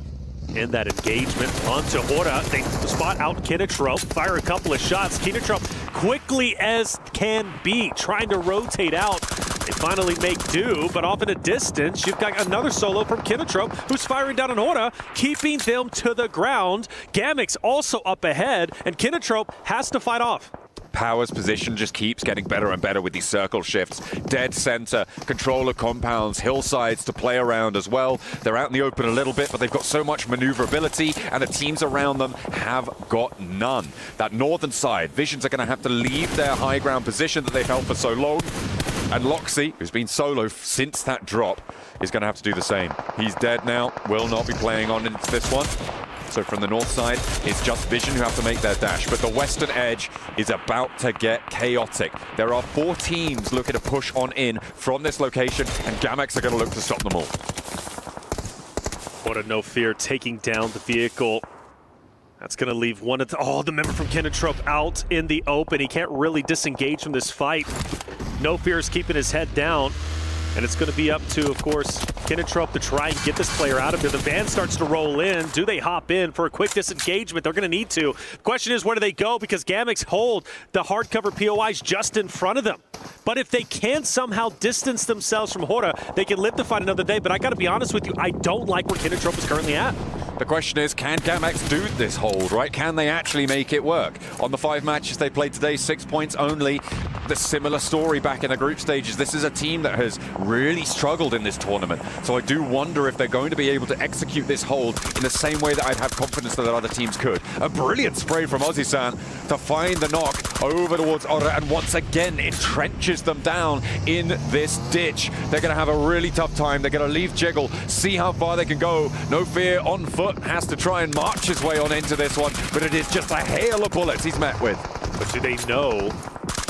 in that engagement. Onto Hora. They spot out Kinatrope, fire a couple of shots. Kinatrope quickly as can be, trying to rotate out. They finally make do, but off in a distance, you've got another solo from Kinatrope, who's firing down on Hora, keeping them to the ground. Gamix also up ahead, and Kinatrope has to fight off. Power's position just keeps getting better and better with these circle shifts. Dead center, controller compounds, hillsides to play around as well. They're out in the open a little bit, but they've got so much maneuverability, and the teams around them have got none. That northern side, Visions are going to have to leave their high ground position that they've held for so long. And Loxy, who's been solo since that drop, is going to have to do the same. He's dead now, will not be playing on into this one. So from the north side, it's just Vision who have to make their dash. But the western edge is about to get chaotic. There are 4 teams looking to push on in from this location, and Gamex are going to look to stop them all. What a No Fear taking down the vehicle. That's going to leave one of the member from Kinatrope out in the open. He can't really disengage from this fight. No Fear is keeping his head down. And it's going to be up to, of course, Kinatrope to try and get this player out of here. The van starts to roll in. Do they hop in for a quick disengagement? They're going to need to. The question is, where do they go? Because Gamix hold the hardcover POIs just in front of them. But if they can somehow distance themselves from Hora, they can live to fight another day. But I got to be honest with you, I don't like where Kinatrope is currently at. The question is, can Gamex do this hold, right? Can they actually make it work? On the 5 matches they played today, 6 points only. The similar story back in the group stages. This is a team that has really struggled in this tournament. So I do wonder if they're going to be able to execute this hold in the same way that I'd have confidence that other teams could. A brilliant spray from Ozzy-san to find the knock over towards Ora, and once again entrenches them down in this ditch. They're going to have a really tough time. They're going to leave Jiggle, see how far they can go. No Fear on foot, has to try and march his way on into this one, but it is just a hail of bullets he's met with. But do they know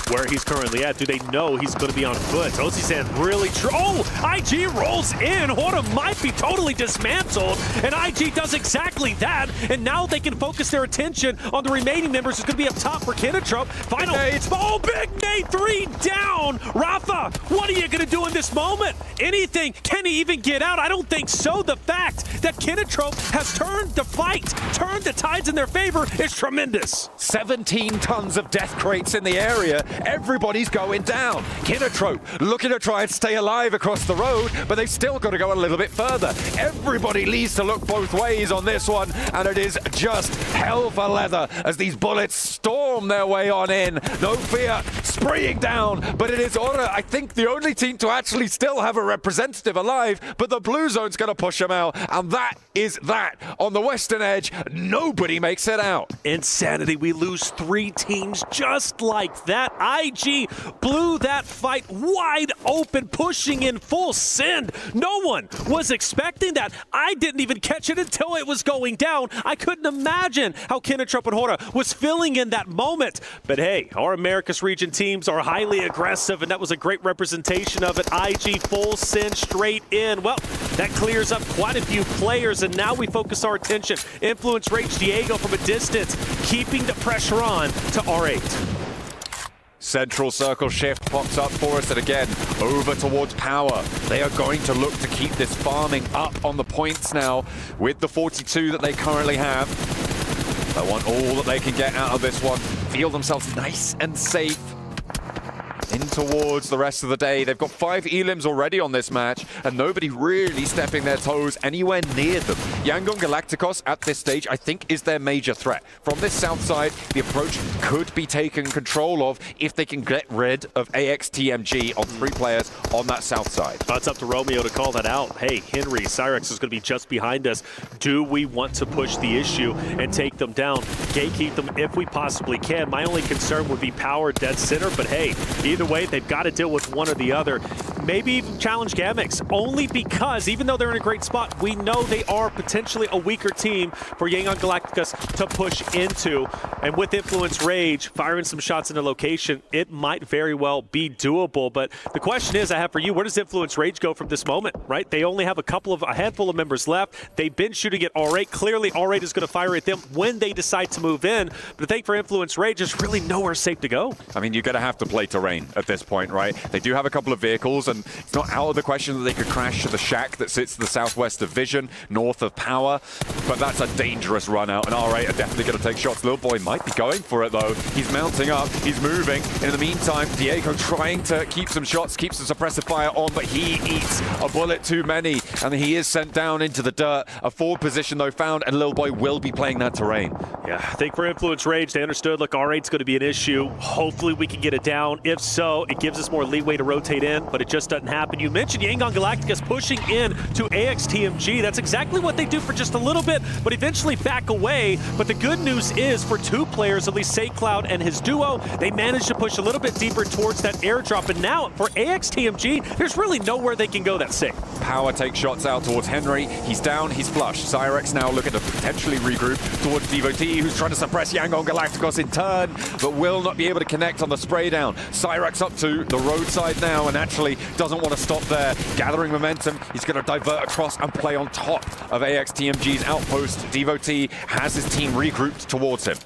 where he's currently at? Do they know he's going to be on foot? Ozzy-san really IG rolls in. Hora might be totally dismantled, and IG does exactly that, and now they can focus their attention on the remaining members who's going to be up top for Kinatrope. Final, big nade 3 down. Rafa, what are you going to do in this moment? Anything? Can he even get out? I don't think so. The fact that Kinatrope has turned the fight, turned the tides in their favor is tremendous. 17 tons of death crates in the area. Everybody's going down. Kinatrope looking to try and stay alive across the road, but they've still got to go a little bit further. Everybody needs to look both ways on this one, and it is just hell for leather as these bullets storm their way on in. No Fear spraying down, but it is Ora, I think, the only team to actually still have a representative alive, but the blue zone's going to push them out, and that is that. On the western edge, nobody makes it out. Insanity. We lose 3 teams just like that. IG blew that fight wide open, pushing in full send. No one was expecting that. I didn't even catch it until it was going down. I couldn't imagine how Kinatrope and Hora was feeling in that moment. But hey, our Americas region teams are highly aggressive, and that was a great representation of it. IG full send straight in. Well, that clears up quite a few players, and now we focus our attention. Influence Rage Diego from a distance, keeping the pressure on to R8. Central circle shift pops up for us, and again, over towards Power. They are going to look to keep this farming up on the points now with the 42 that they currently have. They want all that they can get out of this one. feel themselves nice and safe in towards the rest of the day. They've got 5 elims already on this match, and nobody really stepping their toes anywhere near them. Yangon Galacticos at this stage, I think, is their major threat. From this south side, the approach could be taken control of if they can get rid of AXTMG on 3 players on that south side. It's up to Romeo to call that out. Hey, Henry, Cyrex is going to be just behind us. Do we want to push the issue and take them down? Gatekeep them if we possibly can. My only concern would be power dead center, but hey, either way, they've got to deal with one or the other. Maybe even challenge Gamix, only because even though they're in a great spot, we know they are potentially a weaker team for Yangon Galacticos to push into. And with Influence Rage, firing some shots into location, it might very well be doable. But the question is, I have for you, where does Influence Rage go from this moment, right? They only have a handful of members left. They've been shooting at R8. Clearly, R8 is going to fire at them when they decide to move in. But I think for Influence Rage, there's really nowhere safe to go. I mean, you're going to have to play terrain at this point, right? They do have a couple of vehicles, and it's not out of the question that they could crash to the shack that sits to the southwest of Vision, north of Power, but that's a dangerous run out, and R8 are definitely going to take shots. Little boy might be going for it, though. He's mounting up, he's moving, and in the meantime, Diego trying to keep some shots, keeps the suppressive fire on, but he eats a bullet too many, and he is sent down into the dirt. A forward position, though, found, and Little Boy will be playing that terrain. Yeah, I think for Influence Rage, they understood, look, R8's going to be an issue. Hopefully we can get it down. If so, it gives us more leeway to rotate in, but it just doesn't happen. You mentioned Yangon Galacticos pushing in to AXTMG. That's exactly what they do for just a little bit, but eventually back away. But the good news is for 2 players, at least SakeCloud and his duo, they managed to push a little bit deeper towards that airdrop. And now for AXTMG, there's really nowhere they can go that's safe. Power takes shots out towards Henry. He's down, he's flushed. Cyrex now looking to potentially regroup towards Devotee, who's trying to suppress Yangon Galacticos in turn, but will not be able to connect on the spray down. Cyrex up to the roadside now, and actually doesn't want to stop there. Gathering momentum, he's going to divert across and play on top of AXTMG's outpost. Devotee has his team regrouped towards him.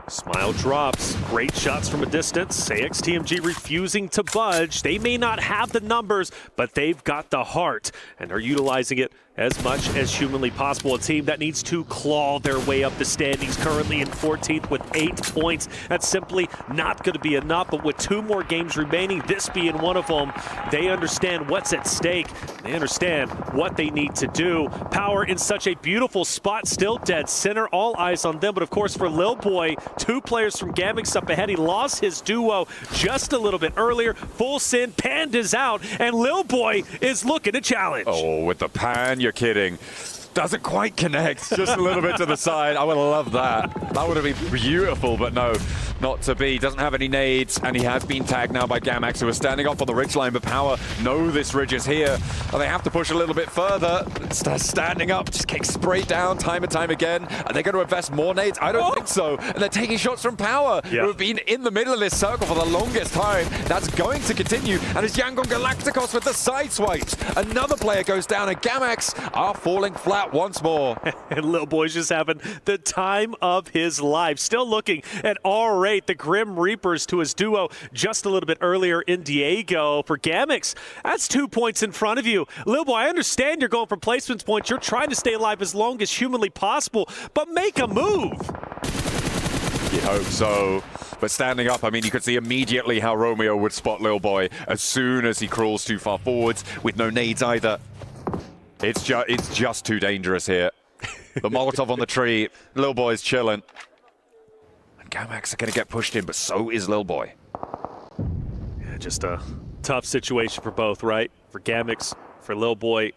Smile drops, great shots from a distance. AXTMG refusing to budge. They may not have the numbers, but they've got the heart and are utilizing it as much as humanly possible. A team that needs to claw their way up the standings, currently in 14th with 8 points. That's simply not going to be enough, but with 2 more games remaining, this being one of them, they understand what's at stake. They understand what they need to do. Power in such a beautiful spot, still dead center, all eyes on them. But of course for Lil Boy, 2 players from Gamix up ahead. He lost his duo just a little bit earlier. Full Sin, Panda's out, and Lil Boy is looking to challenge. Oh, with the pan, you're kidding. Doesn't quite connect, just a little bit to the side. I would love that. That would have been beautiful, but no, not to be. Doesn't have any nades, and he has been tagged now by Gamax, who is standing up on the ridge line, but Power know this ridge is here, and they have to push a little bit further. Standing up, just getting sprayed down time and time again. Are they going to invest more nades? I don't think so. And they're taking shots from Power, who have been in the middle of this circle for the longest time. That's going to continue, and it's Yangon Galacticos with the side swipes. Another player goes down, and Gamax are falling flat once more. And Lil Boy's just having the time of his life. Still looking at R8, the Grim Reapers, to his duo just a little bit earlier in Diego. For Gamix, that's 2 points in front of you. Lil Boy, I understand you're going for placements points. You're trying to stay alive as long as humanly possible, but make a move. You hope so. But standing up, I mean, you could see immediately how Romeo would spot Lil Boy as soon as he crawls too far forwards with no nades either. It's just too dangerous here. The Molotov on the tree. Lil Boy's chilling. And Gamax are going to get pushed in, but so is Lil Boy. Yeah, just a tough situation for both, right? For Gamix, for Lil Boy.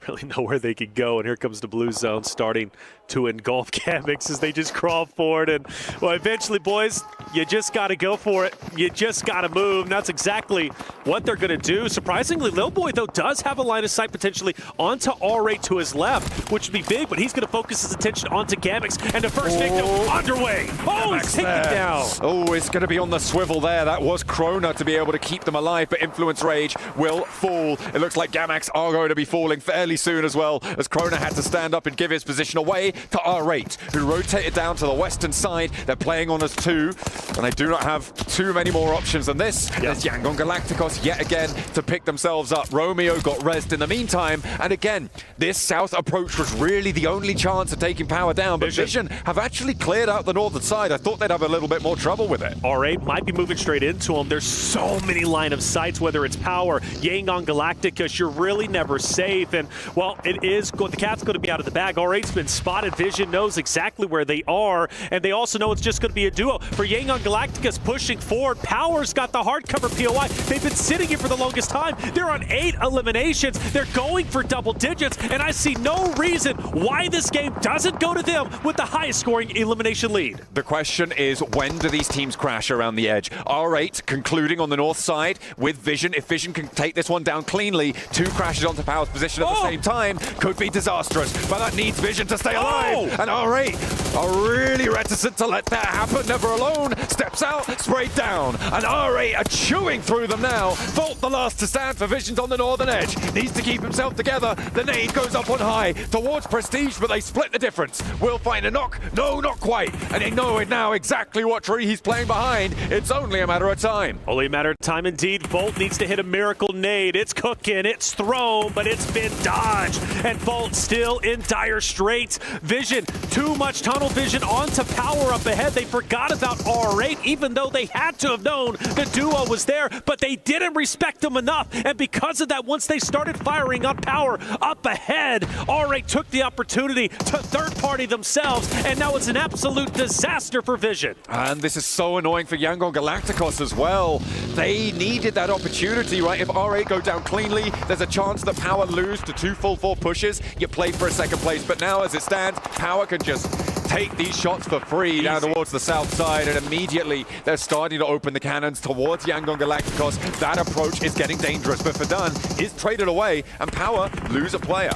Really know where they could go, and here comes the blue zone starting to engulf Gamix as they just crawl forward. And well, eventually, boys, you just got to go for it. You just got to move. And that's exactly what they're going to do. Surprisingly, Lil Boy, though, does have a line of sight potentially onto R8 to his left, which would be big, but he's going to focus his attention onto Gamix, and the first victim underway. Oh, he's taken down. Oh, it's going to be on the swivel there. That was Krona to be able to keep them alive, but Influence Rage will fall. It looks like Gamax are going to be falling fairly soon as well, as Krona had to stand up and give his position away. to R8, who rotated down to the western side. They're playing on us too, and they do not have too many more options than this. There's Yangon Galacticos yet again to pick themselves up. Romeo got rezzed in the meantime, and again, this south approach was really the only chance of taking Power down, but Vision have actually cleared out the northern side. I thought they'd have a little bit more trouble with it. R8 might be moving straight into them. There's so many line of sights, whether it's Power, Yangon Galacticus, you're really never safe. And, well, it is the cat's going to be out of the bag. R8's been spotted. Vision knows exactly where they are, and they also know it's just going to be a duo. For Yangon Galacticus pushing forward, Power's got the hardcover POI. They've been sitting here for the longest time. They're on 8 eliminations. They're going for double digits, and I see no reason why this game doesn't go to them with the highest scoring elimination lead. The question is, when do these teams crash around the edge? R8 concluding on the north side with Vision. If Vision can take this one down cleanly, 2 crashes onto Power's position at the same time could be disastrous, but that needs Vision to stay alive. And R8 are really reticent to let that happen. Never Alone steps out, sprayed down, and R8 are chewing through them now. Volt the last to stand for Vision's on the northern edge. Needs to keep himself together. The nade goes up on high towards Prestige, but they split the difference. Will find a knock. No, not quite. And they know it now exactly what tree he's playing behind. It's only a matter of time. Only a matter of time indeed. Volt needs to hit a miracle nade. It's cooking, it's thrown, but it's been dodged. And Volt still in dire straits. Vision, too much tunnel vision onto Power up ahead. They forgot about R8, even though they had to have known the duo was there, but they didn't respect them enough. And because of that, once they started firing on Power up ahead, R8 took the opportunity to third party themselves, and now it's an absolute disaster for Vision. And this is so annoying for Yangon Galacticos as well. They needed that opportunity, right? If R8 go down cleanly, there's a chance that Power lose to 2 full 4 pushes. You play for a second place, but now as it stands, Power can just take these shots for free down towards the south side, and immediately they're starting to open the cannons towards Yangon Galacticos. That approach is getting dangerous, but Verdun is traded away, and Power lose a player.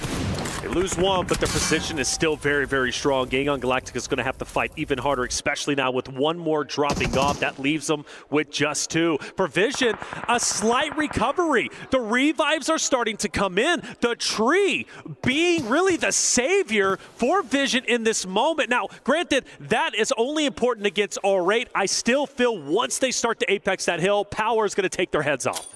They lose one, but their position is still very, very strong. Yangon Galactica is going to have to fight even harder, especially now with one more dropping off. That leaves them with just 2. For Vision, a slight recovery. The revives are starting to come in. The tree being really the savior for Vision in this moment. Now, granted, that is only important against R8. I still feel once they start to apex that hill, Power is going to take their heads off.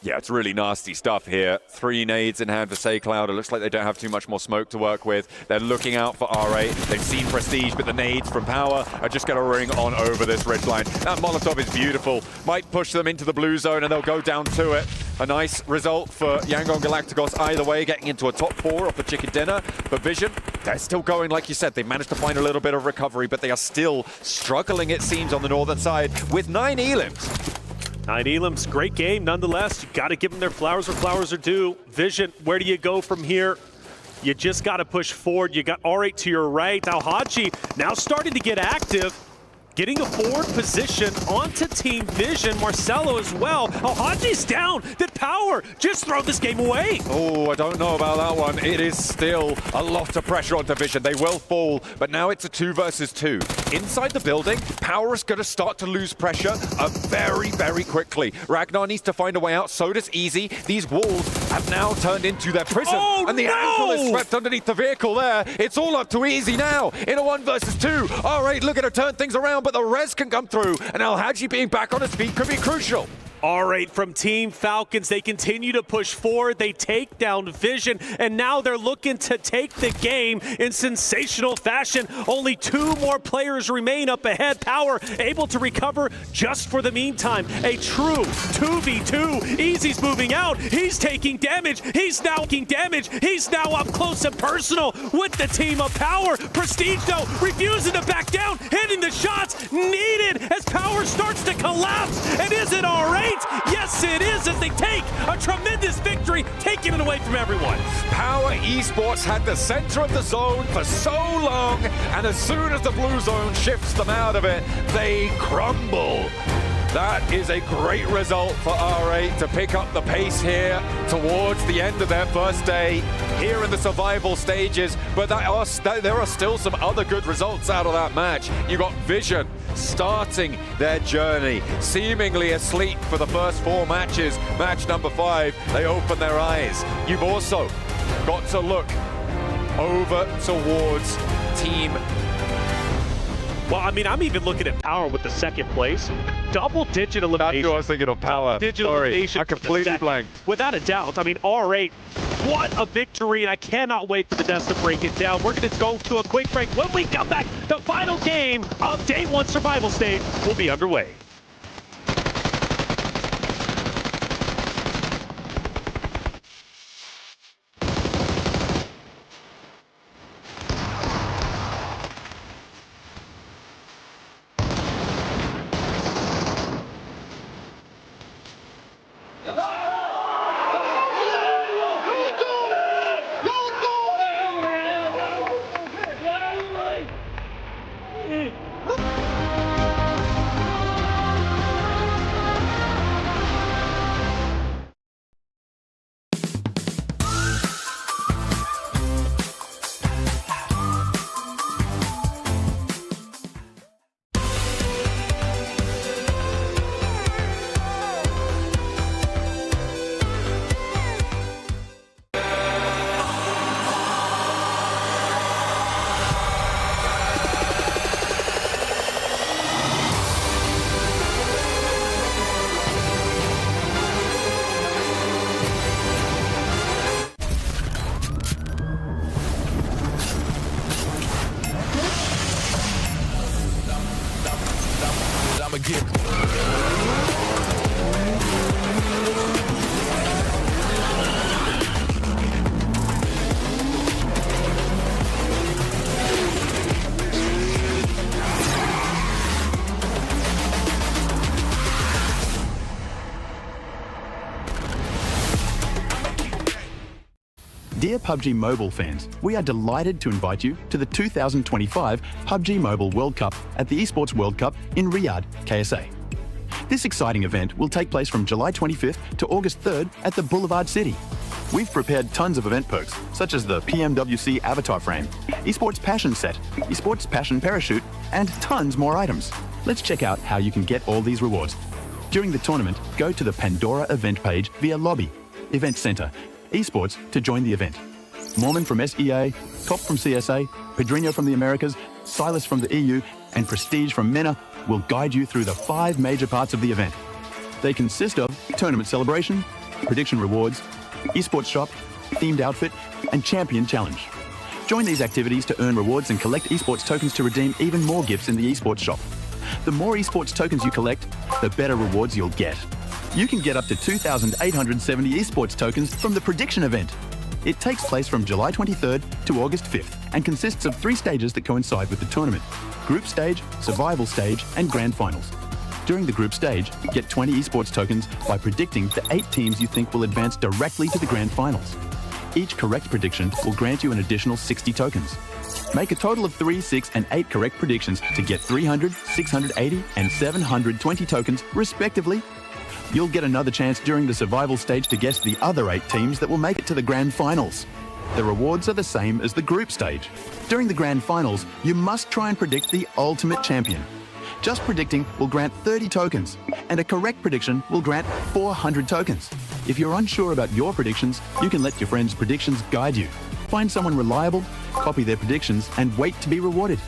Yeah, it's really nasty stuff here. 3 nades in hand for SayCloud. It looks like they don't have too much more smoke to work with. They're looking out for R8. They've seen Prestige, but the nades from Power are just going to ring on over this ridge line. That Molotov is beautiful. Might push them into the blue zone, and they'll go down to it. A nice result for Yangon Galacticos either way, getting into a top 4 off the chicken dinner. But Vision, they're still going, like you said. They managed to find a little bit of recovery, but they are still struggling, it seems, on the northern side with 9 elims. 9 elims, great game nonetheless. You got to give them their flowers where flowers are due. Vision, where do you go from here? You just got to push forward. You got R8 to your right. Al-Haji now starting to get active. Getting a forward position onto Team Vision. Marcelo as well. Al-Haji's down. Did Power just throw this game away? Oh, I don't know about that one. It is still a lot of pressure onto Vision. They will fall, but now it's a 2 versus 2. Inside the building, Power is going to start to lose pressure very, very quickly. Ragnar needs to find a way out. So does Easy. These walls have now turned into their prison. And the ankle is swept underneath the vehicle there. It's all up to Easy now in a 1 versus 2. R8 looking to turn things around, but the res can come through, and Al-Haji being back on his feet could be crucial. R8 from Team Falcons, they continue to push forward. They take down Vision, and now they're looking to take the game in sensational fashion. Only 2 more players remain up ahead. Power able to recover just for the meantime. A true 2v2. Easy's moving out. He's taking damage. He's now taking damage. He's now up close and personal with the team of Power. Prestige, though, refusing to back down, hitting the shots needed as Power starts to collapse. And is it R8? Yes, it is, as they take a tremendous victory, taking it away from everyone. Power Esports had the center of the zone for so long, and as soon as the blue zone shifts them out of it, they crumble. That is a great result for R8 to pick up the pace here towards the end of their first day here in the survival stages. But there are still some other good results out of that match. You got Vision starting their journey, seemingly asleep for the first 4 matches. Match number 5, they open their eyes. You've also got to look over towards Team. Well, I mean, I'm even looking at Power with the second place. Double-digit elimination. That's what I was thinking of, Power. Sorry, I completely blanked. Without a doubt. I mean, R8, what a victory, and I cannot wait for the Nets to break it down. We're going to go to a quick break. When we come back, the final game of Day 1 Survival Stage will be underway. Dear PUBG Mobile fans, we are delighted to invite you to the 2025 PUBG Mobile World Cup at the Esports World Cup in Riyadh, KSA. This exciting event will take place from July 25th to August 3rd at the Boulevard City. We've prepared tons of event perks, such as the Pmwc Avatar Frame, Esports Passion Set, Esports Passion Parachute, and tons more items. Let's check out how you can get all these rewards. During the tournament, go to the Pandora event page via Lobby, Event Center, Esports to join the event. Mormon from SEA, Top from CSA, Pedrinho from the Americas, Silas from the EU, and Prestige from MENA will guide you through the 5 major parts of the event. They consist of tournament celebration, prediction rewards, esports shop, themed outfit, and champion challenge. Join these activities to earn rewards and collect esports tokens to redeem even more gifts in the esports shop. The more esports tokens you collect, the better rewards you'll get. You can get up to 2,870 esports tokens from the prediction event. It takes place from July 23rd to August 5th and consists of 3 stages that coincide with the tournament: group stage, survival stage, and grand finals. During the group stage, get 20 esports tokens by predicting the 8 teams you think will advance directly to the grand finals. Each correct prediction will grant you an additional 60 tokens. Make a total of 3, 6, and 8 correct predictions to get 300, 680, and 720 tokens, respectively. You'll get another chance during the survival stage to guess the other 8 teams that will make it to the grand finals. The rewards are the same as the group stage. During the grand finals, you must try and predict the ultimate champion. Just predicting will grant 30 tokens, and a correct prediction will grant 400 tokens. If you're unsure about your predictions, you can let your friends' predictions guide you. Find someone reliable, copy their predictions, and wait to be rewarded.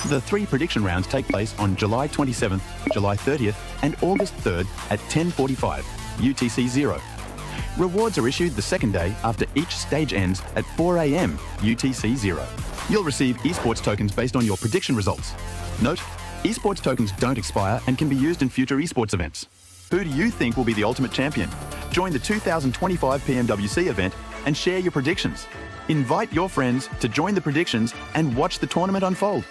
The 3 prediction rounds take place on July 27th, July 30th, and August 3rd at 10:45 UTC 0. Rewards are issued the second day after each stage ends at 4 a.m. UTC 0. You'll receive esports tokens based on your prediction results. Note, esports tokens don't expire and can be used in future esports events. Who do you think will be the ultimate champion? Join the 2025 Pmwc event and share your predictions. Invite your friends to join the predictions and watch the tournament unfold.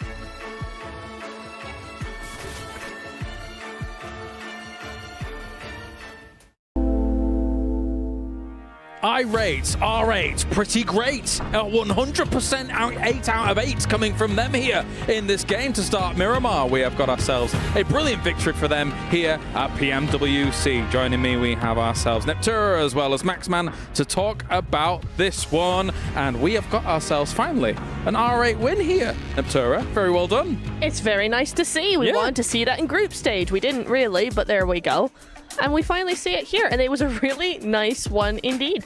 I rate R8 pretty great. 100% 8 out of 8 coming from them here in this game to start Miramar. We have got ourselves a brilliant victory for them here at Pmwc. Joining me, we have ourselves Neptura as well as Maxman to talk about this one. And we have got ourselves finally an R8 win here. Neptura, very well done. It's very nice to see. We wanted to see that in group stage. We didn't really, but there we go. And we finally see it here, and it was a really nice one indeed.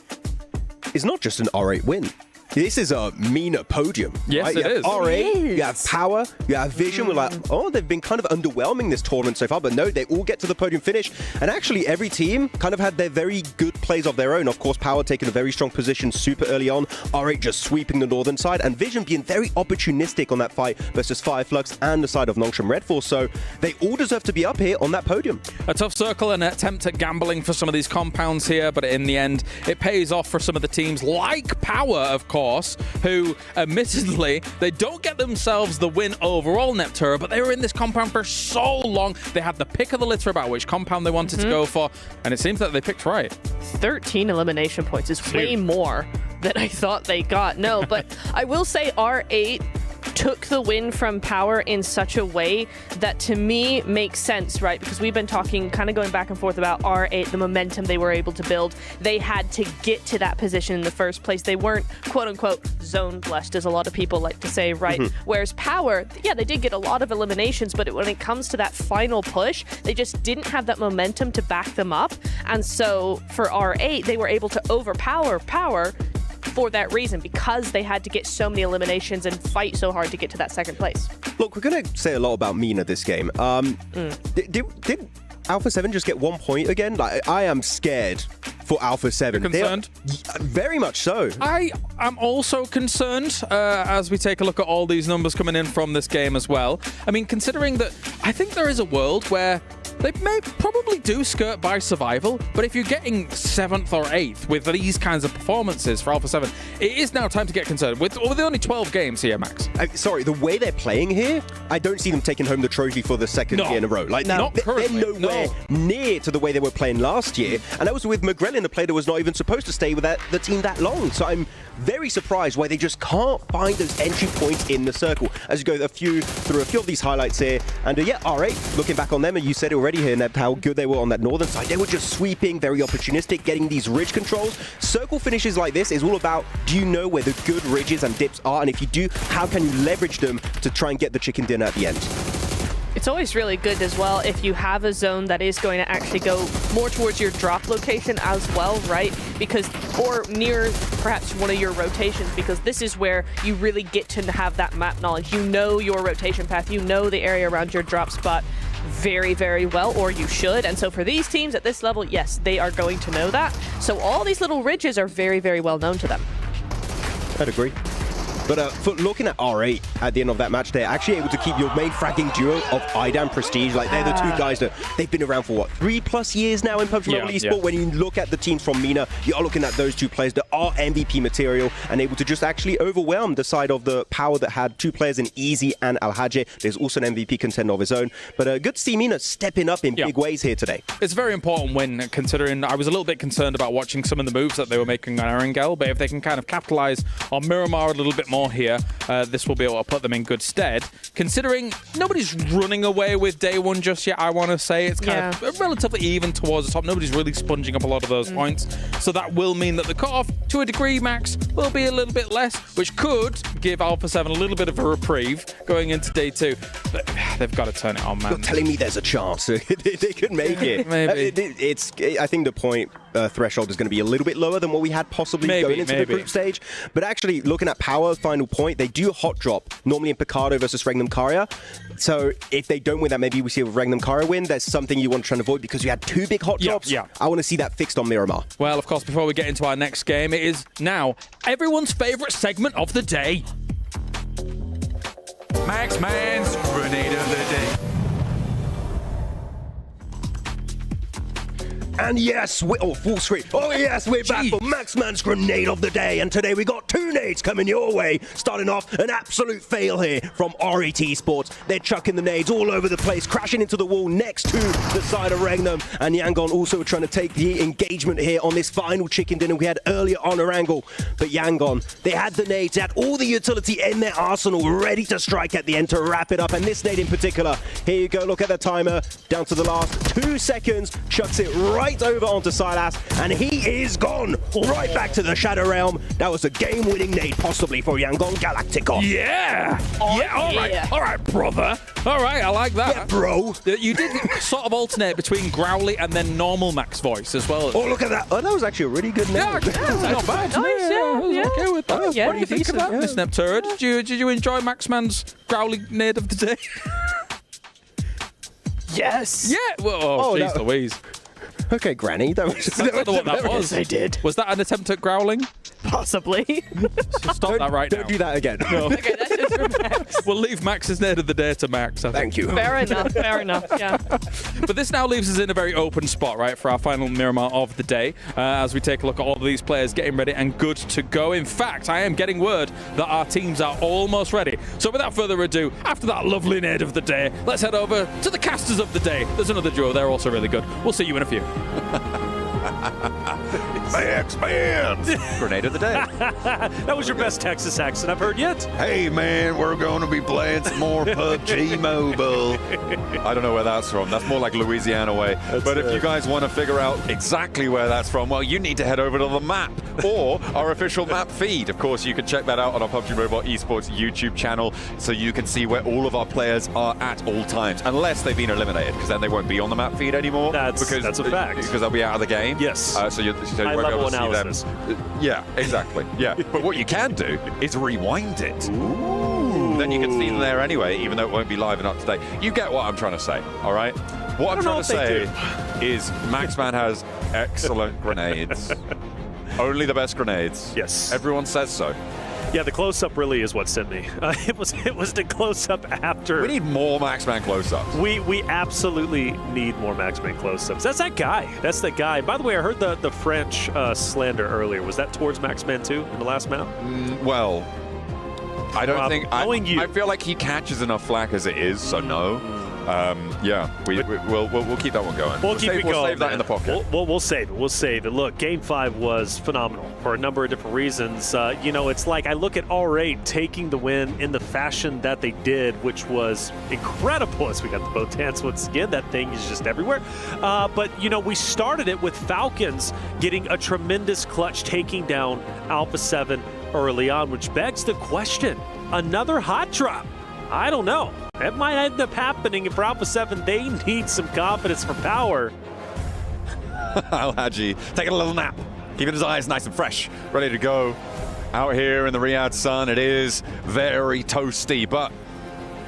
It's not just an R8 win. This is a meaner podium. Yes, right? it is. R8, you have Power, you have Vision. We're like, oh, they've been kind of underwhelming this tournament so far, but no, they all get to the podium finish. And actually, every team kind of had their very good plays of their own. Of course, Power taking a very strong position super early on, R8 just sweeping the northern side, and Vision being very opportunistic on that fight versus Fireflux and the side of Nongshim Red Force. So they all deserve to be up here on that podium. A tough circle and an attempt at gambling for some of these compounds here, but in the end, it pays off for some of the teams like Power, of course, who, admittedly, they don't get themselves the win overall, Neptura, but they were in this compound for so long. They had the pick of the litter about which compound they wanted to go for, and it seems that they picked right. 13 elimination points is way more than I thought they got. No, but I will say R8 took the win from Power in such a way that to me makes sense, right? Because we've been talking, kind of going back and forth about R8, the momentum they were able to build. They had to get to that position in the first place. They weren't, quote unquote, zone blessed, as a lot of people like to say, right? Whereas Power, yeah, they did get a lot of eliminations, but when it comes to that final push, they just didn't have that momentum to back them up. And so for R8, they were able to overpower Power for that reason, because they had to get so many eliminations and fight so hard to get to that second place. Look, we're going to say a lot about Mina this game. Did Alpha 7 just get 1 point again? Like, I am scared for Alpha 7. You're concerned? Very much so. I am also concerned as we take a look at all these numbers coming in from this game as well. I mean, considering that I think there is a world where they may probably do skirt by survival, but if you're getting 7th or 8th with these kinds of performances for Alpha 7, it is now time to get concerned. With only 12 games here, Max. Sorry, the way they're playing here, I don't see them taking home the trophy for the second year in a row. Like, they're nowhere near to the way they were playing last year. And that was with McGrellin, a player that was not even supposed to stay with the team that long. So I'm very surprised why they just can't find those entry points in the circle. As you go through a few of these highlights here, and yeah, R8, looking back on them, and you said it already here, Neb, how good they were on that northern side. They were just sweeping, very opportunistic, getting these ridge controls. Circle finishes like this is all about, do you know where the good ridges and dips are? And if you do, how can you leverage them to try and get the chicken dinner at the end? It's always really good as well if you have a zone that is going to actually go more towards your drop location as well, right? Because, or near perhaps one of your rotations, because this is where you really get to have that map knowledge. You know your rotation path, you know the area around your drop spot very, very well, or you should. And so for these teams at this level, yes, they are going to know that. So all these little ridges are very, very well known to them. I'd agree. But for looking at R8 at the end of that match, they're actually able to keep your main fragging duo of Ida and Prestige. Like, they're the two guys that they've been around for, what, 3+ years now in Pubg Mobile Esport? When you look at the teams from Mina, you're looking at those two players that are MVP material and able to just actually overwhelm the side of the Power that had two players in Easy and Alhaji. There's also an MVP contender of his own. But good to see Mina stepping up in big ways here today. It's a very important win, considering I was a little bit concerned about watching some of the moves that they were making on Erangel, but if they can kind of capitalize on Miramar a little bit more here, this will be able to put them in good stead. Considering nobody's running away with day one just yet, I want to say. It's kind of relatively even towards the top. Nobody's really sponging up a lot of those points. So that will mean that the cutoff, to a degree, Max, will be a little bit less, which could give Alpha 7 a little bit of a reprieve going into day 2. But they've got to turn it on, man. You're telling me there's a chance they could make it. Maybe. I think the point threshold is going to be a little bit lower than what we had possibly going into the group stage. But actually, looking at Power, final point, they do hot drop, normally in Picardo versus Regnum Karya. So if they don't win that, maybe we see a Regnum Karya win. There's something you want to try and avoid because you had 2 big hot drops. I want to see that fixed on Miramar. Well, of course, before we get into our next game, it is now everyone's favorite segment of the day. Max Man's Grenade of the Day. And yes, full screen. Oh yes, we're back for Maxman's Grenade of the Day. And today we got 2 nades coming your way. Starting off, an absolute fail here from RET Esports. They're chucking the nades all over the place, crashing into the wall next to the side of Regnum. And Yangon also trying to take the engagement here on this final chicken dinner we had earlier on Erangel. But Yangon, they had the nades, they had all the utility in their arsenal ready to strike at the end to wrap it up. And this nade in particular, here you go, look at the timer, down to the last 2 seconds, chucks it right over onto Silas, and he is gone right back to the Shadow Realm. That was a game-winning winning nade, possibly for Yangon Galacticon. Yeah! All right, brother. All right, I like that. Yeah, bro. You did sort of alternate between growly and then normal Max voice as well. Oh, look at that. Oh, that was actually a really good nade. Yeah, not bad. Nice, I was okay with that. Yeah, What do you think of that, Miss Neptura? Did you enjoy Maxman's growly nade of the day? Yes. Yeah. Well, jeez Louise. Okay, Granny. That was I don't know what that was. I did. Was that an attempt at growling? Possibly. Stop that right now. Don't do that again. No. Okay, that's just for Max. We'll leave Max's nade of the day to Max. I think. Thank you. Fair enough, yeah. But this now leaves us in a very open spot, right, for our final Miramar of the day, as we take a look at all of these players getting ready and good to go. In fact, I am getting word that our teams are almost ready. So without further ado, after that lovely nade of the day, let's head over to the casters of the day. There's another duo. They're also really good. We'll see you in a few. Expand! Grenade of the day. That was your best Texas accent I've heard yet. Hey, man, we're going to be playing some more PUBG Mobile. I don't know where that's from. That's more like Louisiana way. But if you guys want to figure out exactly where that's from, well, you need to head over to the map or our official map feed. Of course, you can check that out on our PUBG Mobile Esports YouTube channel so you can see where all of our players are at all times, unless they've been eliminated, because then they won't be on the map feed anymore. That's a fact. Because they'll be out of the game. Yes. So you won't be able to analysis. see them. Yeah, exactly. Yeah. But what you can do is rewind it. Ooh. Then you can see them there anyway, even though it won't be live and up to date. You get what I'm trying to say, all right? What I'm trying to say is Maxman has excellent grenades. Only the best grenades. Yes. Everyone says so. Yeah, the close-up really is what sent me. It was the close-up after. We need more Maxman close-ups. We absolutely need more Maxman close-ups. That's that guy. That's the guy. By the way, I heard the French slander earlier. Was that towards Maxman too in the last map? Well, I don't think. I feel like he catches enough flack as it is, so no. Yeah, we'll keep that one going. We'll save that in the pocket. We'll save it. We'll save it. Look, Game 5 was phenomenal for a number of different reasons. It's like I look at R8 taking the win in the fashion that they did, which was incredible as we got the both hands once again. That thing is just everywhere. But we started it with Falcons getting a tremendous clutch, taking down Alpha 7 early on, which begs the question, another hot drop. I don't know. It might end up happening for Alpha 7. They need some confidence for power. Al-Haji taking a little nap, keeping his eyes nice and fresh, ready to go. Out here in the Riyadh sun, it is very toasty, but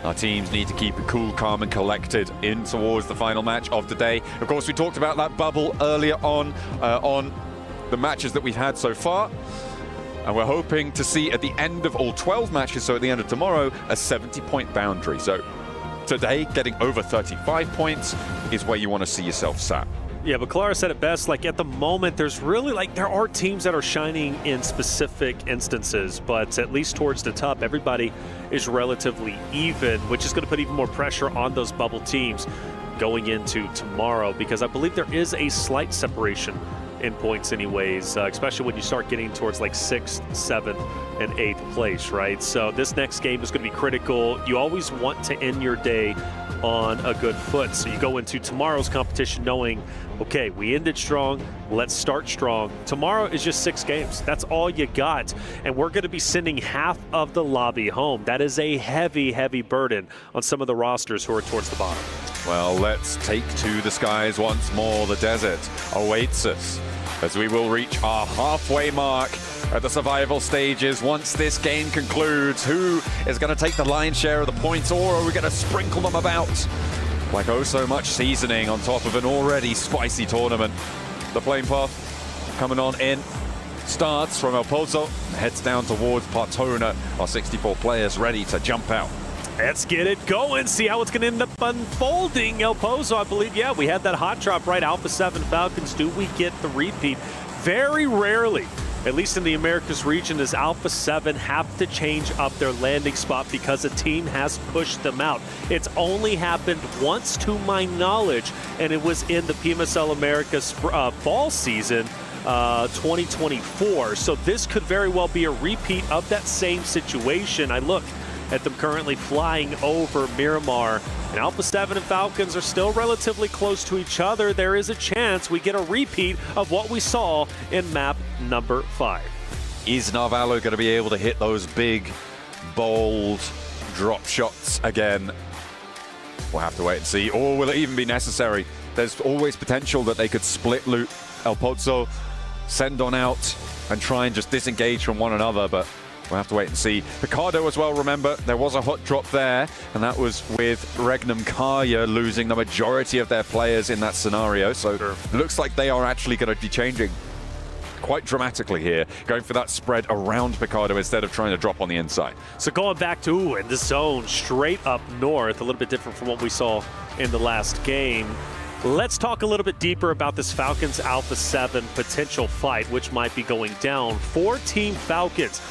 our teams need to keep it cool, calm, and collected in towards the final match of the day. Of course, we talked about that bubble earlier on the matches that we've had so far. And we're hoping to see at the end of all 12 matches, so at the end of tomorrow, a 70-point boundary. So today, getting over 35 points is where you want to see yourself sat. Yeah, but Clara said it best. Like at the moment, there's really there are teams that are shining in specific instances, but at least towards the top, everybody is relatively even, which is going to put even more pressure on those bubble teams going into tomorrow, because I believe there is a slight separation in points anyways, especially when you start getting towards like 6th, 7th, and 8th place, right? So this next game is going to be critical. You always want to end your day on a good foot. So you go into tomorrow's competition knowing, okay, we ended strong, let's start strong. Tomorrow is just 6 games. That's all you got. And we're going to be sending half of the lobby home. That is a heavy, heavy burden on some of the rosters who are towards the bottom. Well, let's take to the skies once more. The desert awaits us as we will reach our halfway mark at the survival stages. Once this game concludes, who is going to take the lion's share of the points, or are we going to sprinkle them about like oh so much seasoning on top of an already spicy tournament? The flame path coming on in starts from El Pozo, heads down towards Partona. Our 64 players ready to jump out. Let's get it going, see how it's going to end up unfolding. El Pozo, I believe, yeah, we had that hot drop, right? Alpha 7 Falcons, do we get the repeat? Very rarely, at least in the Americas region, does Alpha 7 have to change up their landing spot because a team has pushed them out. It's only happened once to my knowledge, and it was in the Pmwc Americas fall season 2024. So this could very well be a repeat of that same situation. I look at them currently flying over Miramar, and Alpha 7 and Falcons are still relatively close to each other. There is a chance we get a repeat of what we saw in map number 5. Is Narvalo going to be able to hit those big, bold drop shots again? We'll have to wait and see. Or will it even be necessary? There's always potential that they could split loot El Pozo, send on out, and try and just disengage from one another, but we'll have to wait and see. Picardo as well, remember, there was a hot drop there, and that was with Regnum Kaya losing the majority of their players in that scenario, so it looks like they are actually going to be changing quite dramatically here, going for that spread around Picardo instead of trying to drop on the inside. So going back to in the zone, straight up north, a little bit different from what we saw in the last game. Let's talk a little bit deeper about this Falcons Alpha 7 potential fight, which might be going down for Team Falcons.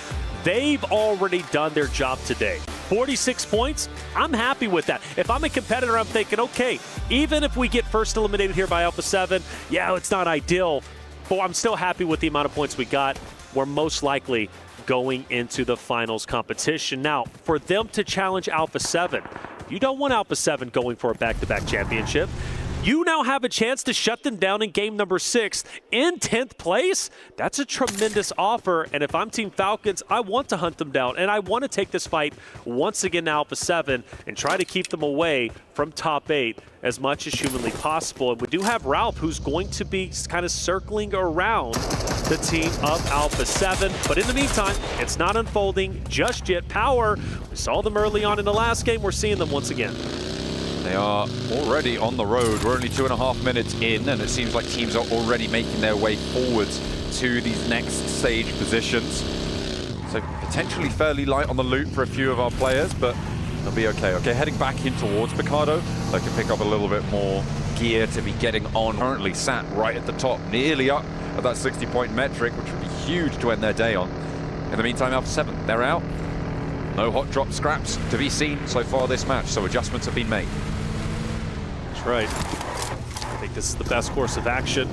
They've already done their job today. 46 points, I'm happy with that. If I'm a competitor, I'm thinking, okay, even if we get first eliminated here by Alpha 7, yeah, it's not ideal, but I'm still happy with the amount of points we got. We're most likely going into the finals competition. Now, for them to challenge Alpha 7, you don't want Alpha 7 going for a back-to-back championship. You now have a chance to shut them down in game number 6 in 10th place. That's a tremendous offer, and if I'm Team Falcons, I want to hunt them down, and I want to take this fight once again to Alpha 7 and try to keep them away from top 8 as much as humanly possible. And we do have Ralph, who's going to be kind of circling around the team of Alpha 7. But in the meantime, it's not unfolding just yet. Power, we saw them early on in the last game. We're seeing them once again. They are already on the road. We're only 2.5 minutes in, and it seems like teams are already making their way forwards to these next stage positions. So potentially fairly light on the loot for a few of our players, but they'll be okay. Okay, heading back in towards Picardo. They can pick up a little bit more gear to be getting on. Currently sat right at the top, nearly up at that 60-point metric, which would be huge to end their day on. In the meantime, Alpha 7, they're out. No hot drop scraps to be seen so far this match, so adjustments have been made. That's right. I think this is the best course of action.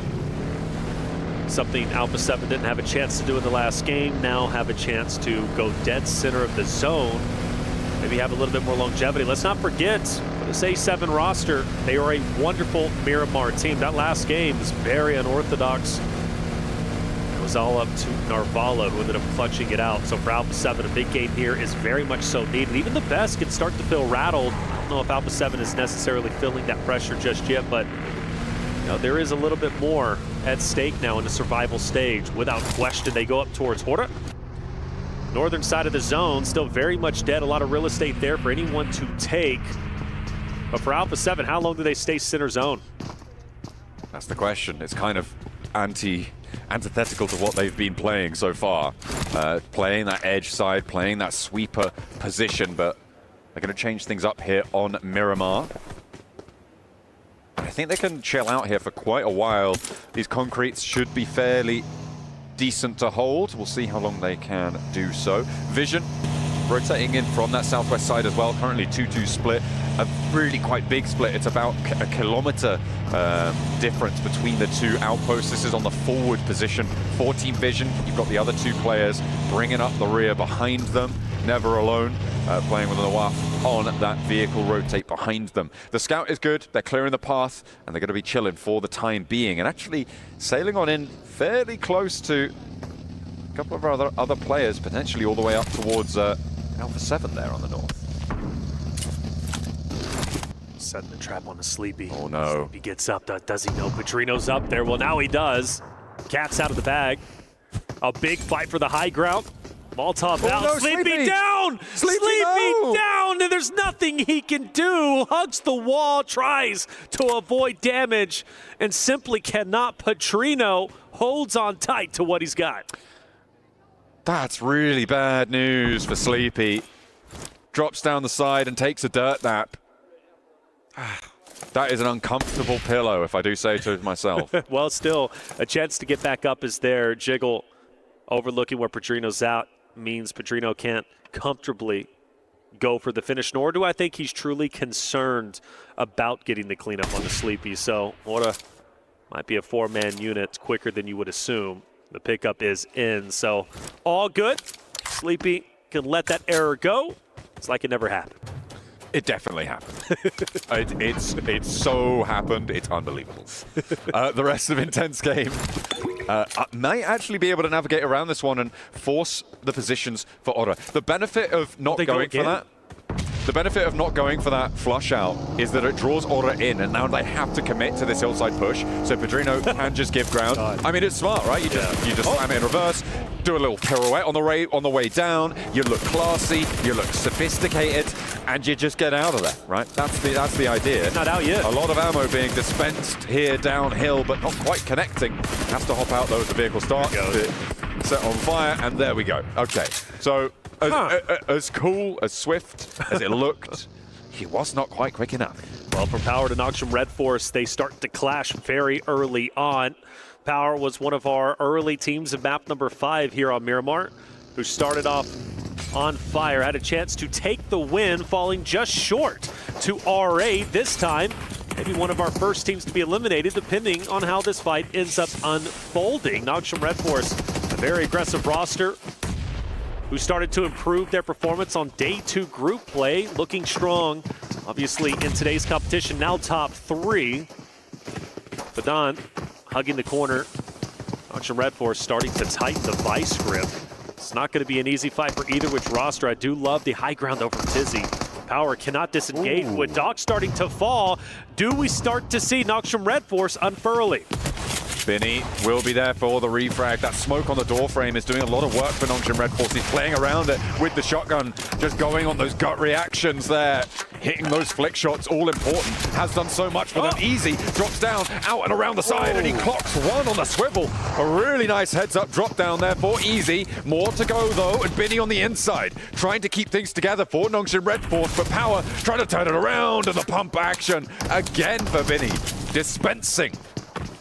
Something Alpha 7 didn't have a chance to do in the last game, now have a chance to go dead center of the zone. Maybe have a little bit more longevity. Let's not forget, for this A7 roster, they are a wonderful Miramar team. That last game was very unorthodox. It was all up to Narvalo, who ended up clutching it out. So for Alpha 7, a big game here is very much so needed. Even the best can start to feel rattled. I don't know if Alpha 7 is necessarily feeling that pressure just yet, but you know, there is a little bit more at stake now in the survival stage. Without question, they go up towards Hora. Northern side of the zone, still very much dead. A lot of real estate there for anyone to take. But for Alpha 7, how long do they stay center zone? That's the question. It's kind of antithetical to what they've been playing so far. Playing that edge side, playing that sweeper position, but they're going to change things up here on Miramar. I think they can chill out here for quite a while. These concretes should be fairly decent to hold. We'll see how long they can do so. Vision rotating in from that southwest side as well. Currently 2-2 split. A really quite big split. It's about a kilometer difference between the two outposts. This is on the forward position for Team Vision. You've got the other two players bringing up the rear behind them. Never alone, playing with a Nawaf on that vehicle rotate behind them. The scout is good. They're clearing the path, and they're going to be chilling for the time being. And actually sailing on in fairly close to a couple of our other players, potentially all the way up towards Alpha 7 there on the north. Setting the trap on the Sleepy. Oh no. Sleepy gets up. Does he know Petrino's up there? Well, now he does. Cat's out of the bag. A big fight for the high ground. Molotov out. No, Sleepy down! Sleepy no! down! And there's nothing he can do. Hugs the wall, tries to avoid damage, and simply cannot. Petrino holds on tight to what he's got. That's really bad news for Sleepy. Drops down the side and takes a dirt nap. That is an uncomfortable pillow, if I do say so myself. Well, still, a chance to get back up is there. Jiggle overlooking where Petrino's out means Petrino can't comfortably go for the finish, nor do I think he's truly concerned about getting the cleanup on the Sleepy. So might be a four-man unit quicker than you would assume. The pickup is in, so all good. Sleepy can let that error go. It's like it never happened. It definitely happened. It's so happened. It's unbelievable. The rest of Intense Game might actually be able to navigate around this one and force the positions for Aura. The benefit of not going for that. The benefit of not going for that flush out is that it draws Aura in, and now they have to commit to this hillside push. So Pedrino can just give ground. I mean, it's smart, right? You just slam it in reverse, do a little pirouette on the way down. You look classy, you look sophisticated, and you just get out of there, right? That's the idea. Not out yet. A lot of ammo being dispensed here downhill, but not quite connecting. Has to hop out though as the vehicle starts to set on fire, and there we go. Okay, so. As cool, as swift as it looked, he was not quite quick enough. Well, from Power to Noxium Red Force, they start to clash very early on. Power was one of our early teams in map number 5 here on Miramar, who started off on fire, had a chance to take the win, falling just short to RA this time. Maybe one of our first teams to be eliminated, depending on how this fight ends up unfolding. Noxium Red Force, a very aggressive roster, who started to improve their performance on day 2 group play, looking strong, obviously, in today's competition, now top 3. Badan hugging the corner. Noxium Red Force starting to tighten the vice grip. It's not going to be an easy fight for either which roster. I do love the high ground over Tizzy. Power cannot disengage. With Doc starting to fall, do we start to see Noxium Red Force unfurling? Binny will be there for the refrag. That smoke on the door frame is doing a lot of work for Noxium Red Force. He's playing around it with the shotgun, just going on those gut reactions there. Hitting those flick shots, all important. Has done so much for them. Easy, drops down, out and around the side, and he clocks one on the swivel. A really nice heads-up drop down there for Easy. More to go, though, and Binny on the inside, trying to keep things together for Noxium Red Force, but Power trying to turn it around, and the pump action again for Binny. Dispensing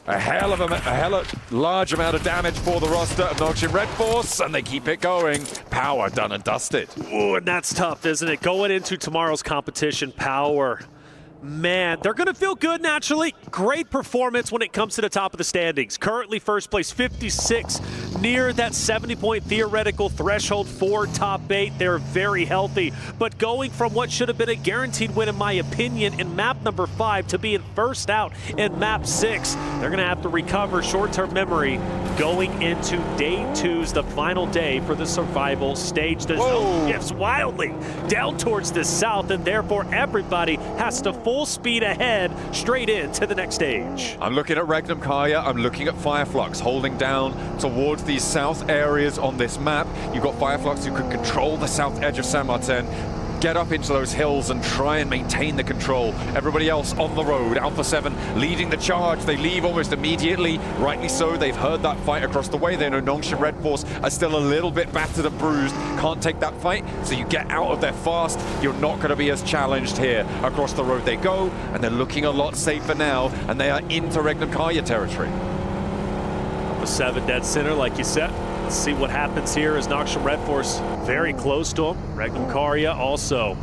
a hell of large amount of damage for the roster of Noxium Red Force, and they keep it going. Power done and dusted. Ooh, and that's tough, isn't it? Going into tomorrow's competition, Power, man, they're going to feel good naturally. Great performance when it comes to the top of the standings. Currently first place, 56, near that 70-point theoretical threshold for top 8. They're very healthy, but going from what should have been a guaranteed win, in my opinion, in map number 5 to being first out in map 6, they're going to have to recover short-term memory going into day 2's the final day for the survival stage. The zone shifts wildly down towards the south, and therefore everybody has to full speed ahead straight into the next stage. I'm looking at Regnum Kaya, I'm looking at Fireflux holding down towards these south areas on this map. You've got Fireflux who can control the south edge of San Martin, get up into those hills and try and maintain the control. Everybody else on the road. Alpha 7 leading the charge. They leave almost immediately. Rightly so. They've heard that fight across the way. They know Noxium Red Force are still a little bit battered and bruised. Can't take that fight, so you get out of there fast. You're not going to be as challenged here. Across the road they go, and they're looking a lot safer now, and they are into Regnum Kaya territory. Alpha 7 dead center, like you said. Let's see what happens here as Noxium Red Force very close to him. Regnum Kaya also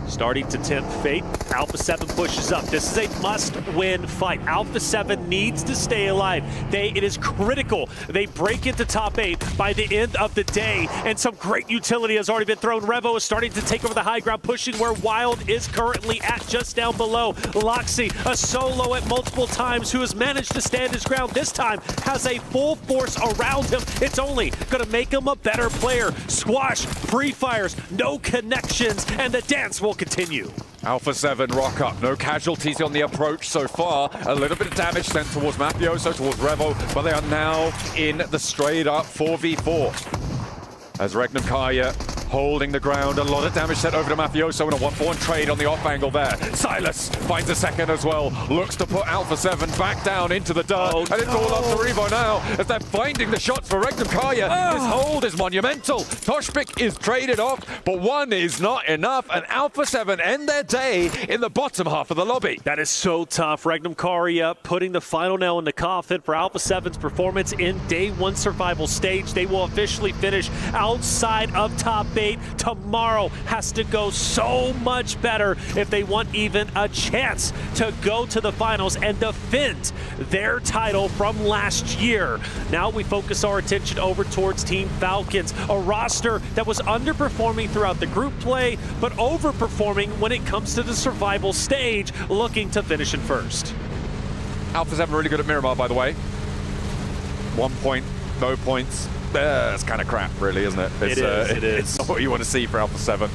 starting to tempt fate. Alpha 7 pushes up. This is a must-win fight. Alpha 7 needs to stay alive. It is critical. They break into top 8 by the end of the day, and some great utility has already been thrown. Revo is starting to take over the high ground, pushing where Wild is currently at, just down below. Loxy, a solo at multiple times, who has managed to stand his ground. This time has a full force around him. It's only going to make him a better player. Squash, pre-fires, no connections, and the dance will continue. Alpha 7 rock up. No casualties on the approach so far. A little bit of damage sent towards Mafioso, towards Revo, but they are now in the straight up 4v4. As Regnum Kaya holding the ground. A lot of damage sent over to Mafioso and a 1-for-1 trade on the off angle there. Silas finds a second as well. Looks to put Alpha 7 back down into the dirt. And it's all up to Revo now as they're finding the shots for Regnum Kaya. This hold is monumental. Toshpik is traded off, but one is not enough. And Alpha 7 end their day in the bottom half of the lobby. That is so tough. Regnum Kaya putting the final nail in the coffin for Alpha 7's performance in Day 1 survival stage. They will officially finish outside of top 8. Tomorrow has to go so much better if they want even a chance to go to the finals and defend their title from last year. Now we focus our attention over towards Team Falcons, a roster that was underperforming throughout the group play, but overperforming when it comes to the survival stage, looking to finish in first. Alpha 7 really good at Miramar, by the way. 1 point, no points. It's kind of crap, really, isn't it? It's, it is. It's not what you want to see for Alpha 7.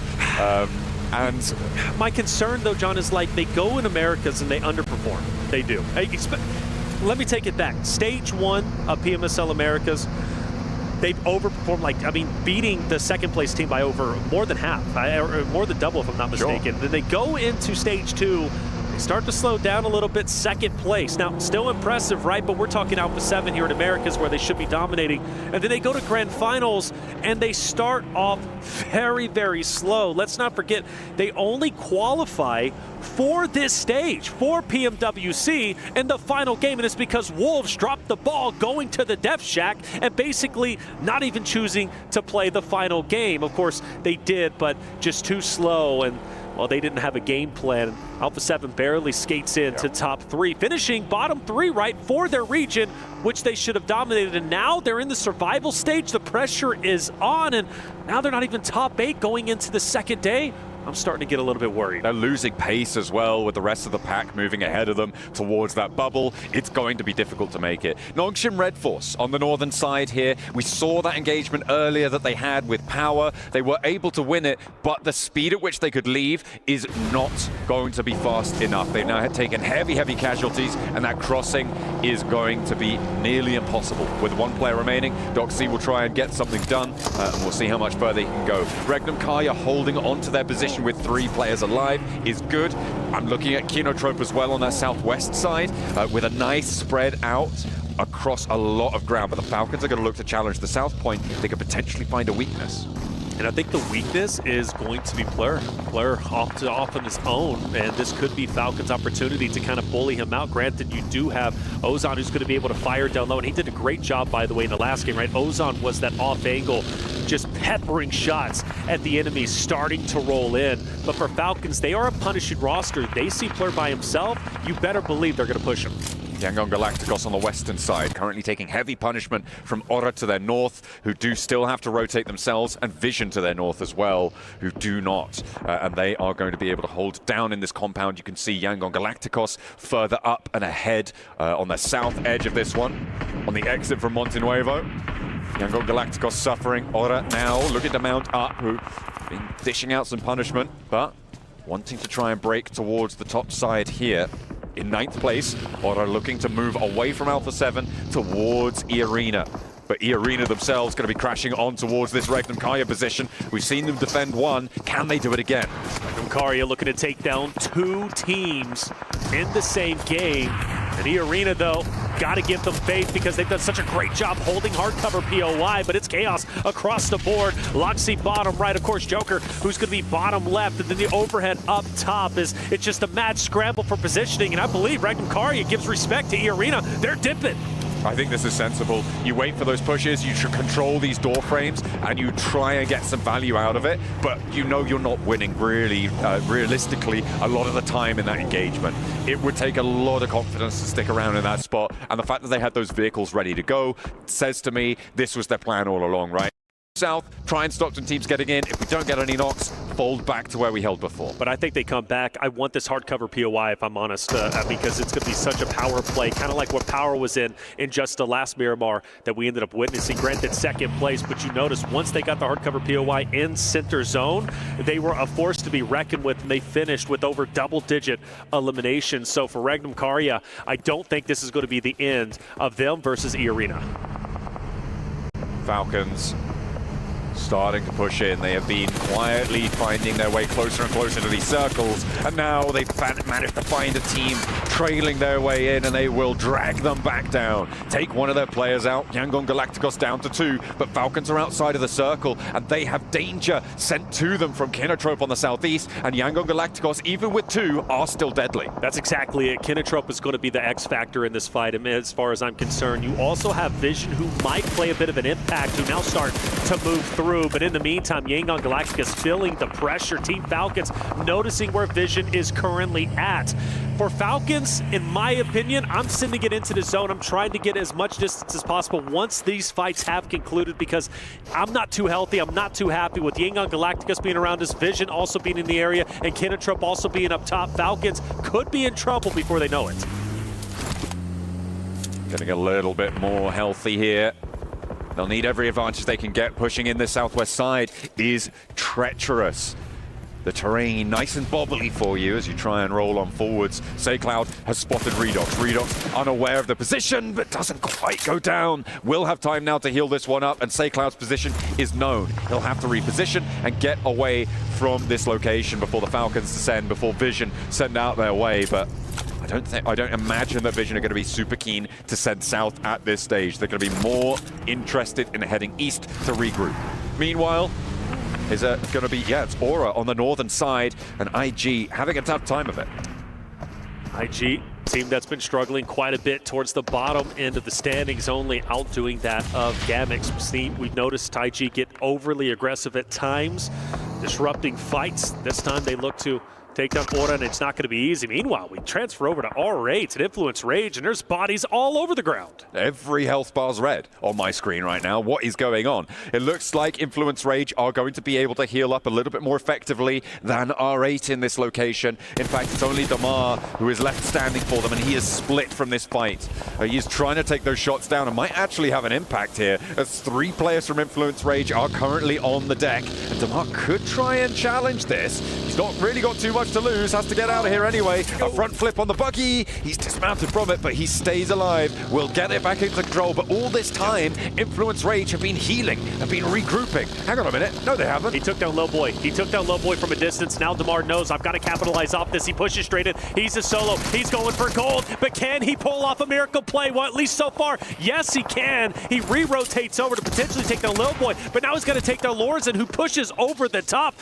And my concern, though, John, is like they go in Americas and they underperform. They do. Let me take it back. Stage 1 of PMSL Americas, they've overperformed, beating the second place team by more than half, or more than double, if I'm not mistaken. Sure. Then they go into stage 2. Start to slow down a little bit, second place. Now, still impressive, right? But we're talking Alpha 7 here in Americas where they should be dominating. And then they go to grand finals and they start off very, very slow. Let's not forget, they only qualify for this stage, for Pmwc in the final game. And it's because Wolves dropped the ball going to the Death Shack and basically not even choosing to play the final game. Of course, they did, but just too slow. And well, they didn't have a game plan. Alpha 7 barely skates in to top 3, finishing bottom 3, right, for their region, which they should have dominated. And now they're in the survival stage. The pressure is on, and now they're not even top 8 going into the second day. I'm starting to get a little bit worried. They're losing pace as well with the rest of the pack moving ahead of them towards that bubble. It's going to be difficult to make it. Nongshim Red Force on the northern side here. We saw that engagement earlier that they had with Power. They were able to win it, but the speed at which they could leave is not going to be fast enough. They've now taken heavy, heavy casualties, and that crossing is going to be nearly impossible. With one player remaining, Doxy will try and get something done, and we'll see how much further he can go. Regnum Kaya holding on to their position with 3 players alive is good. I'm looking at Kinotrope as well on that southwest side with a nice spread out across a lot of ground, but the Falcons are going to look to challenge the south point. They could potentially find a weakness. And I think the weakness is going to be Plur. Plur off on his own, and this could be Falcon's opportunity to kind of bully him out. Granted, you do have Ozan who's going to be able to fire down low, and he did a great job, by the way, in the last game, right? Ozan was that off angle, just peppering shots at the enemy starting to roll in. But for Falcons, they are a punishing roster. They see Plur by himself, you better believe they're going to push him. Yangon Galacticos on the western side, currently taking heavy punishment from Aura to their north, who do still have to rotate themselves, and Vision to their north as well, who do not. And they are going to be able to hold down in this compound. You can see Yangon Galacticos further up and ahead on the south edge of this one, on the exit from Monte Nuevo. Yangon Galacticos suffering. Aura now looking to mount up, who been dishing out some punishment, but wanting to try and break towards the top side here. In 9th place, Aura looking to move away from Alpha 7 towards E-Arena. But E-Arena themselves going to be crashing on towards this Regnum Kaya position. We've seen them defend 1. Can they do it again? Regnum Kaya looking to take down 2 teams in the same game. And E-Arena, though, got to give them faith because they've done such a great job holding hardcover POI, but it's chaos across the board. Loxy bottom right, of course, Joker, who's going to be bottom left, and then the overhead up top is it's just a mad scramble for positioning, and I believe Regnum Kaya gives respect to E-Arena. They're dipping. I think this is sensible. You wait for those pushes, you should control these door frames, and you try and get some value out of it, but you know you're not winning really, realistically, a lot of the time in that engagement. It would take a lot of confidence to stick around in that spot, and the fact that they had those vehicles ready to go says to me this was their plan all along, right? South, try and Stockton teams getting in. If we don't get any knocks, fold back to where we held before. But I think they come back. I want this hardcover POI, if I'm honest, because it's going to be such a power play, kind of like what Power was in just the last Miramar that we ended up witnessing. Granted, second place, but you notice once they got the hardcover POI in center zone, they were a force to be reckoned with, and they finished with over double-digit eliminations. So for Regnum Kaya, I don't think this is going to be the end of them versus E-Arena. Falcons starting to push in. They have been quietly finding their way closer and closer to these circles, and now they've managed to find a team trailing their way in, and they will drag them back down. Take one of their players out. Yangon Galacticos down to 2, but Falcons are outside of the circle, and they have danger sent to them from Kinotrope on the southeast, and Yangon Galacticos, even with 2, are still deadly. That's exactly it. Kinotrope is going to be the X factor in this fight, as far as I'm concerned. You also have Vision, who might play a bit of an impact, who now start to move through. But in the meantime, Yangon Galacticos feeling the pressure. Team Falcons noticing where Vision is currently at. For Falcons, in my opinion, I'm sending it into the zone. I'm trying to get as much distance as possible once these fights have concluded, because I'm not too healthy. I'm not too happy with Yangon Galacticos being around us, Vision also being in the area, and Kinotrope also being up top. Falcons could be in trouble before they know it. Getting a little bit more healthy here. They'll need every advantage they can get. Pushing in the southwest side is treacherous. The terrain nice and bobbly for you as you try and roll on forwards. SayCloud has spotted Redox. Redox unaware of the position, but doesn't quite go down. Will have time now to heal this one up, and SayCloud's position is known. He'll have to reposition and get away from this location before the Falcons descend, before Vision send out their way, but I don't imagine that Vision are going to be super keen to send south at this stage. They're going to be more interested in heading east to regroup. Meanwhile, is it going to be, yeah, it's Aura on the northern side, and IG having a tough time of it. IG, team that's been struggling quite a bit towards the bottom end of the standings, only outdoing that of Gamix. We've noticed IG get overly aggressive at times, disrupting fights. This time they look to take down Aura, and it's not going to be easy. Meanwhile, we transfer over to R8 and Influence Rage, and there's bodies all over the ground. Every health bar's red on my screen right now. What is going on? It looks like Influence Rage are going to be able to heal up a little bit more effectively than R8 in this location. In fact, it's only Damar who is left standing for them, and he is split from this fight. He is trying to take those shots down and might actually have an impact here, as 3 players from Influence Rage are currently on the deck. And Damar could try and challenge this. He's not really got too much to lose, has to get out of here anyway. A front flip on the buggy. He's dismounted from it, but he stays alive. Will get it back into control, but all this time, Influence Rage have been healing, have been regrouping. Hang on a minute. No, they haven't. He took down Lowboy. He took down Lowboy from a distance. Now Damar knows I've got to capitalize off this. He pushes straight in. He's a solo. He's going for gold, but can he pull off a miracle play? Well, at least so far, yes, he can. He re-rotates over to potentially take down Lowboy, but now he's going to take down Lorzen, who pushes over the top.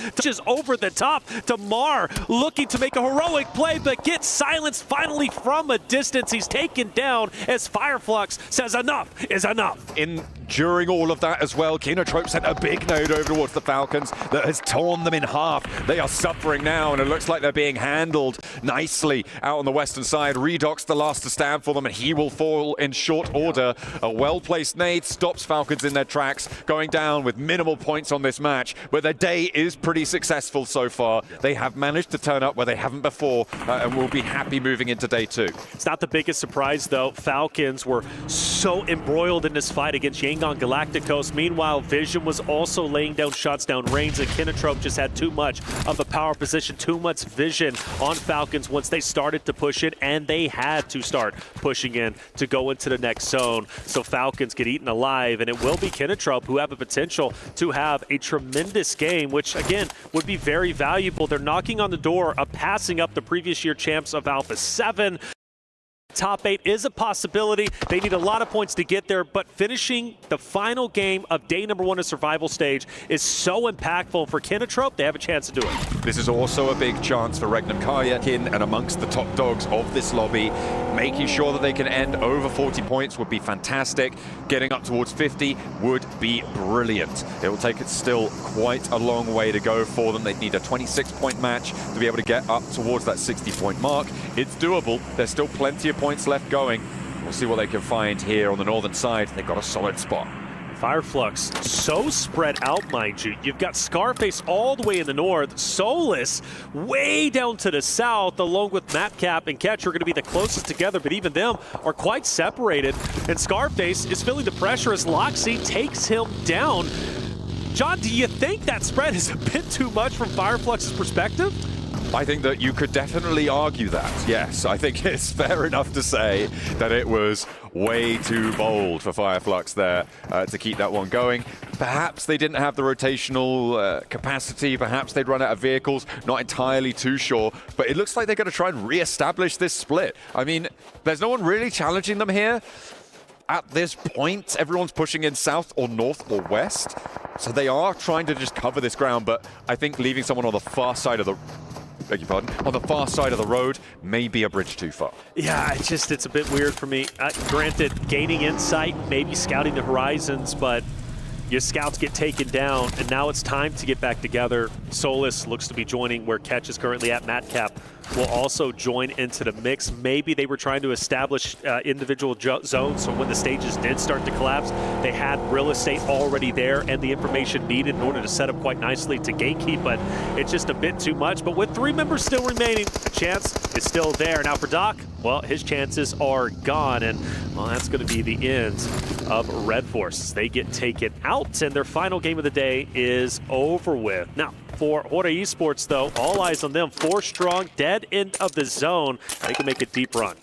Damar looking to make a heroic play, but gets silenced finally from a distance. He's taken down as Fireflux says enough is enough. During all of that as well, Kinotrope sent a big node over towards the Falcons that has torn them in half. They are suffering now, and it looks like they're being handled nicely out on the western side. Redox the last to stand for them, and he will fall in short order. A well-placed nade stops Falcons in their tracks, going down with minimal points on this match, but their day is pretty successful so far. They have managed to turn up where they haven't before, and will be happy moving into day 2. It's not the biggest surprise, though. Falcons were so embroiled in this fight against Yangon Galacticos. Meanwhile, Vision was also laying down shots down range, and Kinotrope just had too much of a power position, too much vision on Falcons once they started to push it, and they had to start pushing in to go into the next zone. So Falcons get eaten alive, and it will be Kinotrope who have a potential to have a tremendous game, which again would be very valuable. They're knocking on the door of passing up the previous year champs of Alpha 7. Top 8 is a possibility. They need a lot of points to get there, but finishing the final game of day number 1 of survival stage is so impactful for Kinotrope. They have a chance to do it. This is also a big chance for Regnum Karyakin and amongst the top dogs of this lobby. Making sure that they can end over 40 points would be fantastic. Getting up towards 50 would be brilliant. It will take it still quite a long way to go for them. They'd need a 26-point match to be able to get up towards that 60-point mark. It's doable. There's still plenty of points left going. We'll see what they can find here on the northern side. They've got a solid spot. Fireflux so spread out, mind you. You've got Scarface all the way in the north, Solus way down to the south, along with Matcap and Catch are going to be the closest together, but even them are quite separated. And Scarface is feeling the pressure as Loxy takes him down. John, do you think that spread is a bit too much from Fireflux's perspective? I think that you could definitely argue that, yes. I think it's fair enough to say that it was way too bold for Fireflux there to keep that one going. Perhaps they didn't have the rotational capacity, perhaps they'd run out of vehicles, not entirely too sure, but it looks like they're going to try and re-establish this split. I mean, there's no one really challenging them here. At this point, everyone's pushing in south or north or west, so they are trying to just cover this ground, but I think leaving someone on the far side of the on the far side of the road may be a bridge too far. Yeah, it's a bit weird for me. Granted, gaining insight, maybe scouting the horizons, but your scouts get taken down, and now it's time to get back together. Solus looks to be joining where Catch is currently at. Matcap will also join into the mix. Maybe they were trying to establish individual zones, so when the stages did start to collapse, they had real estate already there and the information needed in order to set up quite nicely to gatekeep, but it's just a bit too much. But with 3 members still remaining, a chance is still there. Now for Doc, well, his chances are gone, and well, that's going to be the end of Red Force. They get taken out, and their final game of the day is over with. Now, for Hora Esports, though, all eyes on them. 4 strong, dead end of the zone. They can make a deep run.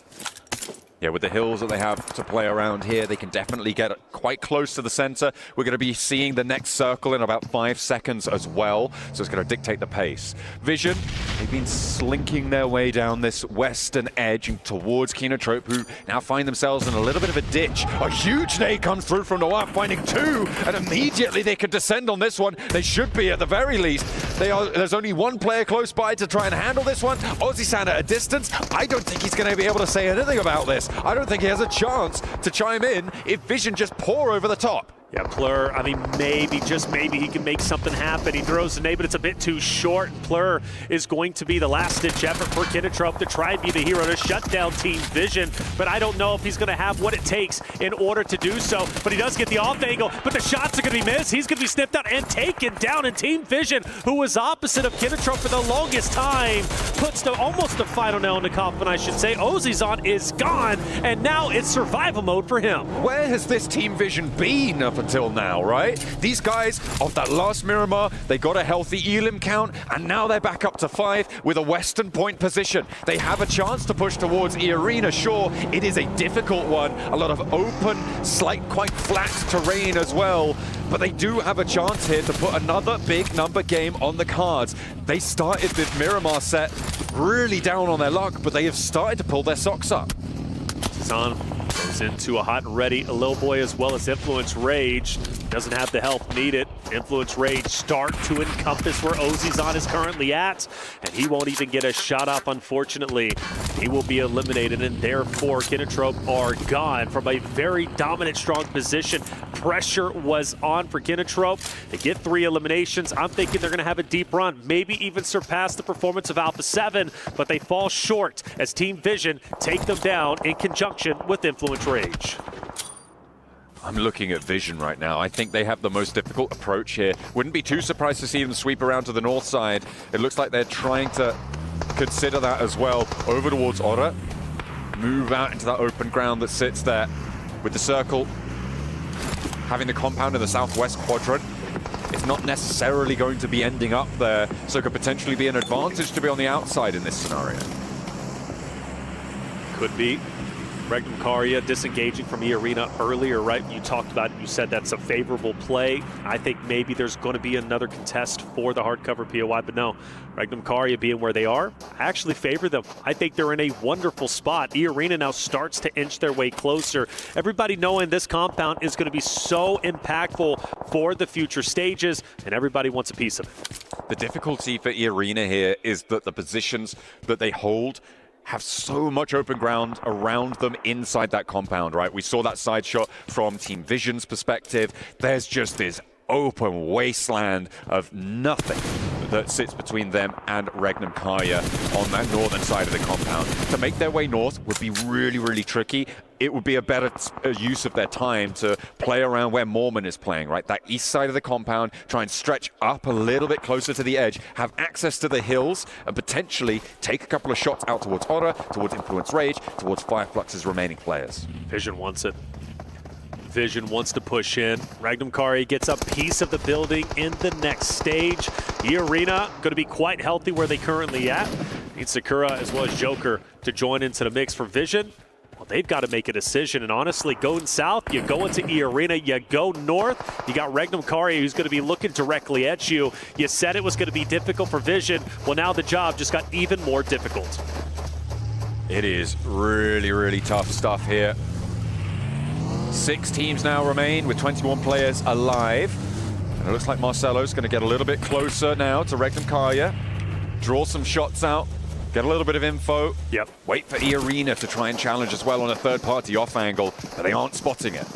Yeah, with the hills that they have to play around here, they can definitely get quite close to the center. We're going to be seeing the next circle in about 5 seconds as well, so it's going to dictate the pace. Vision, they've been slinking their way down this western edge and towards Kinotrope, who now find themselves in a little bit of a ditch. A huge nade comes through from Noir, finding 2, and immediately they can descend on this one. They should be at the very least. There's only 1 player close by to try and handle this one. Ozzy-san at a distance. I don't think he's going to be able to say anything about this. I don't think he has a chance to chime in if Vision just pour over the top. Yeah, Plur, I mean, maybe, just maybe he can make something happen. He throws the nade, but it's a bit too short. Plur is going to be the last-ditch effort for Kinotrope to try and be the hero to shut down Team Vision, but I don't know if he's going to have what it takes in order to do so. But he does get the off angle, but the shots are going to be missed. He's going to be snipped out and taken down, and Team Vision, who was opposite of Kinotrope for the longest time, puts almost the final nail in the coffin, I should say. Ozizon is gone, and now it's survival mode for him. Where has this Team Vision been up until now, right? These guys, off that last Miramar, they got a healthy elim count, and now they're back up to 5 with a western point position. They have a chance to push towards E-Arena, sure. It is a difficult one, a lot of open, quite flat terrain as well, but they do have a chance here to put another big number game on the cards. They started this Miramar set really down on their luck, but they have started to pull their socks up. Zon goes into a hot and ready Lil Boy as well as Influence Rage. Doesn't have the help needed. Influence Rage start to encompass where Ozizon is currently at, and he won't even get a shot up, unfortunately. He will be eliminated, and therefore Kinotrope are gone from a very dominant, strong position. Pressure was on for Kinotrope. They get 3 eliminations. I'm thinking they're going to have a deep run, maybe even surpass the performance of Alpha 7, but they fall short as Team Vision take them down in conjunction with Influence Rage. I'm looking at Vision right now. I think they have the most difficult approach here. Wouldn't be too surprised to see them sweep around to the north side. It looks like they're trying to consider that as well. Over towards Ora. Move out into that open ground that sits there with the circle. Having the compound in the southwest quadrant. It's not necessarily going to be ending up there, so it could potentially be an advantage to be on the outside in this scenario. Could be. Regnum Karya disengaging from E-Arena earlier, right? You talked about it, you said that's a favorable play. I think maybe there's going to be another contest for the hardcover POI, but no. Regnum Karya being where they are, I actually favor them. I think they're in a wonderful spot. E-Arena now starts to inch their way closer. Everybody knowing this compound is going to be so impactful for the future stages, and everybody wants a piece of it. The difficulty for E-Arena here is that the positions that they hold have so much open ground around them inside that compound, right? We saw that side shot from Team Vision's perspective. There's just this open wasteland of nothing that sits between them and Regnum Karya on that northern side of the compound. To make their way north would be really, really tricky. It would be a better use of their time to play around where Mormon is playing, right? That east side of the compound, try and stretch up a little bit closer to the edge, have access to the hills, and potentially take a couple of shots out towards Ora, towards Influence Rage, towards Fireflux's remaining players. Vision wants it. Vision wants to push in. Regnum Karya gets a piece of the building in the next stage. E-Arena going to be quite healthy where they currently at. Need Sakura as well as Joker to join into the mix for Vision. Well, they've got to make a decision, and honestly, going south, you go into E-Arena, you go north, you got Regnum Karya who's going to be looking directly at you. You said it was going to be difficult for Vision. Well, now the job just got even more difficult. It is really, really tough stuff here. 6 teams now remain with 21 players alive. And it looks like Marcelo's going to get a little bit closer now to Regnum Karya. Draw some shots out. Get a little bit of info. Yep. Wait for E-Arena to try and challenge as well on a third-party off angle, but they aren't spotting it.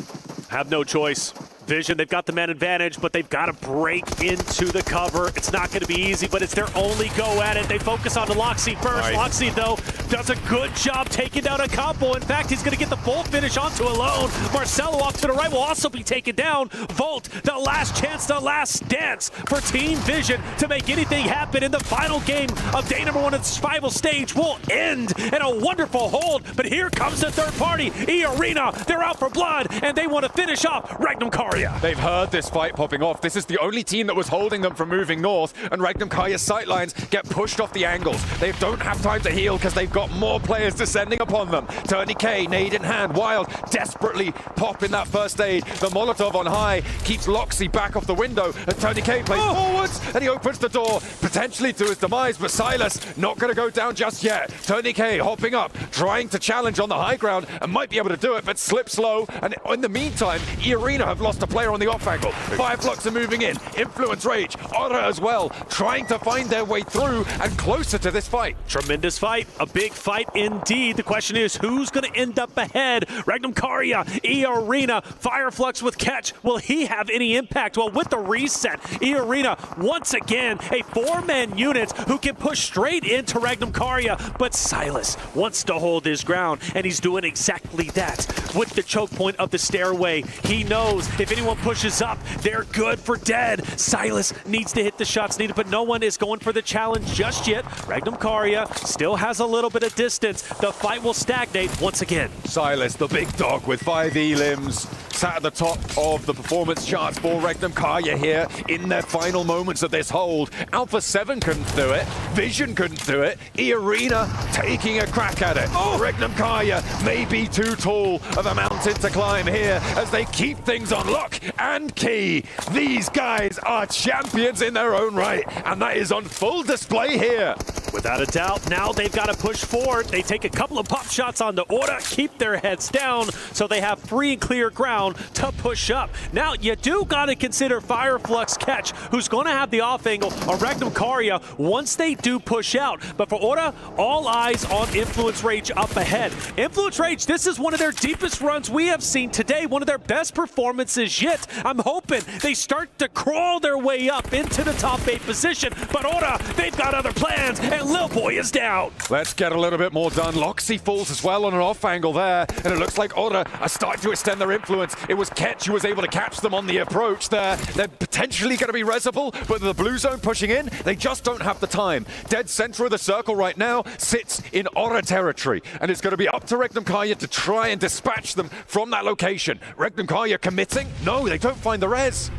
Have no choice. Vision, they've got the man advantage, but they've got to break into the cover. It's not going to be easy, but it's their only go at it. They focus on the Loxy first. Right. Loxy, though, does a good job taking down a couple. In fact, he's going to get the full finish onto Alone. Marcelo off to the right will also be taken down. Volt, the last chance, the last dance for Team Vision to make anything happen in the final game of day number 1 of the survival stage will end in a wonderful hold. But here comes the third party, E-Arena. They're out for blood, and they want to finish off Regnum Karya. They've heard this fight popping off. This is the only team that was holding them from moving north, and Regnum Karya's sightlines get pushed off the angles. They don't have time to heal because they've got more players descending upon them. Tony K, nade in hand, Wild desperately popping that first aid. The Molotov on high keeps Loxy back off the window, and Tony K plays forwards, and he opens the door, potentially to his demise, but Silas not going to go down just yet. Tony K hopping up, trying to challenge on the high ground, and might be able to do it, but slips low, and in the meantime, E-Arena have lost a player on the off angle. Fireflux are moving in. Influence Rage. Aura as well, trying to find their way through and closer to this fight. Tremendous fight. A big fight indeed. The question is, who's going to end up ahead? Regnum Karya, E-Arena, Fireflux with catch. Will he have any impact? Well, with the reset, E-Arena, once again, a 4-man unit who can push straight into Regnum Karya. But Silas wants to hold his ground, and he's doing exactly that. With the choke point of the stairway, he knows if anyone pushes up, they're good for dead. Silas needs to hit the shots needed, but no one is going for the challenge just yet. Regnum Karya still has a little bit of distance. The fight will stagnate once again. Silas, the big dog with 5 E-limbs, sat at the top of the performance charts for Regnum Karya here in their final moments of this hold. Alpha 7 couldn't do it. Vision couldn't do it. E-Arena taking a crack at it. Regnum Karya may be too tall of a mountain to climb here as they keep things on lock and key. These guys are champions in their own right, and that is on full display here. Without a doubt, now they've got to push forward. They take a couple of pop shots on the Aura, keep their heads down, so they have free and clear ground to push up. Now, you do got to consider Fireflux catch, who's going to have the off angle on Regnum Karya once they do push out. But for Aura, all eyes on Influence Rage up ahead. Influence Rage, this is one of their deepest runs we have seen today, one of their best performances yet. I'm hoping they start to crawl their way up into the top 8 position. But Aura, they've got other plans, and Lil Boy is down. Let's get a little bit more done. Loxy falls as well on an off angle there, and it looks like Aura are starting to extend their influence. It was Ketch who was able to catch them on the approach there. They're potentially going to be resable, but the blue zone pushing in, they just don't have the time. Dead center of the circle right now sits in Aura territory, and it's going to be up to Regnum Karya to try and dispatch them from that location. Regnum Karya committing? No, they don't find the res.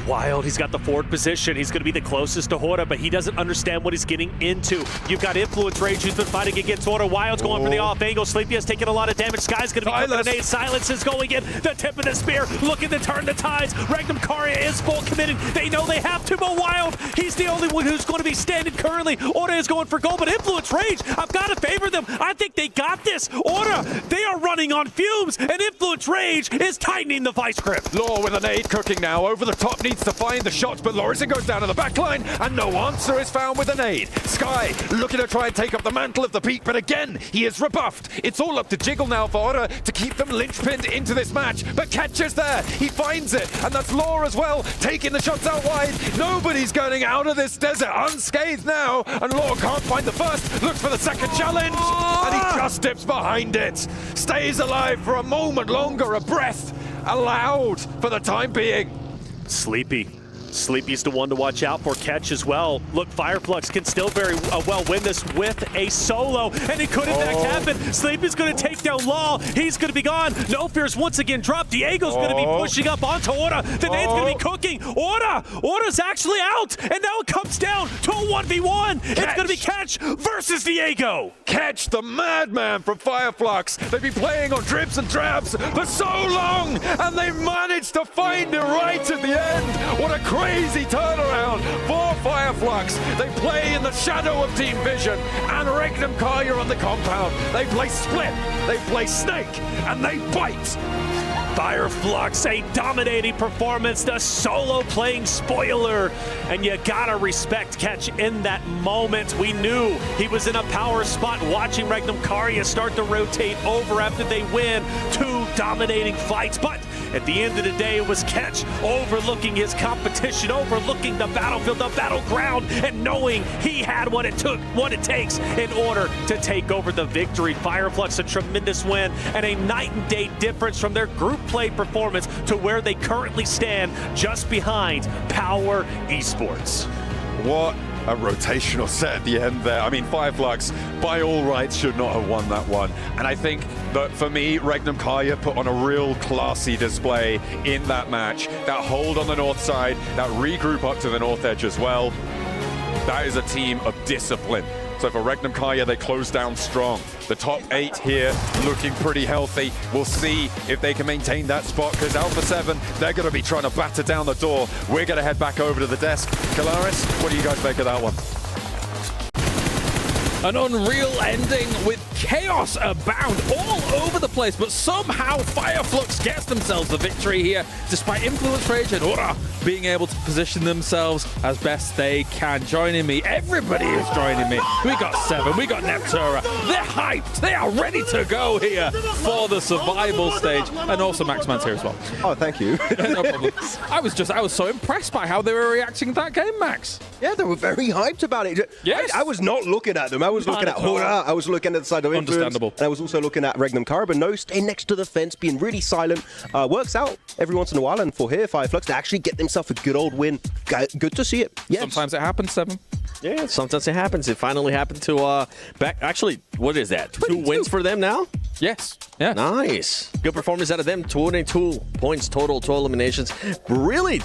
Wild, he's got the forward position. He's going to be the closest to Horda, but he doesn't understand what he's getting into. You've got Influence Rage who's been fighting against Horda. Wild's going for the off angle. Sleepy has taken a lot of damage. Sky's going to be coming to nade. Silence is going in. The tip of the spear looking to turn the tides. Regnum Karya is full committed. They know they have to, but Wild, he's the only one who's going to be standing currently. Horda is going for gold, but Influence Rage, I've got to favor them. I think they got this. Horda, they are running on fumes, and Influence Rage is tightening the vice grip. Law with a nade cooking now. Over the top needs to find the shots, but Lorison goes down to the back line, and no answer is found with a nade. Sky looking to try and take up the mantle of the peak, but again, he is rebuffed. It's all up to Jiggle now for Horda to keep them linchpinned into this match, but Catcher's there. He finds it, and that's Law as well, taking the shots out wide. Nobody's getting out of this desert unscathed now, and Law can't find the first, looks for the second challenge, and he just dips behind it. Stays alive for a moment longer, a breath allowed for the time being. Sleepy's the one to watch out for. Catch as well. Look, Fireflux can still very well win this with a solo, and it could in fact happen. Sleepy's going to take down Law. He's going to be gone. No Fear's once again dropped. Diego's going to be pushing up onto Orta. The nade's going to be cooking. Orta's actually out, and now it comes down to a 1v1. It's going to be Catch versus Diego. Catch, the madman from Fireflux. They've been playing on dribs and drabs for so long, and they managed to find it right at the end. What a crazy turnaround for Fireflux. They play in the shadow of Team Vision, and Regnum Karya on the compound. They play split, they play snake, and they bite. Fireflux, a dominating performance, the solo playing spoiler, and you gotta respect Catch in that moment. We knew he was in a power spot, watching Regnum Karya start to rotate over after they win 2 dominating fights, but At the end of the day, it was Ketch overlooking his competition, overlooking the battlefield, the battleground, and knowing he had what it takes in order to take over the victory. Fireflux, a tremendous win and a night and day difference from their group play performance to where they currently stand, just behind Power Esports. What a rotational set at the end there. I mean, Fireflux, by all rights, should not have won that one. And I think that for me, Regnum Kaya put on a real classy display in that match. That hold on the north side, that regroup up to the north edge as well. That is a team of discipline. So for Regnum Kaya, they close down strong. The top 8 here looking pretty healthy. We'll see if they can maintain that spot, because Alpha 7, they're going to be trying to batter down the door. We're going to head back over to the desk. Kalaris, what do you guys make of that one? An unreal ending with chaos abound all over the place, but somehow Fireflux gets themselves the victory here, despite Influence Rage and Ura being able to position themselves as best they can. Joining me, everybody is joining me. We got Seven, we got Neptura. They're hyped, they are ready to go here for the survival stage. And also Maxman's here as well. Oh, thank you. No problem. I was so impressed by how they were reacting to that game, Max. Yeah, they were very hyped about it. Yes. I was not looking at them. I was looking at Hora. I was looking at the side of Influence. Understandable. And I was also looking at Regnum Kara, but no, stay next to the fence, being really silent. Works out every once in a while. And for here, Fireflux, to actually get themselves a good old win. Good to see it. Yes. Sometimes it happens, Seven. Yeah, sometimes it happens. It finally happened to Actually, what is that? 2 wins for them now? Yes. Yeah. Nice. Good performance out of them. 22 points total, 2 eliminations. Really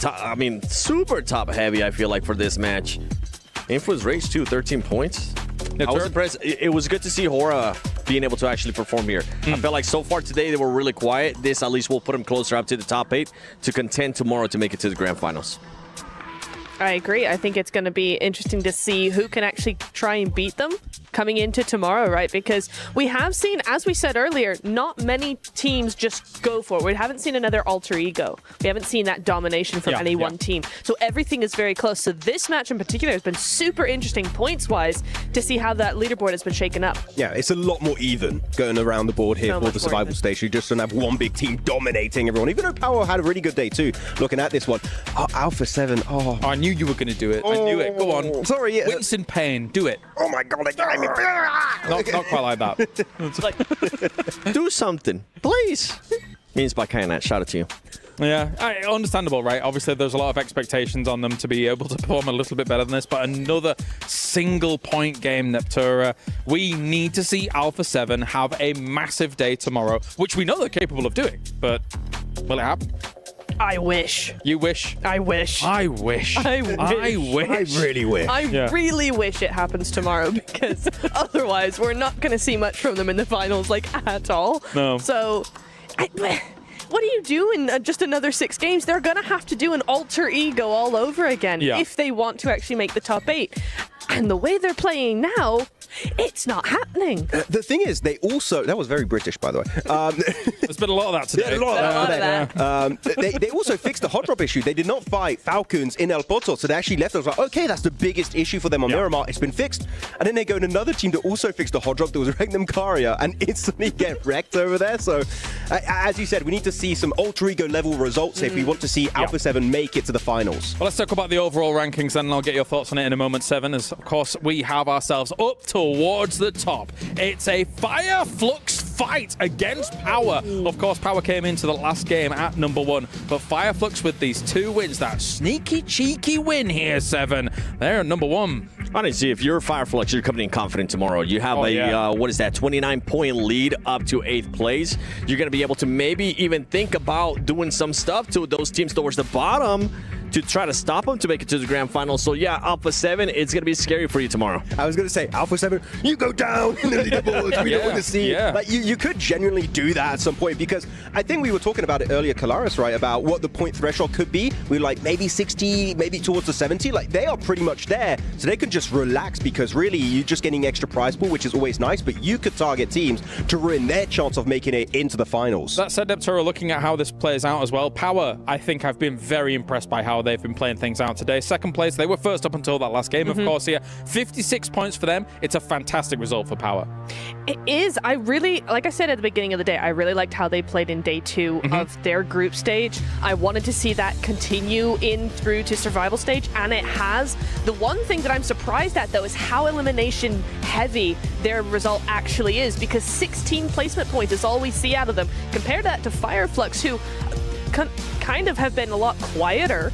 super top heavy, I feel like, for this match. Influence Rage too, 13 points. I was impressed. It was good to see Hora being able to actually perform here. I felt like so far today they were really quiet. This at least will put them closer up to the top 8 to contend tomorrow to make it to the grand finals. I agree. I think it's going to be interesting to see who can actually try and beat them coming into tomorrow, right? Because we have seen, as we said earlier, not many teams just go for it. We haven't seen another alter ego. We haven't seen that domination from any one team. So everything is very close. So this match in particular has been super interesting points-wise to see how that leaderboard has been shaken up. Yeah, it's a lot more even going around the board here for the survival stage. You just don't have one big team dominating everyone. Even though Power had a really good day too, looking at this one. Oh, Alpha 7, I knew you were going to do it. I knew it. Go on. Sorry. Winston Payne, do it. Oh my god, Not quite like that. It's like, do something, please. Means by Kyanat, shout out to you. Yeah, understandable, right? Obviously, there's a lot of expectations on them to be able to perform a little bit better than this, but another single-point game, Neptura. We need to see Alpha 7 have a massive day tomorrow, which we know they're capable of doing, but will it happen? I wish. You wish? I wish. I wish. I wish. I wish. I really wish. I really wish it happens tomorrow, because otherwise we're not going to see much from them in the finals, like, at all. No. So, what do you do in just another 6 games? They're going to have to do an alter ego all over again if they want to actually make the top 8. And the way they're playing now, it's not happening. The thing is, they also... That was very British, by the way. There's been a lot of that today. Yeah, a lot of that. They also fixed the hot drop issue. They did not fight Falcons in El Poto, so they actually left us like, okay, that's the biggest issue for them on Miramar. It's been fixed. And then they go to another team that also fixed the hot drop. That was Regnum Karia, and instantly get wrecked over there. So, as you said, we need to see some alter ego level results if we want to see Alpha 7 make it to the finals. Well, let's talk about the overall rankings then, and I'll get your thoughts on it in a moment, Seven, as, of course, we have ourselves up towards the top. It's a Fireflux fight against Power. Of course, Power came into the last game at number 1, but Fireflux with these 2 wins, that sneaky, cheeky win here, Seven. They're at number 1. Honestly, if you're Fireflux, you're coming in confident tomorrow. You have what is that, 29-point lead up to 8th place. You're going to be able to maybe even think about doing some stuff to those teams towards the bottom to try to stop them to make it to the grand final. So yeah, Alpha 7, it's going to be scary for you tomorrow. I was going to say, Alpha 7, you go down in the leaderboards. We don't want to see. Like, you could genuinely do that at some point, because I think we were talking about it earlier, Kalaris, right, about what the point threshold could be. We were like, maybe 60, maybe towards the 70. Like, they are pretty much there. So they can just relax, because really, you're just getting extra prize pool, which is always nice, but you could target teams to ruin their chance of making it into the finals. That said, Neptura, looking at how this plays out as well, Power, I think I've been very impressed by how they've been playing things out today. Second place, they were first up until that last game, of course, here. 56 points for them. It's a fantastic result for Power. It is. I really, like I said at the beginning of the day, I really liked how they played in day 2 of their group stage. I wanted to see that continue in through to survival stage, and it has. The one thing that I'm surprised at, though, is how elimination heavy their result actually is, because 16 placement points is all we see out of them. Compare that to Fireflux, who kind of have been a lot quieter.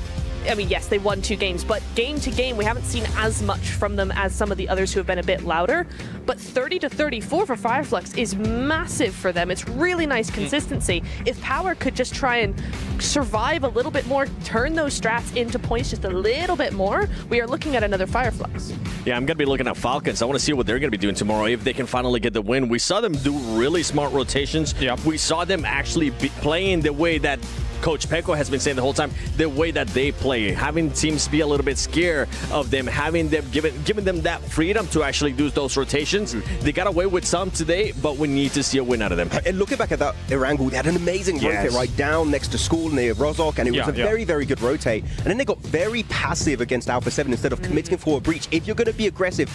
I mean, yes, they won 2 games, but game to game, we haven't seen as much from them as some of the others who have been a bit louder. But 30-34 for Fireflux is massive for them. It's really nice consistency. If Power could just try and survive a little bit more, turn those strats into points just a little bit more, we are looking at another Fireflux. Yeah, I'm going to be looking at Falcons. I want to see what they're going to be doing tomorrow if they can finally get the win. We saw them do really smart rotations. Yep. We saw them actually be playing the way that Coach Peko has been saying the whole time, the way that they play, having teams be a little bit scared of them, having them giving them that freedom to actually do those rotations. They got away with some today, but we need to see a win out of them. And looking back at that Erangel, they had an amazing rotate right down next to school near Rozok, and it was a very, very good rotate. And then they got very passive against Alpha 7 instead of committing for a breach. If you're going to be aggressive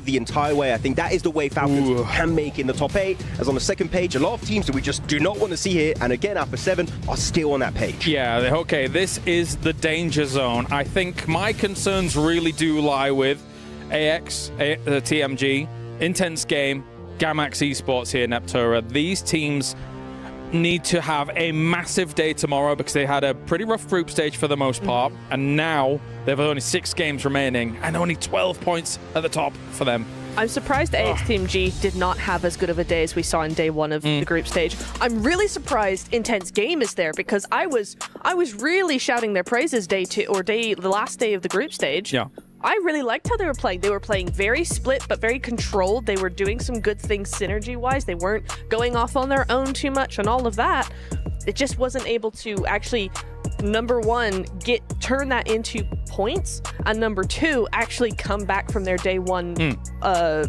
the entire way. I think that is the way Falcons can make in the top 8. As on the second page, a lot of teams that we just do not want to see here, and again, Alpha 7 are still on that page. Yeah, okay, this is the danger zone. I think my concerns really do lie with AX, TMG, Intense Game, Gamax Esports here, Neptura. These teams need to have a massive day tomorrow because they had a pretty rough group stage for the most part, and now they have only 6 games remaining and only 12 points at the top for them. I'm surprised AX Team G did not have as good of a day as we saw in day 1 of the group stage. I'm really surprised Intense Game is there because I was really shouting their praises the last day of the group stage. Yeah. I really liked how they were playing. They were playing very split but very controlled. They were doing some good things synergy-wise. They weren't going off on their own too much and all of that. It just wasn't able to actually, number 1, turn that into points, and number 2, actually come back from their day 1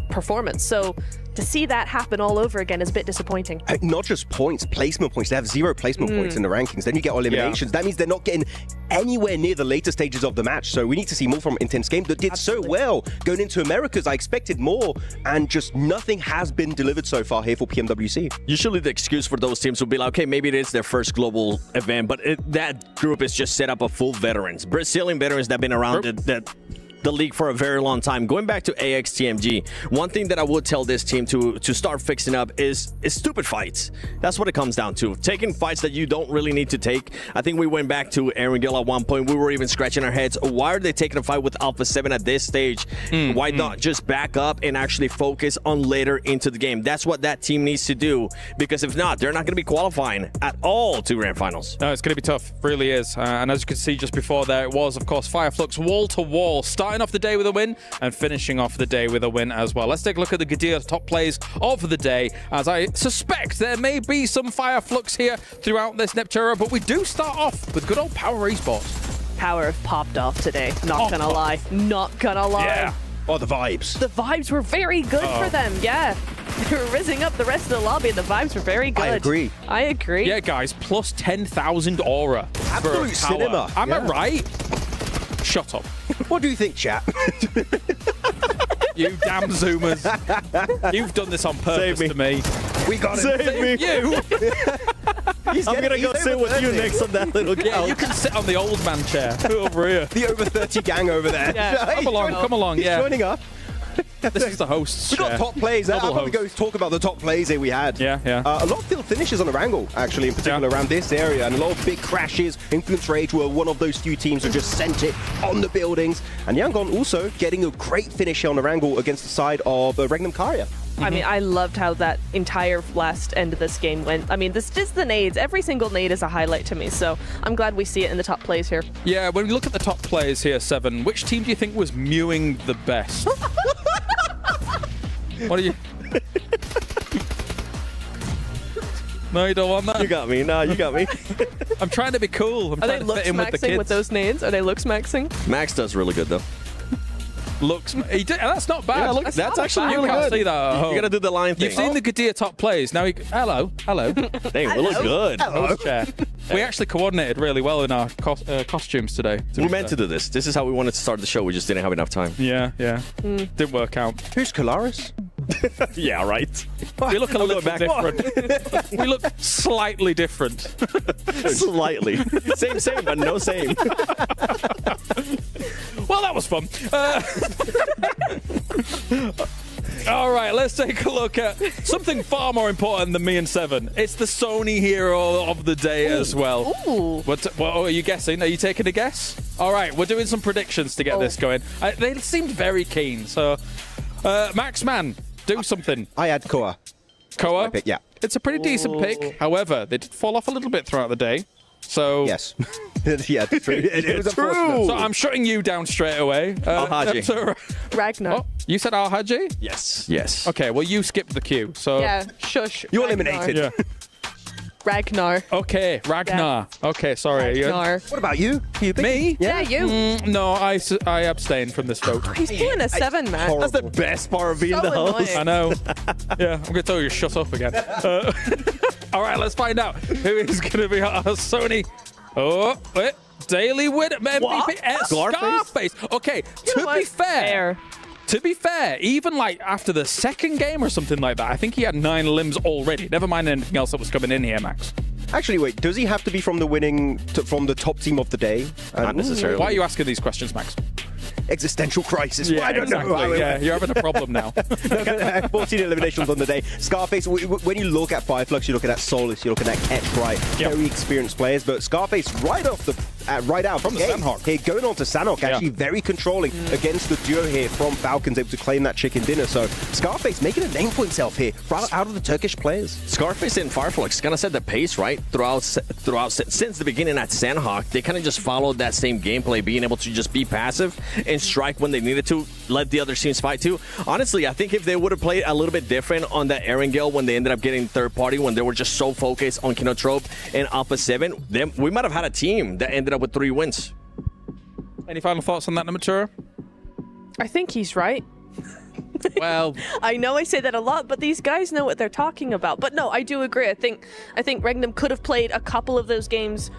performance. So to see that happen all over again is a bit disappointing. Not just points, placement points. They have 0 placement points in the rankings. Then you get eliminations. That means they're not getting anywhere near the later stages of the match. So we need to see more from Intense Game that did so well going into Americas. I expected more, and just nothing has been delivered so far here for PMWC. Usually the excuse for those teams would be like, okay, maybe it is their first global event, but that group is just set up of full veterans, Brazilian veterans that have been around the league for a very long time. Going back to AXTMG, one thing that I would tell this team to start fixing up is stupid fights. That's what it comes down to. Taking fights that you don't really need to take. I think we went back to Erangel at one point. We were even scratching our heads. Why are they taking a fight with Alpha 7 at this stage? Why not just back up and actually focus on later into the game? That's what that team needs to do, because if not, they're not going to be qualifying at all to Grand Finals. No, it's going to be tough. Really is. And as you can see just before there, it was, of course, Fireflux wall-to-wall, starting off the day with a win and finishing off the day with a win as well. Let's take a look at the Gadir top plays of the day, as I suspect there may be some Fireflux here throughout this Neptura, but we do start off with good old Power Esports. Power have popped off today. Not gonna lie. Not gonna lie. Yeah. Oh, the vibes. The vibes were very good for them. Yeah. They were rizzing up the rest of the lobby, and the vibes were very good. I agree. Yeah, guys, plus 10,000 aura. Absolute cinema. Am I right? Shut up. What do you think, chat? You damn Zoomers. You've done this on purpose to me. We got it. Save me. You. I'm going to go sit with you next on that little couch. Yeah, you can sit on the old man chair over here. The over 30 gang over there. Yeah, come along. He's joining up. This is the host's We got chair. top plays. I'll probably go talk about the top plays here we had. Yeah. A lot of field finishes on Erangel, actually, in particular around this area, and a lot of big crashes. Influence Rage were one of those few teams who just sent it on the buildings. And Yangon also getting a great finish on Erangel against the side of Regnum Karya. I mean, I loved how that entire last end of this game went. I mean, this just the nades. Every single nade is a highlight to me, so I'm glad we see it in the top plays here. Yeah, when we look at the top players here, Seven, which team do you think was mewing the best? What are you... No, you don't want that? You got me. No, you got me. I'm trying to be cool. I'm Are they trying to fit in with the looks-maxing kids. with those nades? Are they looks-maxing? Max does really good, though. That's not bad. Yeah, look, that's actually really You can't good. see that at home. You got to do the line thing. You've seen the Gadir top plays. Now, hello. Dang, we look good. Host chair. We actually coordinated really well in our costumes today. We meant to do this. This is how we wanted to start the show. We just didn't have enough time. Yeah. Didn't work out. Who's Kalaris? Yeah, right. We look a little bit different. We look slightly different. Slightly. Same, but no same. Well, that was fun. All right, let's take a look at something far more important than me and Seven. It's the Sony hero of the day as well. Ooh. What are you guessing? Are you taking a guess? All right, we're doing some predictions to get this going. They seemed very keen. So, Max Man, do something. I had Koa. Koa? Pick, yeah. It's a pretty decent pick. However, they did fall off a little bit throughout the day. So yes, yeah, true. It was unfortunate. So I'm shutting you down straight away. Ragnar. Oh, you said Alhaji? Yes. Okay, well you skipped the queue. So Yeah, shush. You're Ragnar. eliminated. Yeah. Ragnar. Okay, Ragnar. Okay, sorry. Ragnar. What about you? Me? Yeah, you. No, I abstain from this vote. He's pulling a 7, man. That's the best part of being So the host. annoying. I know. Yeah, I'm going to tell you to shut up again. All right, let's find out who is going to be our Sony. Oh, wait. Daily winner, MVP, Scarface. Okay, to be fair, even like after the second game or something like that, I think he had 9 limbs already. Never mind anything else that was coming in here, Max. Actually, wait, does he have to be from from the top team of the day? Not necessarily. Why are you asking these questions, Max? Existential crisis. Yeah, I don't know. Yeah, you're having a problem now. 14 eliminations on the day. Scarface, when you look at Fireflux, you're looking at Solus, you're looking at Ketch, right? Yep. Very experienced players, but Scarface right out from the Sanhok. Here, going on to Sanhok, actually very controlling against the duo here from Falcons, able to claim that chicken dinner. So Scarface making a name for himself here, right out of the Turkish players. Scarface and Fireflux kind of set the pace, right? Throughout since the beginning at Sanhok, they kind of just followed that same gameplay, being able to just be passive and strike when they needed to, let the other teams fight too. Honestly, I think if they would have played a little bit different on that Erangel when they ended up getting third party, when they were just so focused on Kinotrope and Alpha 7, then we might have had a team that ended up with 3 wins. Any final thoughts on that, Namatura? I think he's right. Well, I know I say that a lot, but these guys know what they're talking about. But no, I do agree. I think Regnum could have played a couple of those games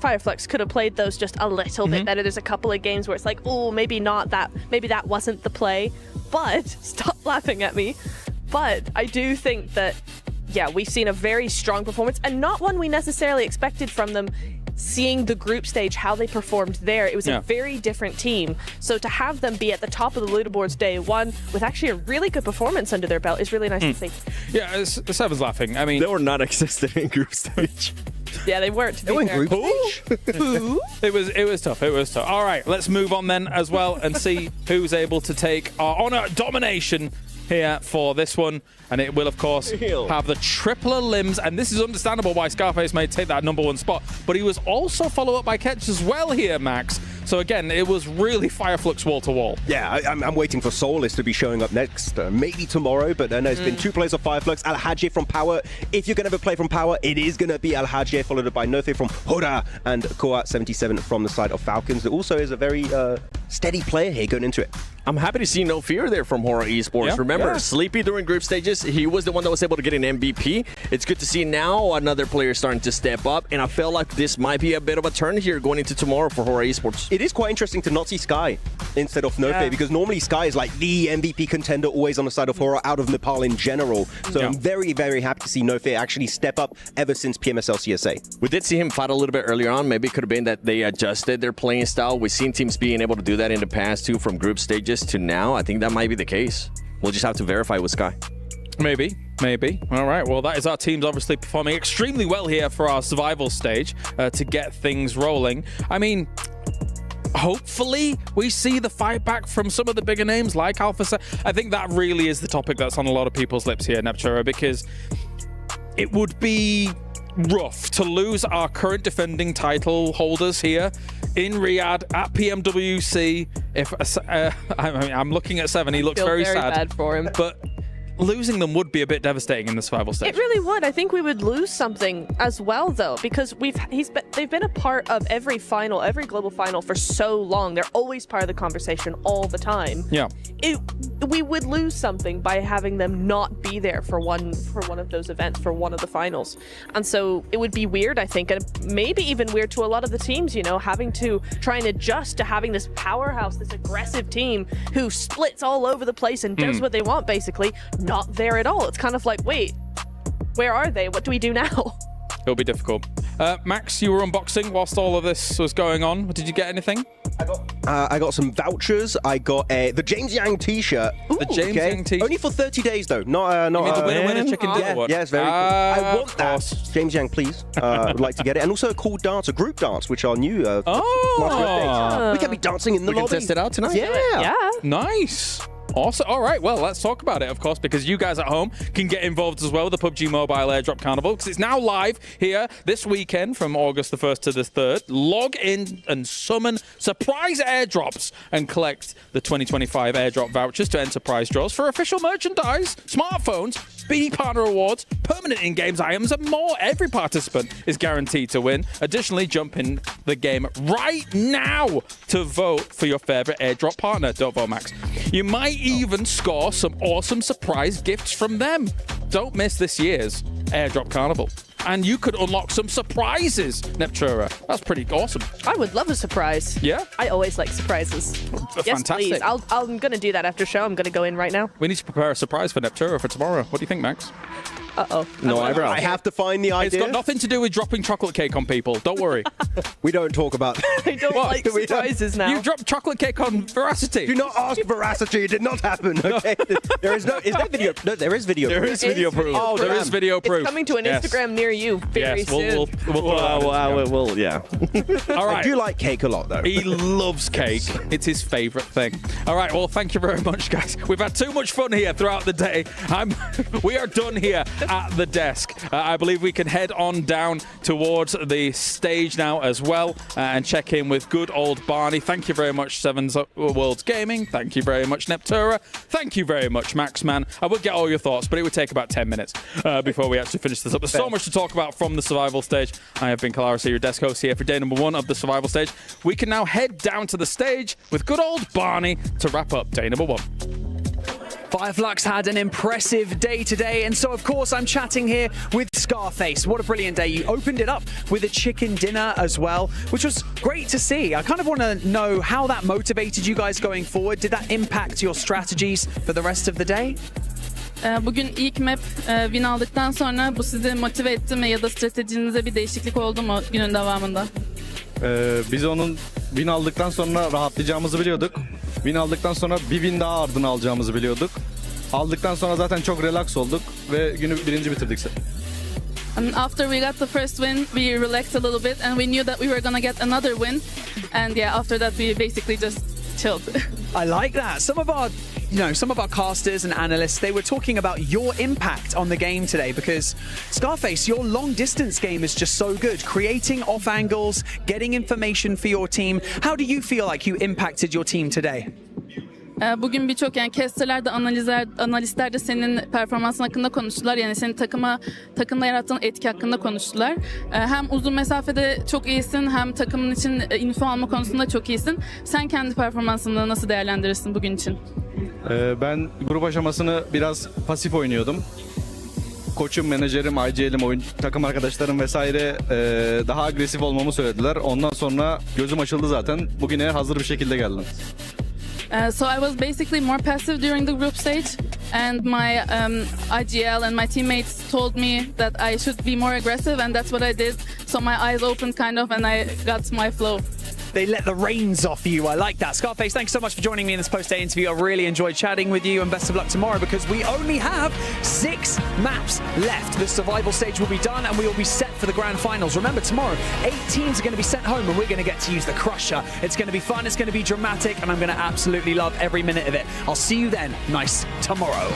Fireflux could have played those just a little bit better. There's a couple of games where it's like, oh, maybe that wasn't the play. But stop laughing at me. But I do think that, yeah, we've seen a very strong performance and not one we necessarily expected from them. Seeing the group stage, how they performed there, it was a very different team. So to have them be at the top of the leaderboards day one with actually a really good performance under their belt is really nice to see. Yeah, Seven's laughing. I mean, they were not existent in group stage. Yeah, they weren't. They were in group stage. It was tough. It was tough. All right, let's move on then as well and see who's able to take our honor domination here for this one. And it will, of course, have the tripler limbs. And this is understandable why Scarface may take that #1 spot. But he was also followed up by Ketch as well here, Max. So again, it was really Fireflux wall to wall. Yeah, I'm waiting for Solus to be showing up next, maybe tomorrow. But there's been 2 players of Fireflux. Alhaji from Power. If you're going to ever play from Power, it is going to be Alhaji, followed by Nofe from Hora and Koa 77 from the side of Falcons. That also is a very steady player here going into it. I'm happy to see No Fear there from Hora Esports. Yeah. Remember, Sleepy during group stages, he was the one that was able to get an MVP. It's good to see now another player starting to step up, and I feel like this might be a bit of a turn here going into tomorrow for Hora Esports. It is quite interesting to not see Sky instead of Nofe, because normally Sky is like the MVP contender always on the side of Hora out of Nepal in general. So I'm very, very happy to see Nofe actually step up ever since PMSL CSA. We did see him fight a little bit earlier on. Maybe it could have been that they adjusted their playing style. We've seen teams being able to do that in the past too, from group stages to now. I think that might be the case. We'll just have to verify with Sky. Maybe. All right, well, that is our teams obviously performing extremely well here for our survival stage to get things rolling. I mean, hopefully we see the fight back from some of the bigger names like Alpha. I think that really is the topic that's on a lot of people's lips here, Neptura, because it would be rough to lose our current defending title holders here in Riyadh at PMWC. If I'm looking at Seven, he looks very sad bad for him. But losing them would be a bit devastating in the survival stage. It really would. I think we would lose something as well, though, because they've been a part of every final, every global final for so long. They're always part of the conversation all the time. Yeah. We would lose something by having them not be there for one of those events, for one of the finals. And so it would be weird, I think, and maybe even weird to a lot of the teams, having to try and adjust to having this powerhouse, this aggressive team who splits all over the place and does what they want, basically, not there at all. It's kind of like, wait, where are they? What do we do now? It'll be difficult. Max, you were unboxing whilst all of this was going on. Did you get anything? I got some vouchers. I got the James Yang T-shirt. The James Yang T-shirt. Only for 30 days, though. Not. You mean the winner chicken dinner one? Yeah, it's very cool. I want that. James Yang, please. Would like to get it. And also a cool dance, a group dance, which are new. Last updates. We can be dancing in the lobby. We can test it out tonight. Yeah. Nice. Awesome. All right, well, let's talk about it, of course, because you guys at home can get involved as well with the PUBG Mobile Airdrop Carnival, because it's now live here this weekend from August the 1st to the 3rd. Log in and summon surprise airdrops and collect the 2025 airdrop vouchers to enterprise draws for official merchandise, smartphones, BD partner awards, permanent in-games items, and more. Every participant is guaranteed to win. Additionally, jump in the game right now to vote for your favorite airdrop partner. Don't vote Max. You might even score some awesome surprise gifts from them. Don't miss this year's Airdrop Carnival. And you could unlock some surprises, Neptura. That's pretty awesome. I would love a surprise. Yeah? I always like surprises. Yes, Fantastic. please. I'm going to do that after show. I'm going to go in right now. We need to prepare a surprise for Neptura for tomorrow. What do you think, Max? Uh-oh. No, I have to find the idea. It's got nothing to do with dropping chocolate cake on people. Don't worry. We don't talk about I don't like surprises now. You dropped chocolate cake on Veracity. Do not ask Veracity. It did not happen. Okay. There is no. Is there video? No, there is video. There is video proof. Oh, there is video proof. It's coming to an Instagram near you very soon. We'll yeah. All right. I do like cake a lot, though. He loves cake. It's his favorite thing. All right. Well, thank you very much, guys. We've had too much fun here throughout the day. We are done here at the desk. I believe we can head on down towards the stage now as well and check in with good old Barney. Thank you very much, Sevens Worlds Gaming. Thank you very much, Neptura. Thank you very much, Maxman. I would get all your thoughts, but it would take about 10 minutes before we actually finish this up. There's so much to talk about from the survival stage. I have been Kalaris, your desk host here for day number 1 of the survival stage. We can now head down to the stage with good old Barney to wrap up day number 1. Fireflux had an impressive day today, and so of course I'm chatting here with Scarface. What a brilliant day. You opened it up with a chicken dinner as well, which was great to see. I kind of want to know how that motivated you guys going forward. Did that impact your strategies for the rest of the day? Bugün ilk map win aldıktan sonra bu sizi motive etti mi ya da stratejinize bir değişiklik oldu mu günün devamında? Biz onun win aldıktan sonra rahatlayacağımızı biliyorduk. Win aldıktan sonra bir win daha ardına alacağımızı biliyorduk. Aldıktan sonra zaten çok relax olduk ve günü birinci bitirdik. And after we got the first win, we relaxed a little bit and we knew that we were gonna get another win. And yeah, after that we basically just chilled. I like that. Some of our casters and analysts, they were talking about your impact on the game today because, Scarface, your long-distance game is just so good. Creating off angles, getting information for your team. How do you feel like you impacted your team today? Bugün birçok casterler de analistler de senin performansın hakkında konuştular. Yani senin takımda yarattığın etki hakkında konuştular. Hem uzun mesafede çok iyisin hem takımın için info alma konusunda çok iyisin. Sen kendi performansını nasıl değerlendirirsin bugün için? Ben grup aşamasını biraz pasif oynuyordum. Koçum, menajerim, IGL'im, takım arkadaşlarım vesaire daha agresif olmamı söylediler. Ondan sonra gözüm açıldı zaten. Bugüne hazır bir şekilde geldim. So I was basically more passive during the group stage, and my IGL and my teammates told me that I should be more aggressive, and that's what I did. So my eyes opened kind of, and I got my flow. They let the reins off you. I like that. Scarface, thanks so much for joining me in this post-day interview. I really enjoyed chatting with you, and best of luck tomorrow because we only have 6 maps left. The survival stage will be done, and we will be set for the grand finals. Remember, tomorrow, 8 teams are going to be sent home, and we're going to get to use the Crusher. It's going to be fun, it's going to be dramatic, and I'm going to absolutely love every minute of it. I'll see you then. Nice tomorrow.